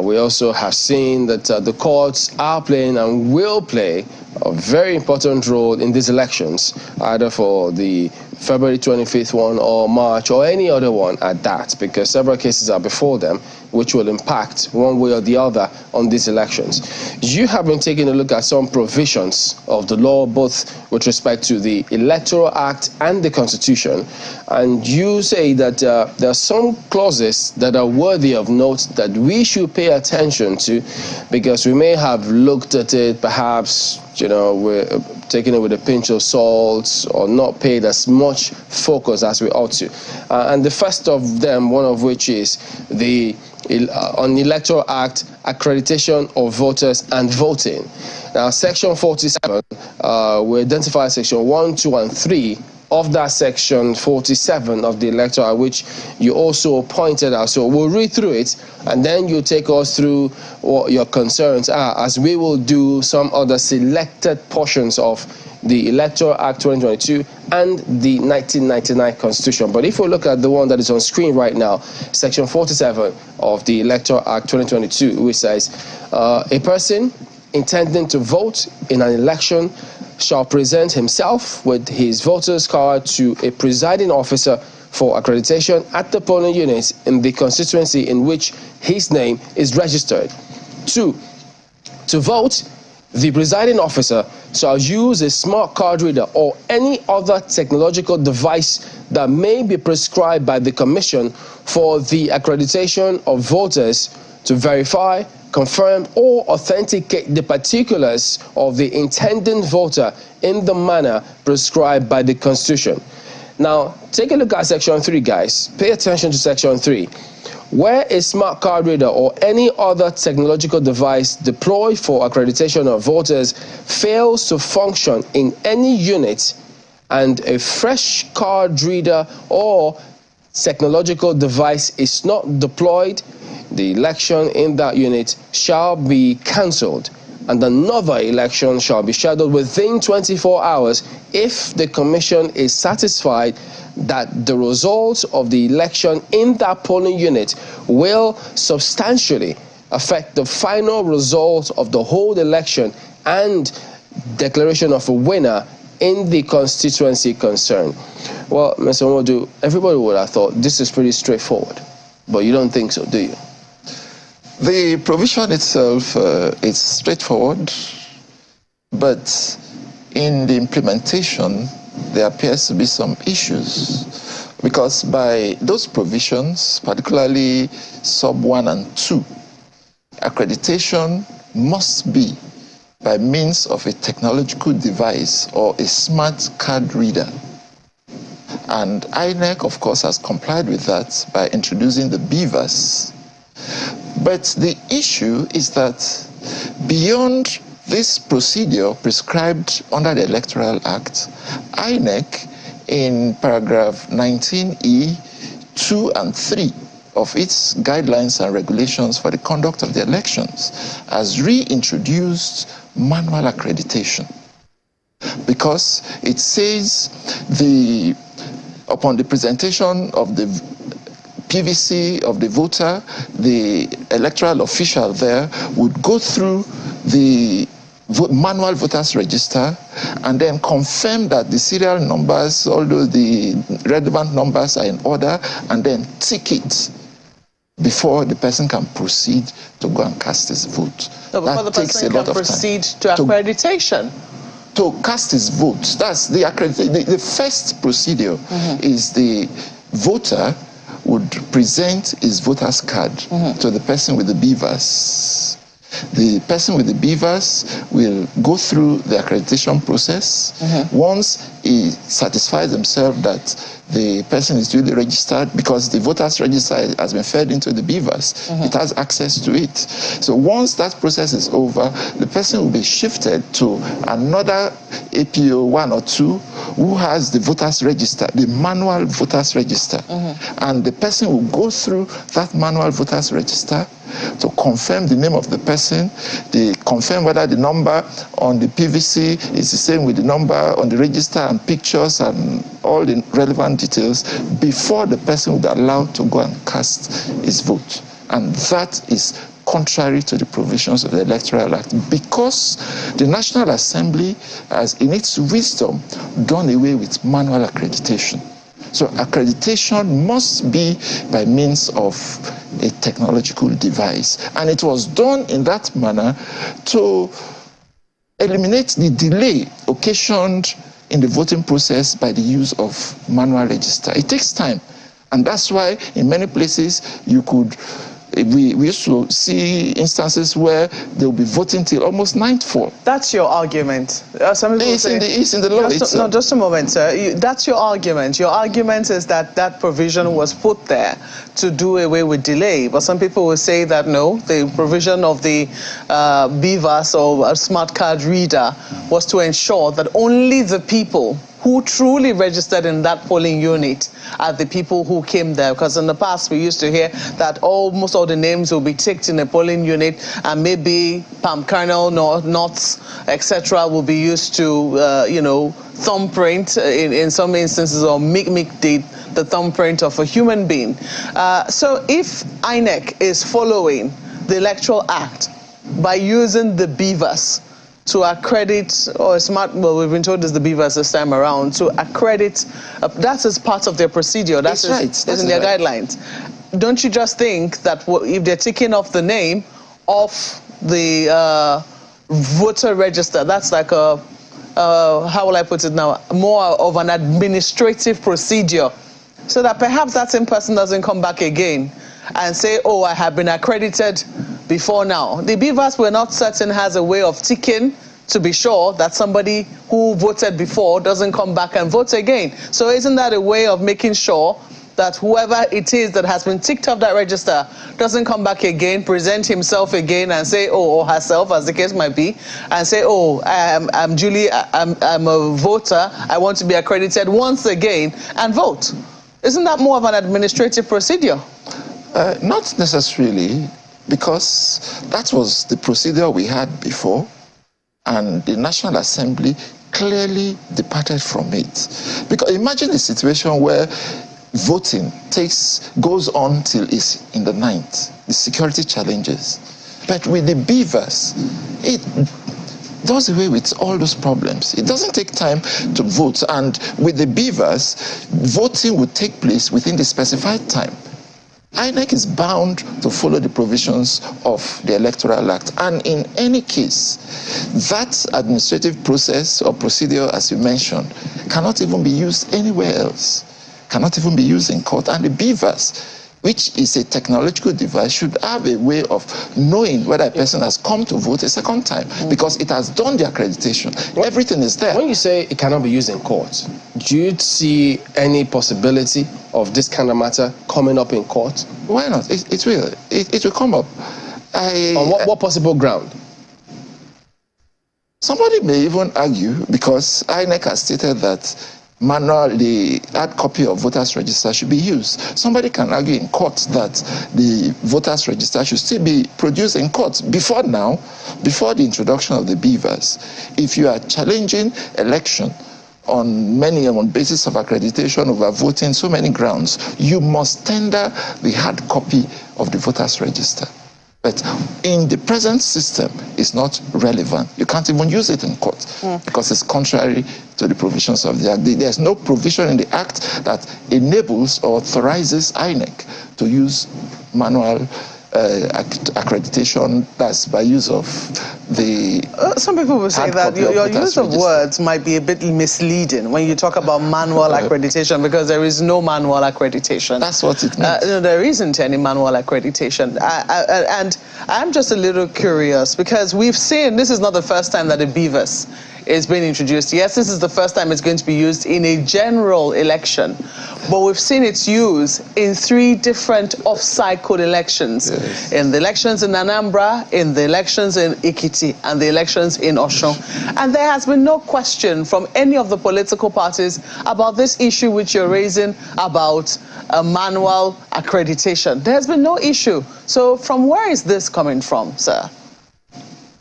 We also have seen that the courts are playing and will play a very important role in these elections, either for the February 25th one or March or any other one at that, because several cases are before them which will impact one way or the other on these elections. You have been taking a look at some provisions of the law, both with respect to the Electoral Act and the Constitution, and you say that there are some clauses that are worthy of note that we should pay attention to, because we may have looked at it perhaps, we're taking it with a pinch of salt or not paid as much focus as we ought to. And the first of them, one of which is the on the Electoral Act, accreditation of voters and voting. Now, Section 47, we identify Section 1, 2, and 3 of that Section 47 of the Electoral Act, which you also pointed out. So we'll read through it, and then you take us through what your concerns are, as we will do some other selected portions of the Electoral Act 2022 and the 1999 Constitution. But if we look at the one that is on screen right now, Section 47 of the Electoral Act 2022, which says, a person intending to vote in an election shall present himself with his voter's card to a presiding officer for accreditation at the polling unit in the constituency in which his name is registered. 2, to vote, the presiding officer shall use a smart card reader or any other technological device that may be prescribed by the Commission for the accreditation of voters to verify, confirm, or authenticate the particulars of the intending voter in the manner prescribed by the Constitution. Now, take a look at Section 3, guys. Pay attention to Section 3. Where a smart card reader or any other technological device deployed for accreditation of voters fails to function in any unit, and a fresh card reader or technological device is not deployed, the election in that unit shall be cancelled and another election shall be scheduled within 24 hours if the commission is satisfied that the results of the election in that polling unit will substantially affect the final result of the whole election and declaration of a winner in the constituency concerned. Well, Mr. Modu, everybody would have thought this is pretty straightforward, but you don't think so, do you? The provision itself is straightforward, but in the implementation, there appears to be some issues, because by those provisions, particularly sub 1 and 2, accreditation must be by means of a technological device or a smart card reader. And INEC, of course, has complied with that by introducing the BVAS. But the issue is that beyond this procedure prescribed under the Electoral Act, INEC, in paragraph 19E, 2 and 3 of its guidelines and regulations for the conduct of the elections, has reintroduced manual accreditation, because it says upon the presentation of the PVC of the voter, the electoral official there would go through the manual voters register and then confirm that the serial numbers, although the relevant numbers are in order, and then tick it before the person can proceed to go and cast his vote. No, before the person can proceed to accreditation. To cast his vote. That's the accreditation. The first procedure is the voter would present his voter's card to the person with the BVAS. The person with the BVAS will go through the accreditation process. Once he satisfies himself that the person is duly registered, because the voter's register has been fed into the BVAS, it has access to it. So once that process is over, the person will be shifted to another APO 1 or 2 who has the voter's register, the manual voter's register. And the person will go through that manual voter's register to confirm the name of the person, they confirm whether the number on the PVC is the same with the number on the register, and pictures and all the relevant details before the person will be allowed to go and cast his vote. And that is contrary to the provisions of the Electoral Act, because the National Assembly has, in its wisdom, done away with manual accreditation. So accreditation must be by means of a technological device. And it was done in that manner to eliminate the delay occasioned in the voting process by the use of manual register. It takes time. And that's why in many places we used to see instances where they'll be voting till almost nightfall. That's your argument. Some people say, it's in the law. No, just a moment, sir. That's your argument. Your argument is that that provision was put there to do away with delay. But some people will say that no, the provision of the BVAS or a smart card reader was to ensure that only the people who truly registered in that polling unit are the people who came there. Because in the past, we used to hear that almost all the names will be ticked in a polling unit, and maybe palm kernel, nuts, etc., will be used to, thumbprint in some instances, or mimic the thumbprint of a human being. So if INEC is following the Electoral Act by using the BVAS to accredit, or well, we've been told it's the BVAS this time around, to accredit, that is part of their procedure. That's right. That's in their guidelines. Don't you just think that if they're taking off the name off the voter register, that's like a, how will I put it now, more of an administrative procedure, so that perhaps that same person doesn't come back again and say, oh, I have been accredited before now. The BVAS, we're not certain, has a way of ticking to be sure that somebody who voted before doesn't come back and vote again. So isn't that a way of making sure that whoever it is that has been ticked off that register doesn't come back again, present himself again and say, oh, or herself, as the case might be, and say, oh, I'm Julie, I'm a voter, I want to be accredited once again and vote? Isn't that more of an administrative procedure? Not necessarily, because that was the procedure we had before. and the National Assembly clearly departed from it. Because imagine a situation where voting goes on till it's in the night, the security challenges. But with the beavers, it does away with all those problems. It doesn't take time to vote, and with the beavers, voting would take place within the specified time. INEC is bound to follow the provisions of the Electoral Act, and in any case, that administrative process or procedure, as you mentioned, cannot even be used anywhere else, cannot even be used in court. And the beavers, which is a technological device, should have a way of knowing whether a person has come to vote a second time, because it has done the accreditation. Everything is there. When you say it cannot be used in court, do you see any possibility of this kind of matter coming up in court? Why not? It will. It will come up. On what possible ground? Somebody may even argue, because INEC has stated that the hard copy of voters register should be used. Somebody can argue in court that the voters register should still be produced in court. Before the introduction of the beavers, if you are challenging election on basis of accreditation, over voting, so many grounds, you must tender the hard copy of the voters register. But in the present system, it's not relevant. You can't even use it in court because it's contrary to the provisions of the Act. There's no provision in the Act that enables or authorizes INEC to use manual accreditation. That's by use of the some people will say that your use of words might be a bit misleading when you talk about manual accreditation, because there is no manual accreditation. That's what it means. No, there isn't any manual accreditation. And I'm just a little curious, because we've seen, this is not the first time that the beavers is being introduced. Yes, this is the first time it's going to be used in a general election, but we've seen its use in 3 different off-cycle elections. Yes. In the elections in Anambra, in the elections in Ikiti, and the elections in Osun. And there has been no question from any of the political parties about this issue which you're raising about manual accreditation. There's been no issue. So from where is this coming from, sir?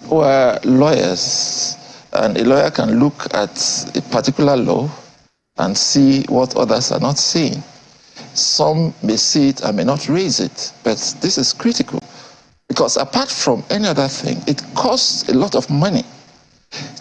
We're lawyers. And a lawyer can look at a particular law and see what others are not seeing. Some may see it and may not raise it, but this is critical, because apart from any other thing, it costs a lot of money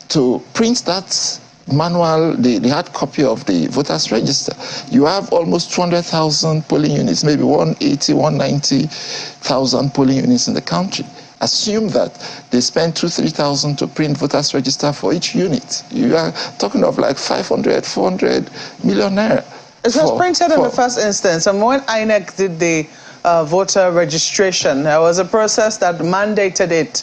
to print that manual, the hard copy of the voters register. You have almost 200,000 polling units, maybe 180, 190,000 polling units in the country. Assume that they spend 2,000–3,000 to print voters register for each unit. You are talking of like 500, 400 million naira. It was printed in the first instance, and when INEC did the voter registration, there was a process that mandated it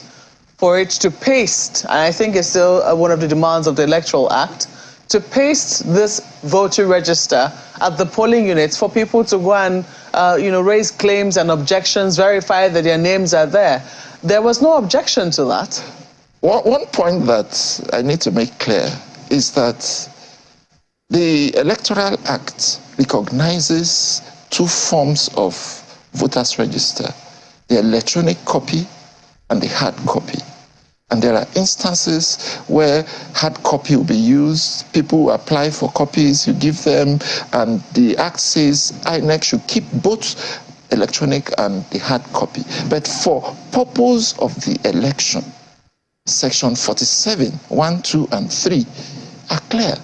for it to paste, and I think it's still one of the demands of the Electoral Act, to paste this voter register at the polling units for people to go and raise claims and objections, verify that their names are there. There was no objection to that. One point that I need to make clear is that the Electoral Act recognizes 2 forms of voters register: the electronic copy and the hard copy. And there are instances where hard copy will be used. People apply for copies, you give them, and the Act says INEC should keep both electronic and the hard copy. But for purpose of the election, section 47, 1, 2, and 3 are clear.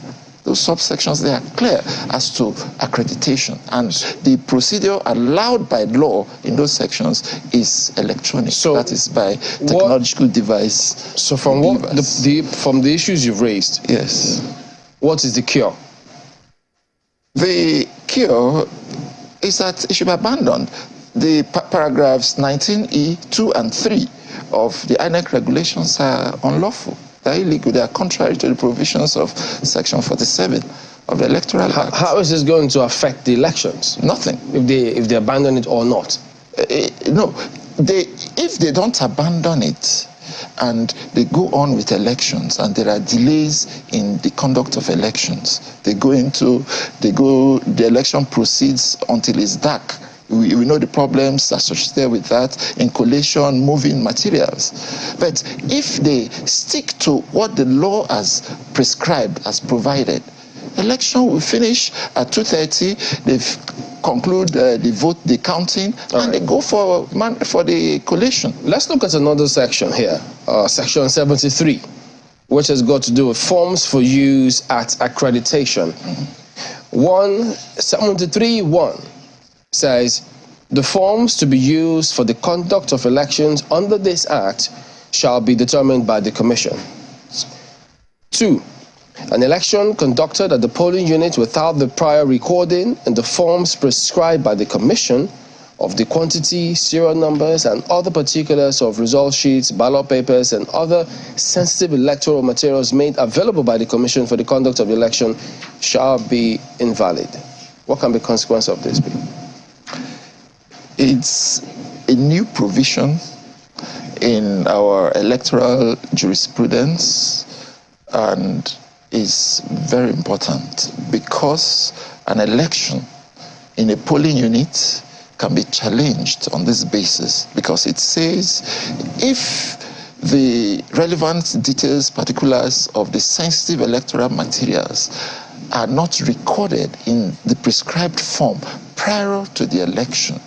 Those subsections, they are clear as to accreditation. And the procedure allowed by law in those sections is electronic. So that is by technological device. So from from the issues you've raised, yes, what is the cure? The cure is that it should be abandoned. The paragraphs 19E, 2, and 3 of the INEC regulations are unlawful. They're illegal. They are contrary to the provisions of Section 47 of the Electoral Act. How is this going to affect the elections? Nothing. If they abandon it or not? No. If they don't abandon it and they go on with elections and there are delays in the conduct of elections, the election proceeds until it's dark We know the problems associated with that in collation, moving materials. But if they stick to what the law has prescribed, has provided, election will finish at 2:30. They've conclude the vote, the counting, and they go for the collation. Let's look at another section here, section 73, which has got to do with forms for use at accreditation. 173(1) says, the forms to be used for the conduct of elections under this act shall be determined by the commission. 2, an election conducted at the polling unit without the prior recording in the forms prescribed by the commission of the quantity, serial numbers, and other particulars of result sheets, ballot papers, and other sensitive electoral materials made available by the commission for the conduct of the election shall be invalid. What can the consequence of this be? It's a new provision in our electoral jurisprudence, and is very important because an election in a polling unit can be challenged on this basis, because it says if the relevant details, particulars of the sensitive electoral materials are not recorded in the prescribed form prior to the election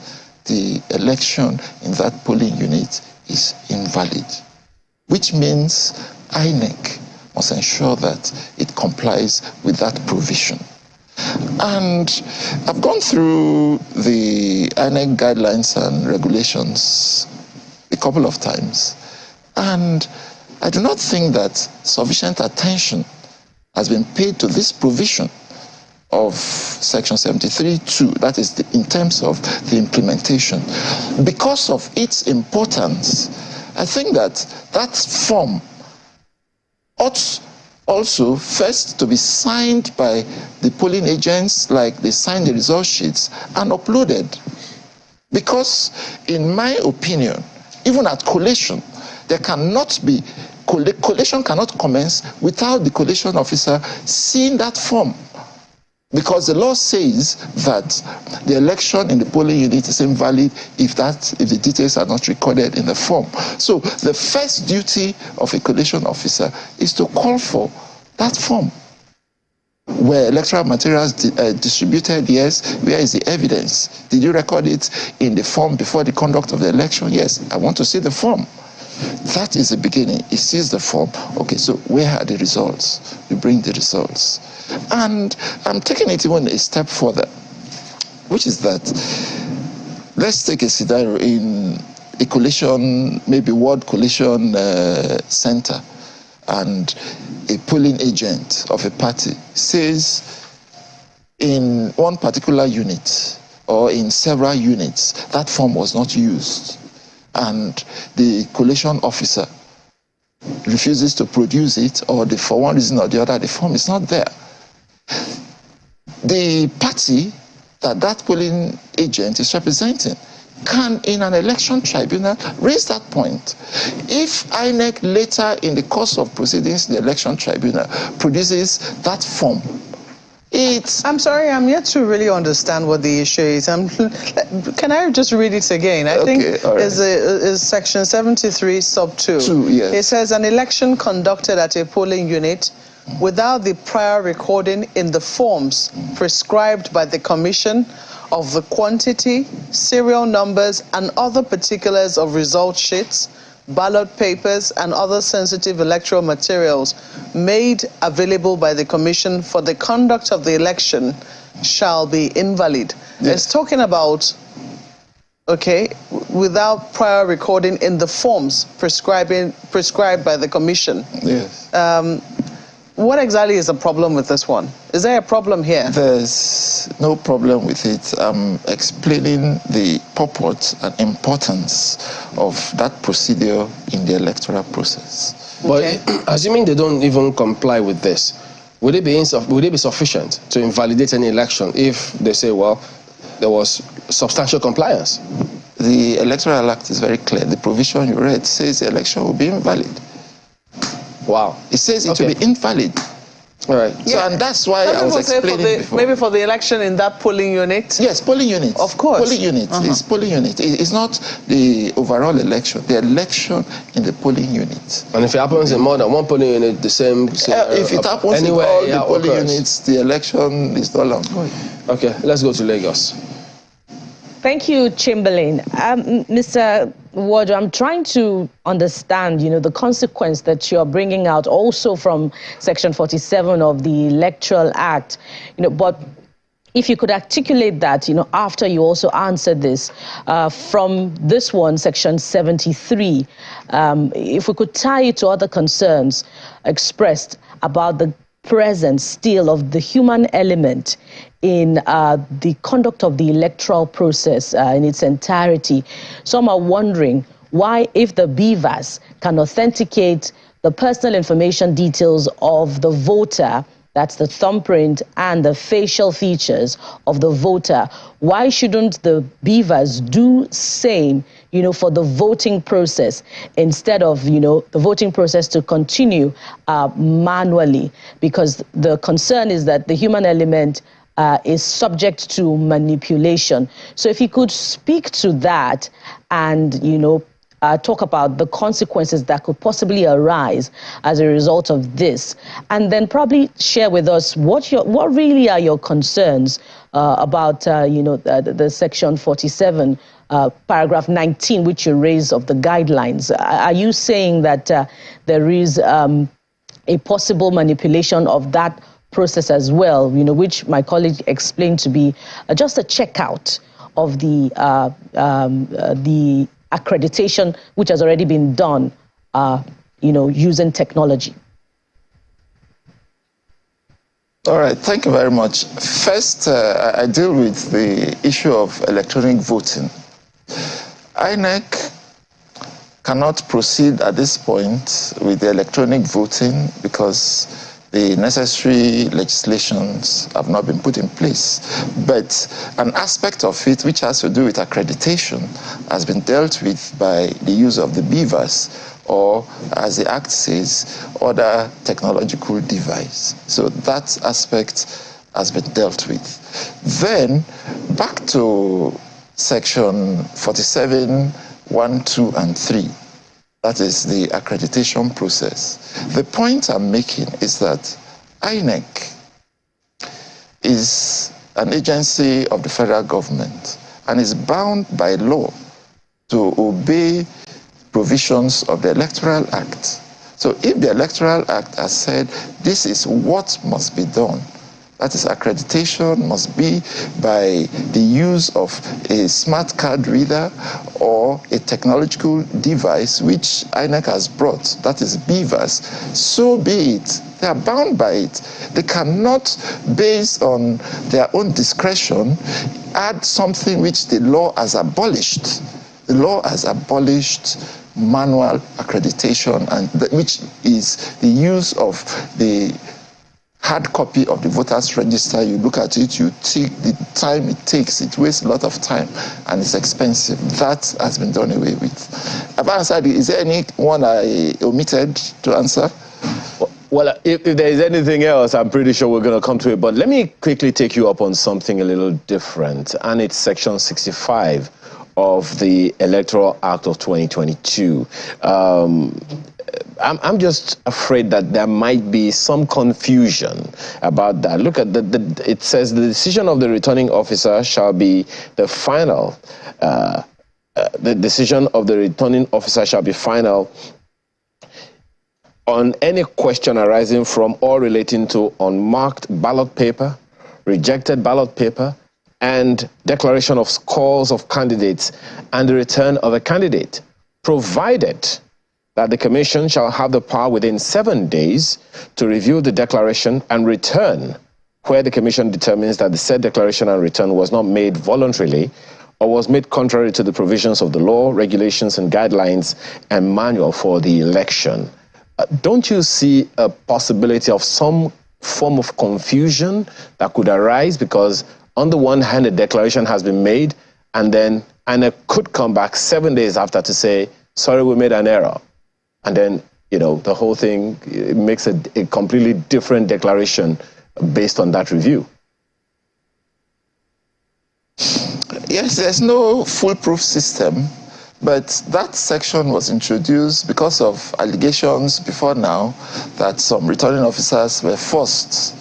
in that polling unit is invalid, which means INEC must ensure that it complies with that provision. And I've gone through the INEC guidelines and regulations a couple of times, and I do not think that sufficient attention has been paid to this provision of section 73(2), that is in terms of the implementation. Because of its importance, I think that that form ought also first to be signed by the polling agents, like they sign the result sheets, and uploaded. Because in my opinion, even at collation, there cannot be, collation cannot commence without the collation officer seeing that form. Because the law says that the election in the polling unit is invalid if the details are not recorded in the form. So the first duty of a collation officer is to call for that form. Were electoral materials distributed? Yes. Where is the evidence? Did you record it in the form before the conduct of the election? Yes. I want to see the form. That is the beginning. He sees the form. Okay, so where are the results? You bring the results. And I'm taking it even a step further, which is that let's take a scenario in a collation, maybe ward collation center, and a polling agent of a party says in one particular unit or in several units that form was not used, and the collation officer refuses to produce it, or for one reason or the other the form is not there. The party that polling agent is representing can, in an election tribunal, raise that point. If INEC later in the course of proceedings in the election tribunal produces that form, I'm sorry, I'm yet to really understand what the issue is. Can I just read it again? I think is section 73 sub 2. Yes. It says an election conducted at a polling unit without the prior recording in the forms prescribed by the commission of the quantity, serial numbers, and other particulars of result sheets, ballot papers, and other sensitive electoral materials made available by the commission for the conduct of the election shall be invalid. Yes. It's talking about, okay, without prior recording in the forms prescribed by the commission. Yes. What exactly is the problem with this one? Is there a problem here? There's no problem with it. I'm explaining the purport and importance of that procedure in the electoral process. But assuming they don't even comply with this, would it be sufficient to invalidate any election if they say, well, there was substantial compliance? The Electoral Act is very clear. The provision you read says the election will be invalid. Wow. It says it will be invalid. All right. So, and that's why I was explaining before. Maybe for the election in that polling unit? Yes, polling unit. Of course. Polling unit is polling unit. It's not the overall election. The election in the polling unit. And if it happens in more than one polling unit, the same... if it happens in all the polling units, the election is not long. Okay, let's go to Lagos. Thank you, Chamberlain. Mr. Ward, I'm trying to understand, the consequence that you're bringing out also from Section 47 of the Electoral Act, but if you could articulate that, after you also answered this, from this one, Section 73, if we could tie it to other concerns expressed about the presence still of the human element in the conduct of the electoral process in its entirety. Some are wondering why, if the BVAS can authenticate the personal information details of the voter, that's the thumbprint and the facial features of the voter, why shouldn't the BVAS do same, for the voting process instead of, the voting process to continue manually? Because the concern is that the human element is subject to manipulation. So if you could speak to that and, talk about the consequences that could possibly arise as a result of this, and then probably share with us what really are your concerns about, the Section 47, paragraph 19, which you raised of the guidelines. Are you saying that there is a possible manipulation of that process as well, which my colleague explained to be just a checkout of the accreditation, which has already been done, using technology? All right, thank you very much. First, I deal with the issue of electronic voting. INEC cannot proceed at this point with the electronic voting because the necessary legislations have not been put in place. But an aspect of it which has to do with accreditation has been dealt with by the use of the BVAS, or, as the Act says, other technological device. So that aspect has been dealt with. Then, back to Section 47, 1, 2, and 3. That is the accreditation process. The point I'm making is that INEC is an agency of the federal government and is bound by law to obey provisions of the Electoral Act. So if the Electoral Act has said this is what must be done, that is, accreditation must be by the use of a smart card reader or a technological device which INEC has brought, that is BVAS, so be it. They are bound by it. They cannot, based on their own discretion, add something which the law has abolished. The law has abolished manual accreditation, and which is the use of the hard copy of the voters register. You look at it, you take the time it takes, it wastes a lot of time and it's expensive. That has been done away with. Have I answered? Is there anyone I omitted to answer? Well, if there is anything else, I'm pretty sure we're going to come to it. But let me quickly take you up on something a little different. And it's Section 65 of the Electoral Act of 2022. I'm just afraid that there might be some confusion about that. Look at it says the decision of the returning officer shall be the final. The decision of the returning officer shall be final on any question arising from or relating to unmarked ballot paper, rejected ballot paper, and declaration of scores of candidates and the return of a candidate, provided that the Commission shall have the power within 7 days to review the declaration and return where the Commission determines that the said declaration and return was not made voluntarily or was made contrary to the provisions of the law, regulations, and guidelines and manual for the election. Don't you see a possibility of some form of confusion that could arise? Because on the one hand, a declaration has been made, and then it could come back 7 days after to say, sorry, we made an error. And then the whole thing makes a completely different declaration based on that review. Yes, there's no foolproof system, but that section was introduced because of allegations before now that some returning officers were forced,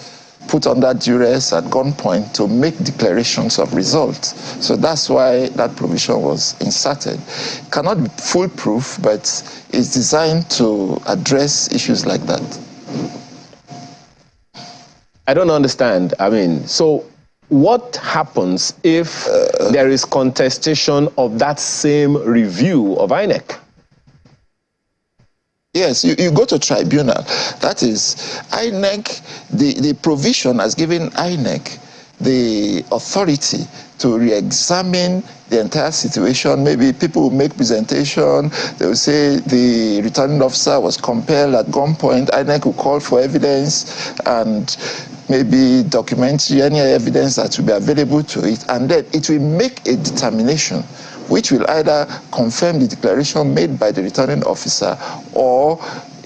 put under duress at gunpoint to make declarations of results. So that's why that provision was inserted. It cannot be foolproof, but it's designed to address issues like that. I don't understand. I mean, so what happens if there is contestation of that same review of INEC? Yes, you go to tribunal. That is, INEC, the provision has given INEC the authority to re-examine the entire situation. Maybe people will make presentation, they will say the returning officer was compelled at gunpoint, INEC will call for evidence and maybe document any evidence that will be available to it, and then it will make a determination which will either confirm the declaration made by the returning officer, or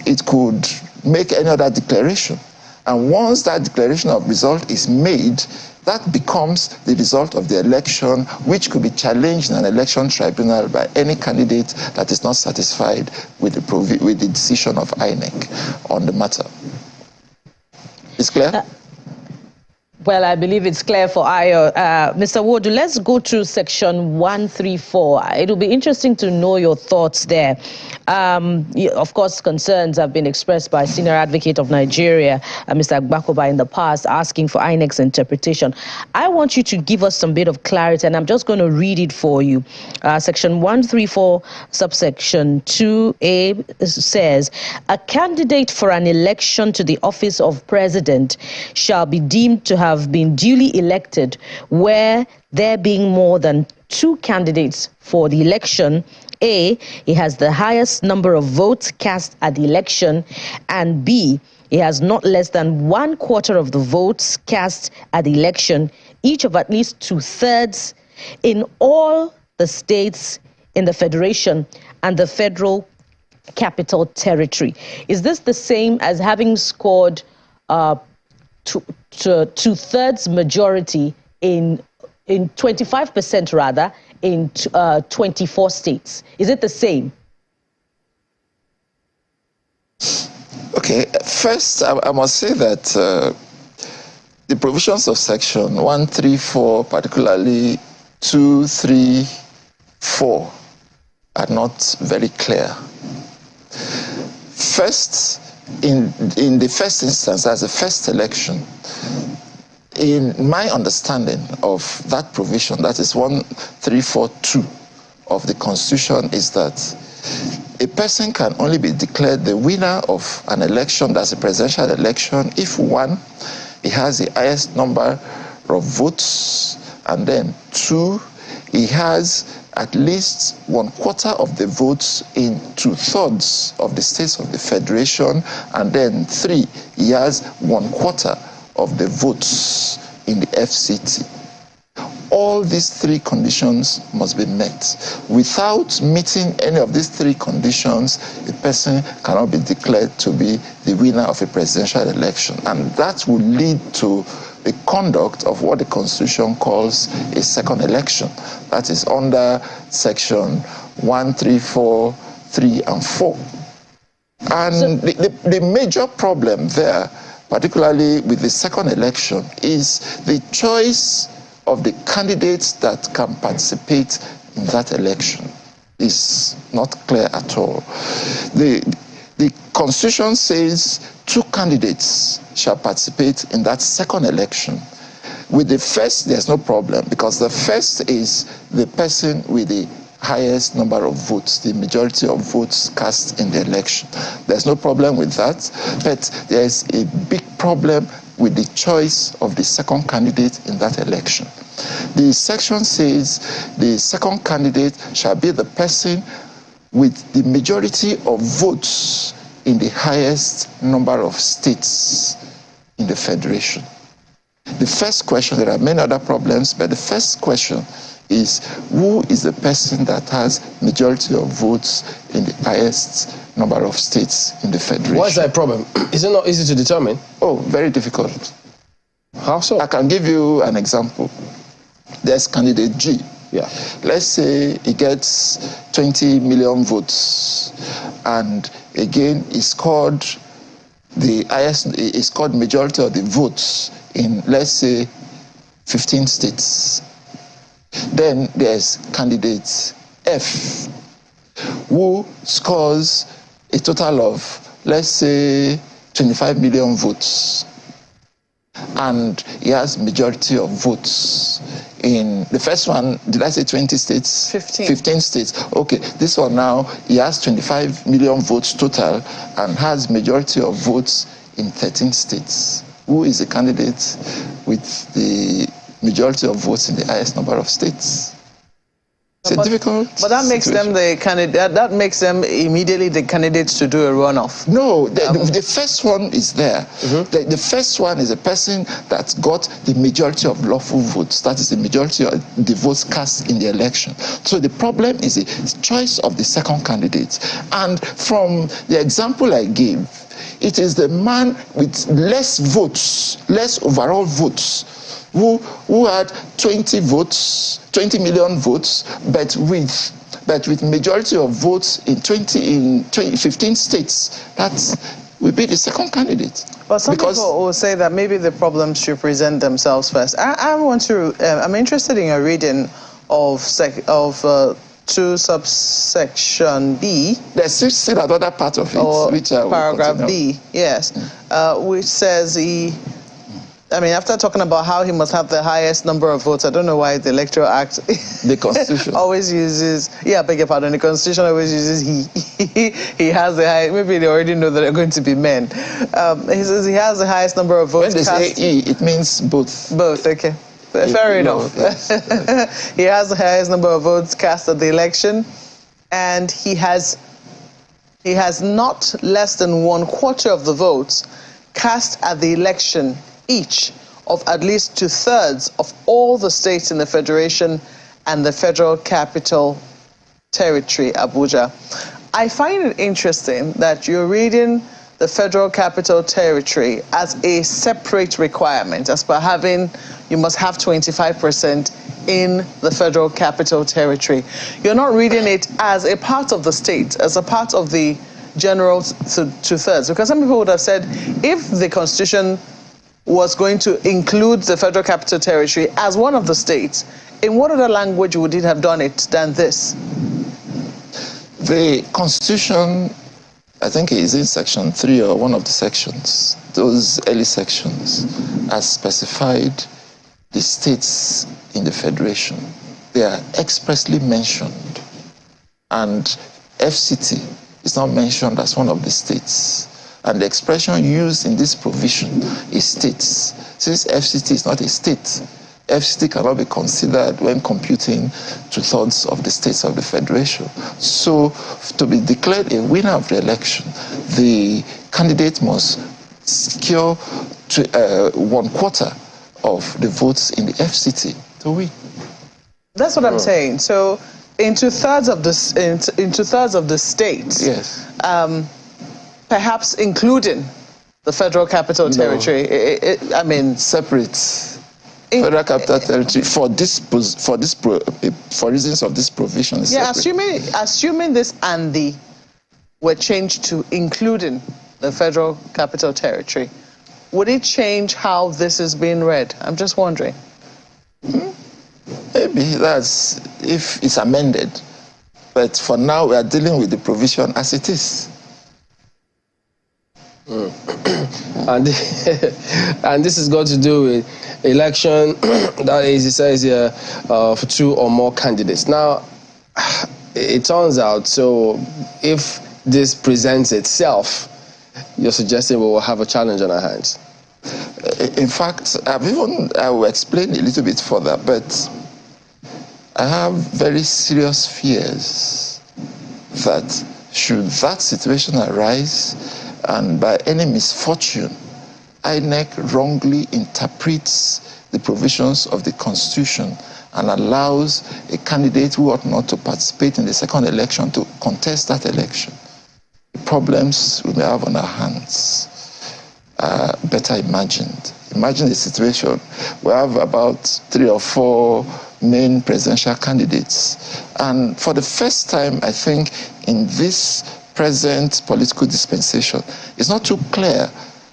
it could make any other declaration. And once that declaration of result is made, that becomes the result of the election, which could be challenged in an election tribunal by any candidate that is not satisfied with the decision of INEC on the matter. Is clear? Well, I believe it's clear for Ayo. Mr. Wodu, let's go to section 134. It'll be interesting to know your thoughts there. Of course, concerns have been expressed by Senior Advocate of Nigeria, Mr. Agbakoba, in the past, asking for INEC's interpretation. I want you to give us some bit of clarity, and I'm just going to read it for you. Section 134, subsection 2A says, a candidate for an election to the office of president shall be deemed to have been duly elected where there being more than 2 candidates for the election. A, he has the highest number of votes cast at the election, and B, he has not less than 1/4 of the votes cast at the election, each of at least 2/3 in all the states in the federation and the federal capital territory. Is this the same as having scored 2/3 majority in 25% rather in 24 states? Is it the same? Okay, first I must say that the provisions of section 134, particularly 2, 3, 4, are not very clear. First, in the first instance, as a first election, in my understanding of that provision, that is 1342 of the Constitution, is that a person can only be declared the winner of an election, that's a presidential election, if 1, he has the highest number of votes, and then 2, he has at least 1/4 of the votes in 2/3 of the states of the federation, and then 3, he has 1/4 of the votes in the FCT. All these 3 conditions must be met. Without meeting any of these 3 conditions, a person cannot be declared to be the winner of a presidential election. And that will lead to the conduct of what the Constitution calls a second election. That is under section 134, 3, and 4. And the major problem there, particularly with the second election, is the choice of the candidates that can participate in that election is not clear at all. The Constitution says 2 candidates shall participate in that second election. With the first, there's no problem, because the first is the person with the highest number of votes, the majority of votes cast in the election. There's no problem with that, but there's a big problem with the choice of the second candidate in that election. The section says the second candidate shall be the person with the majority of votes in the highest number of states in the federation. The first question, there are many other problems, but the first question is, who is the person that has majority of votes in the highest number of states in the federation. Why is that a problem? Is it not easy to determine? Oh, very difficult. How so? I can give you an example. There's candidate G. Yeah. Let's say he gets 20 million votes, and again he scored the highest, he scored majority of the votes in, let's say, 15 states. Then there's candidate F, who scores a total of, let's say, 25 million votes. And he has majority of votes in the first one. Did I say 20 states? 15 states. Okay, this one now, he has 25 million votes total and has majority of votes in 13 states. Who is the candidate with the majority of votes in the highest number of states? It's difficult. But that makes them the candidate. That makes them immediately the candidates to do a runoff. No, the first one is there. The first one is a person that got the majority of lawful votes. That is the majority of the votes cast in the election. So the problem is the choice of the second candidate. And from the example I gave, it is the man with less votes, less overall votes, who had 20 million votes, but with majority of votes in 15 states. That will be the second candidate. But some people will say that maybe the problems should present themselves first. I'm interested in a reading of 2 subsection B. There's still another part of it, which I will paragraph continue. B, yes, which says after talking about how he must have the highest number of votes, I don't know why the Electoral Act, the Constitution, always uses, beg your pardon, the Constitution always uses he has the highest. Maybe they already know that they're going to be men. He says he has the highest number of votes. When they say he, it means both. Both, okay. Fair enough. He has the highest number of votes cast at the election, and he has not less than 1/4 of the votes cast at the election each of at least 2/3 of all the states in the Federation and the Federal Capital Territory, Abuja. I find it interesting that you're reading the Federal Capital Territory as a separate requirement, as per you must have 25% in the Federal Capital Territory. You're not reading it as a part of the state, as a part of the general 2/3, because some people would have said, if the Constitution was going to include the Federal Capital Territory as one of the states, in what other language would it have done it than this? The Constitution, I think it is in section 3 or one of the sections, those early sections, has specified the states in the Federation. They are expressly mentioned, and FCT is not mentioned as one of the states. And the expression used in this provision is states. Since FCT is not a state, FCT cannot be considered when computing 2/3 of the states of the Federation. So to be declared a winner of the election, the candidate must secure 1/4 of the votes in the FCT to win. That's what I'm saying. So in 2/3 of the states, yes. Perhaps including the Federal Capital Territory. Separate. Federal Capital Territory for reasons of this provision. Yeah, assuming this and the were changed to including the Federal Capital Territory, would it change how this is being read? I'm just wondering. Maybe that's if it's amended, but for now we are dealing with the provision as it is. And this has got to do with election, that is, it says here, for 2 or more candidates. Now, it turns out, so if this presents itself, you're suggesting we will have a challenge on our hands. In fact, I will explain a little bit further, but I have very serious fears that should that situation arise, and by any misfortune, INEC wrongly interprets the provisions of the Constitution and allows a candidate who ought not to participate in the second election to contest that election. problems we may have on our hands are better imagined. Imagine a situation we have about 3 or 4 main presidential candidates. And for the first time, I think, in this present political dispensation, it's not too clear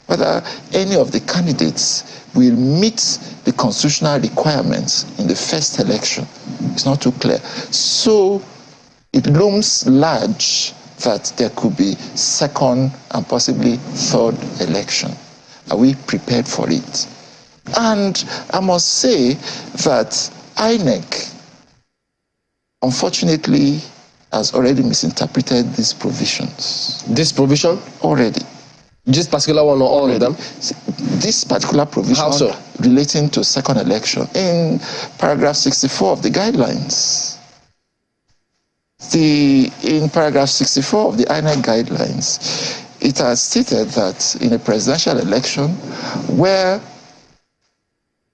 whether any of the candidates will meet the constitutional requirements in the first election. It's not too clear. So it looms large that there could be second and possibly third election. Are we prepared for it? And I must say that INEC, unfortunately, has already misinterpreted these provisions. This provision? Already. This particular one or all of them? This particular provision. How so? Relating to second election in paragraph 64 of the guidelines. In paragraph 64 of the INEC guidelines, it has stated that in a presidential election where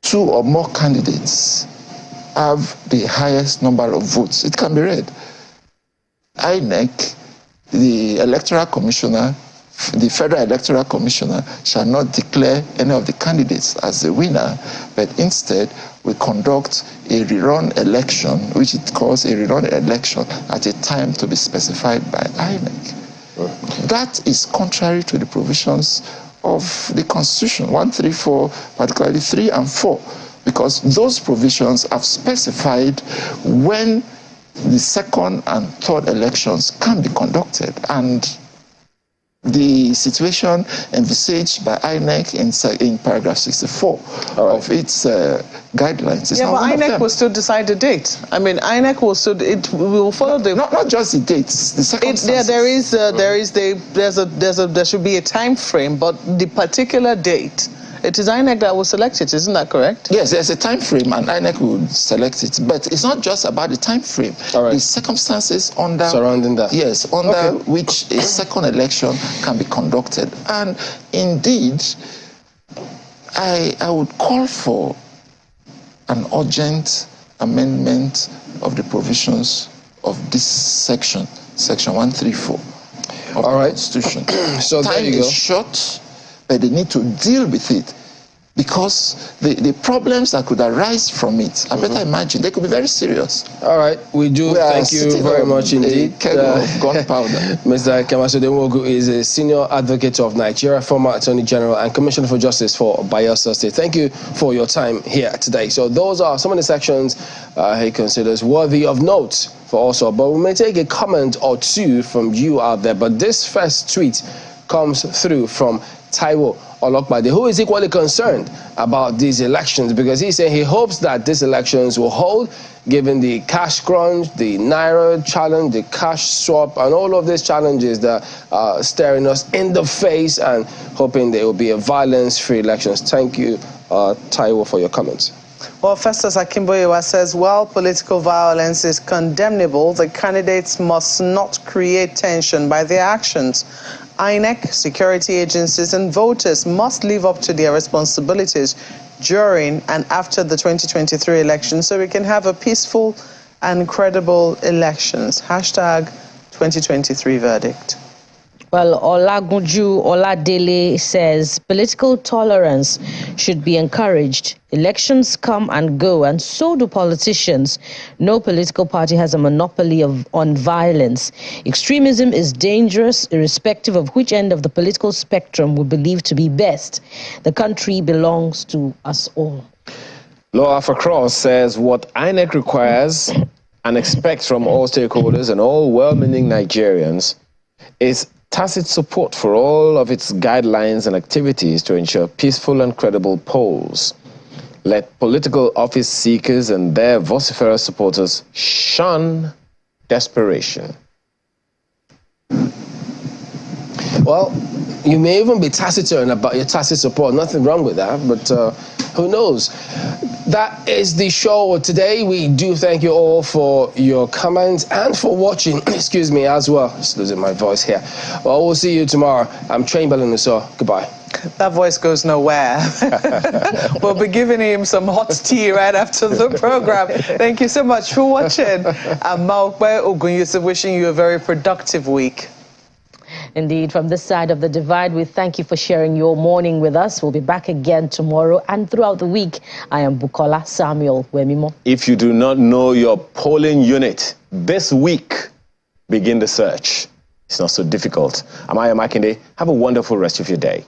2 or more candidates have the highest number of votes, it can be read. INEC, the electoral commissioner, the Federal Electoral Commissioner shall not declare any of the candidates as the winner, but instead we conduct a rerun election, which it calls a rerun election at a time to be specified by INEC. That is contrary to the provisions of the Constitution, 134, particularly 3 and 4, because those provisions have specified when the second and third elections can be conducted. And the situation envisaged by INEC in paragraph 64 of its guidelines is yeah, not but one of INEC them. will still decide the date. I mean, INEC will still, it will follow the... Not just the dates, the circumstances. There should be a time frame, but the particular date, it is INEC that will select it, isn't that correct? Yes, there's a time frame and INEC will select it. But it's not just about the time frame. The circumstances under... surrounding that. Yes, under which a second election can be conducted. And indeed, I would call for an urgent amendment of the provisions of this section, section 134 of the Constitution. So time there you is go. short, but they need to deal with it because the problems that could arise from it, I better imagine, they could be very serious. All right, we do thank you very much indeed. Keg of gunpowder. Mr. Kemaso Demogu is a senior advocate of Nigeria, former Attorney General and Commissioner for Justice for Bayelsa State. Thank you for your time here today. So those are some of the sections he considers worthy of note for also, but we may take a comment or two from you out there. But this first tweet comes through from Taiwo Olokbade, who is equally concerned about these elections because he's saying he hopes that these elections will hold, given the cash crunch, the Naira challenge, the cash swap, and all of these challenges that are staring us in the face, and hoping there will be a violence-free elections. Thank you, Taiwo, for your comments. Well, Festus Akimboyewa says, while political violence is condemnable, the candidates must not create tension by their actions. INEC, security agencies, and voters must live up to their responsibilities during and after the 2023 election so we can have a peaceful and credible elections. Hashtag 2023 verdict. Well, Olagunju Oladele says political tolerance should be encouraged. Elections come and go, and so do politicians. No political party has a monopoly on violence. Extremism is dangerous, irrespective of which end of the political spectrum we believe to be best. The country belongs to us all. Law Alpha Cross says what INEC requires and expects from all stakeholders and all well-meaning Nigerians is tacit support for all of its guidelines and activities to ensure peaceful and credible polls. Let political office seekers and their vociferous supporters shun desperation. Well, you may even be taciturn about your tacit support. Nothing wrong with that, but who knows? That is the show today. We do thank you all for your comments and for watching, excuse me, as well. Just losing my voice here. Well, we'll see you tomorrow. I'm Train Belanuso. Goodbye. That voice goes nowhere. We'll be giving him some hot tea right after the program. Thank you so much for watching. I'm Maokwe Ogunyusi, wishing you a very productive week. Indeed, from this side of the divide, we thank you for sharing your morning with us. We'll be back again tomorrow and throughout the week. I am Bukola Samuel Wemimo. If you do not know your polling unit this week, begin the search. It's not so difficult. I'm Aya Makinde. Have a wonderful rest of your day.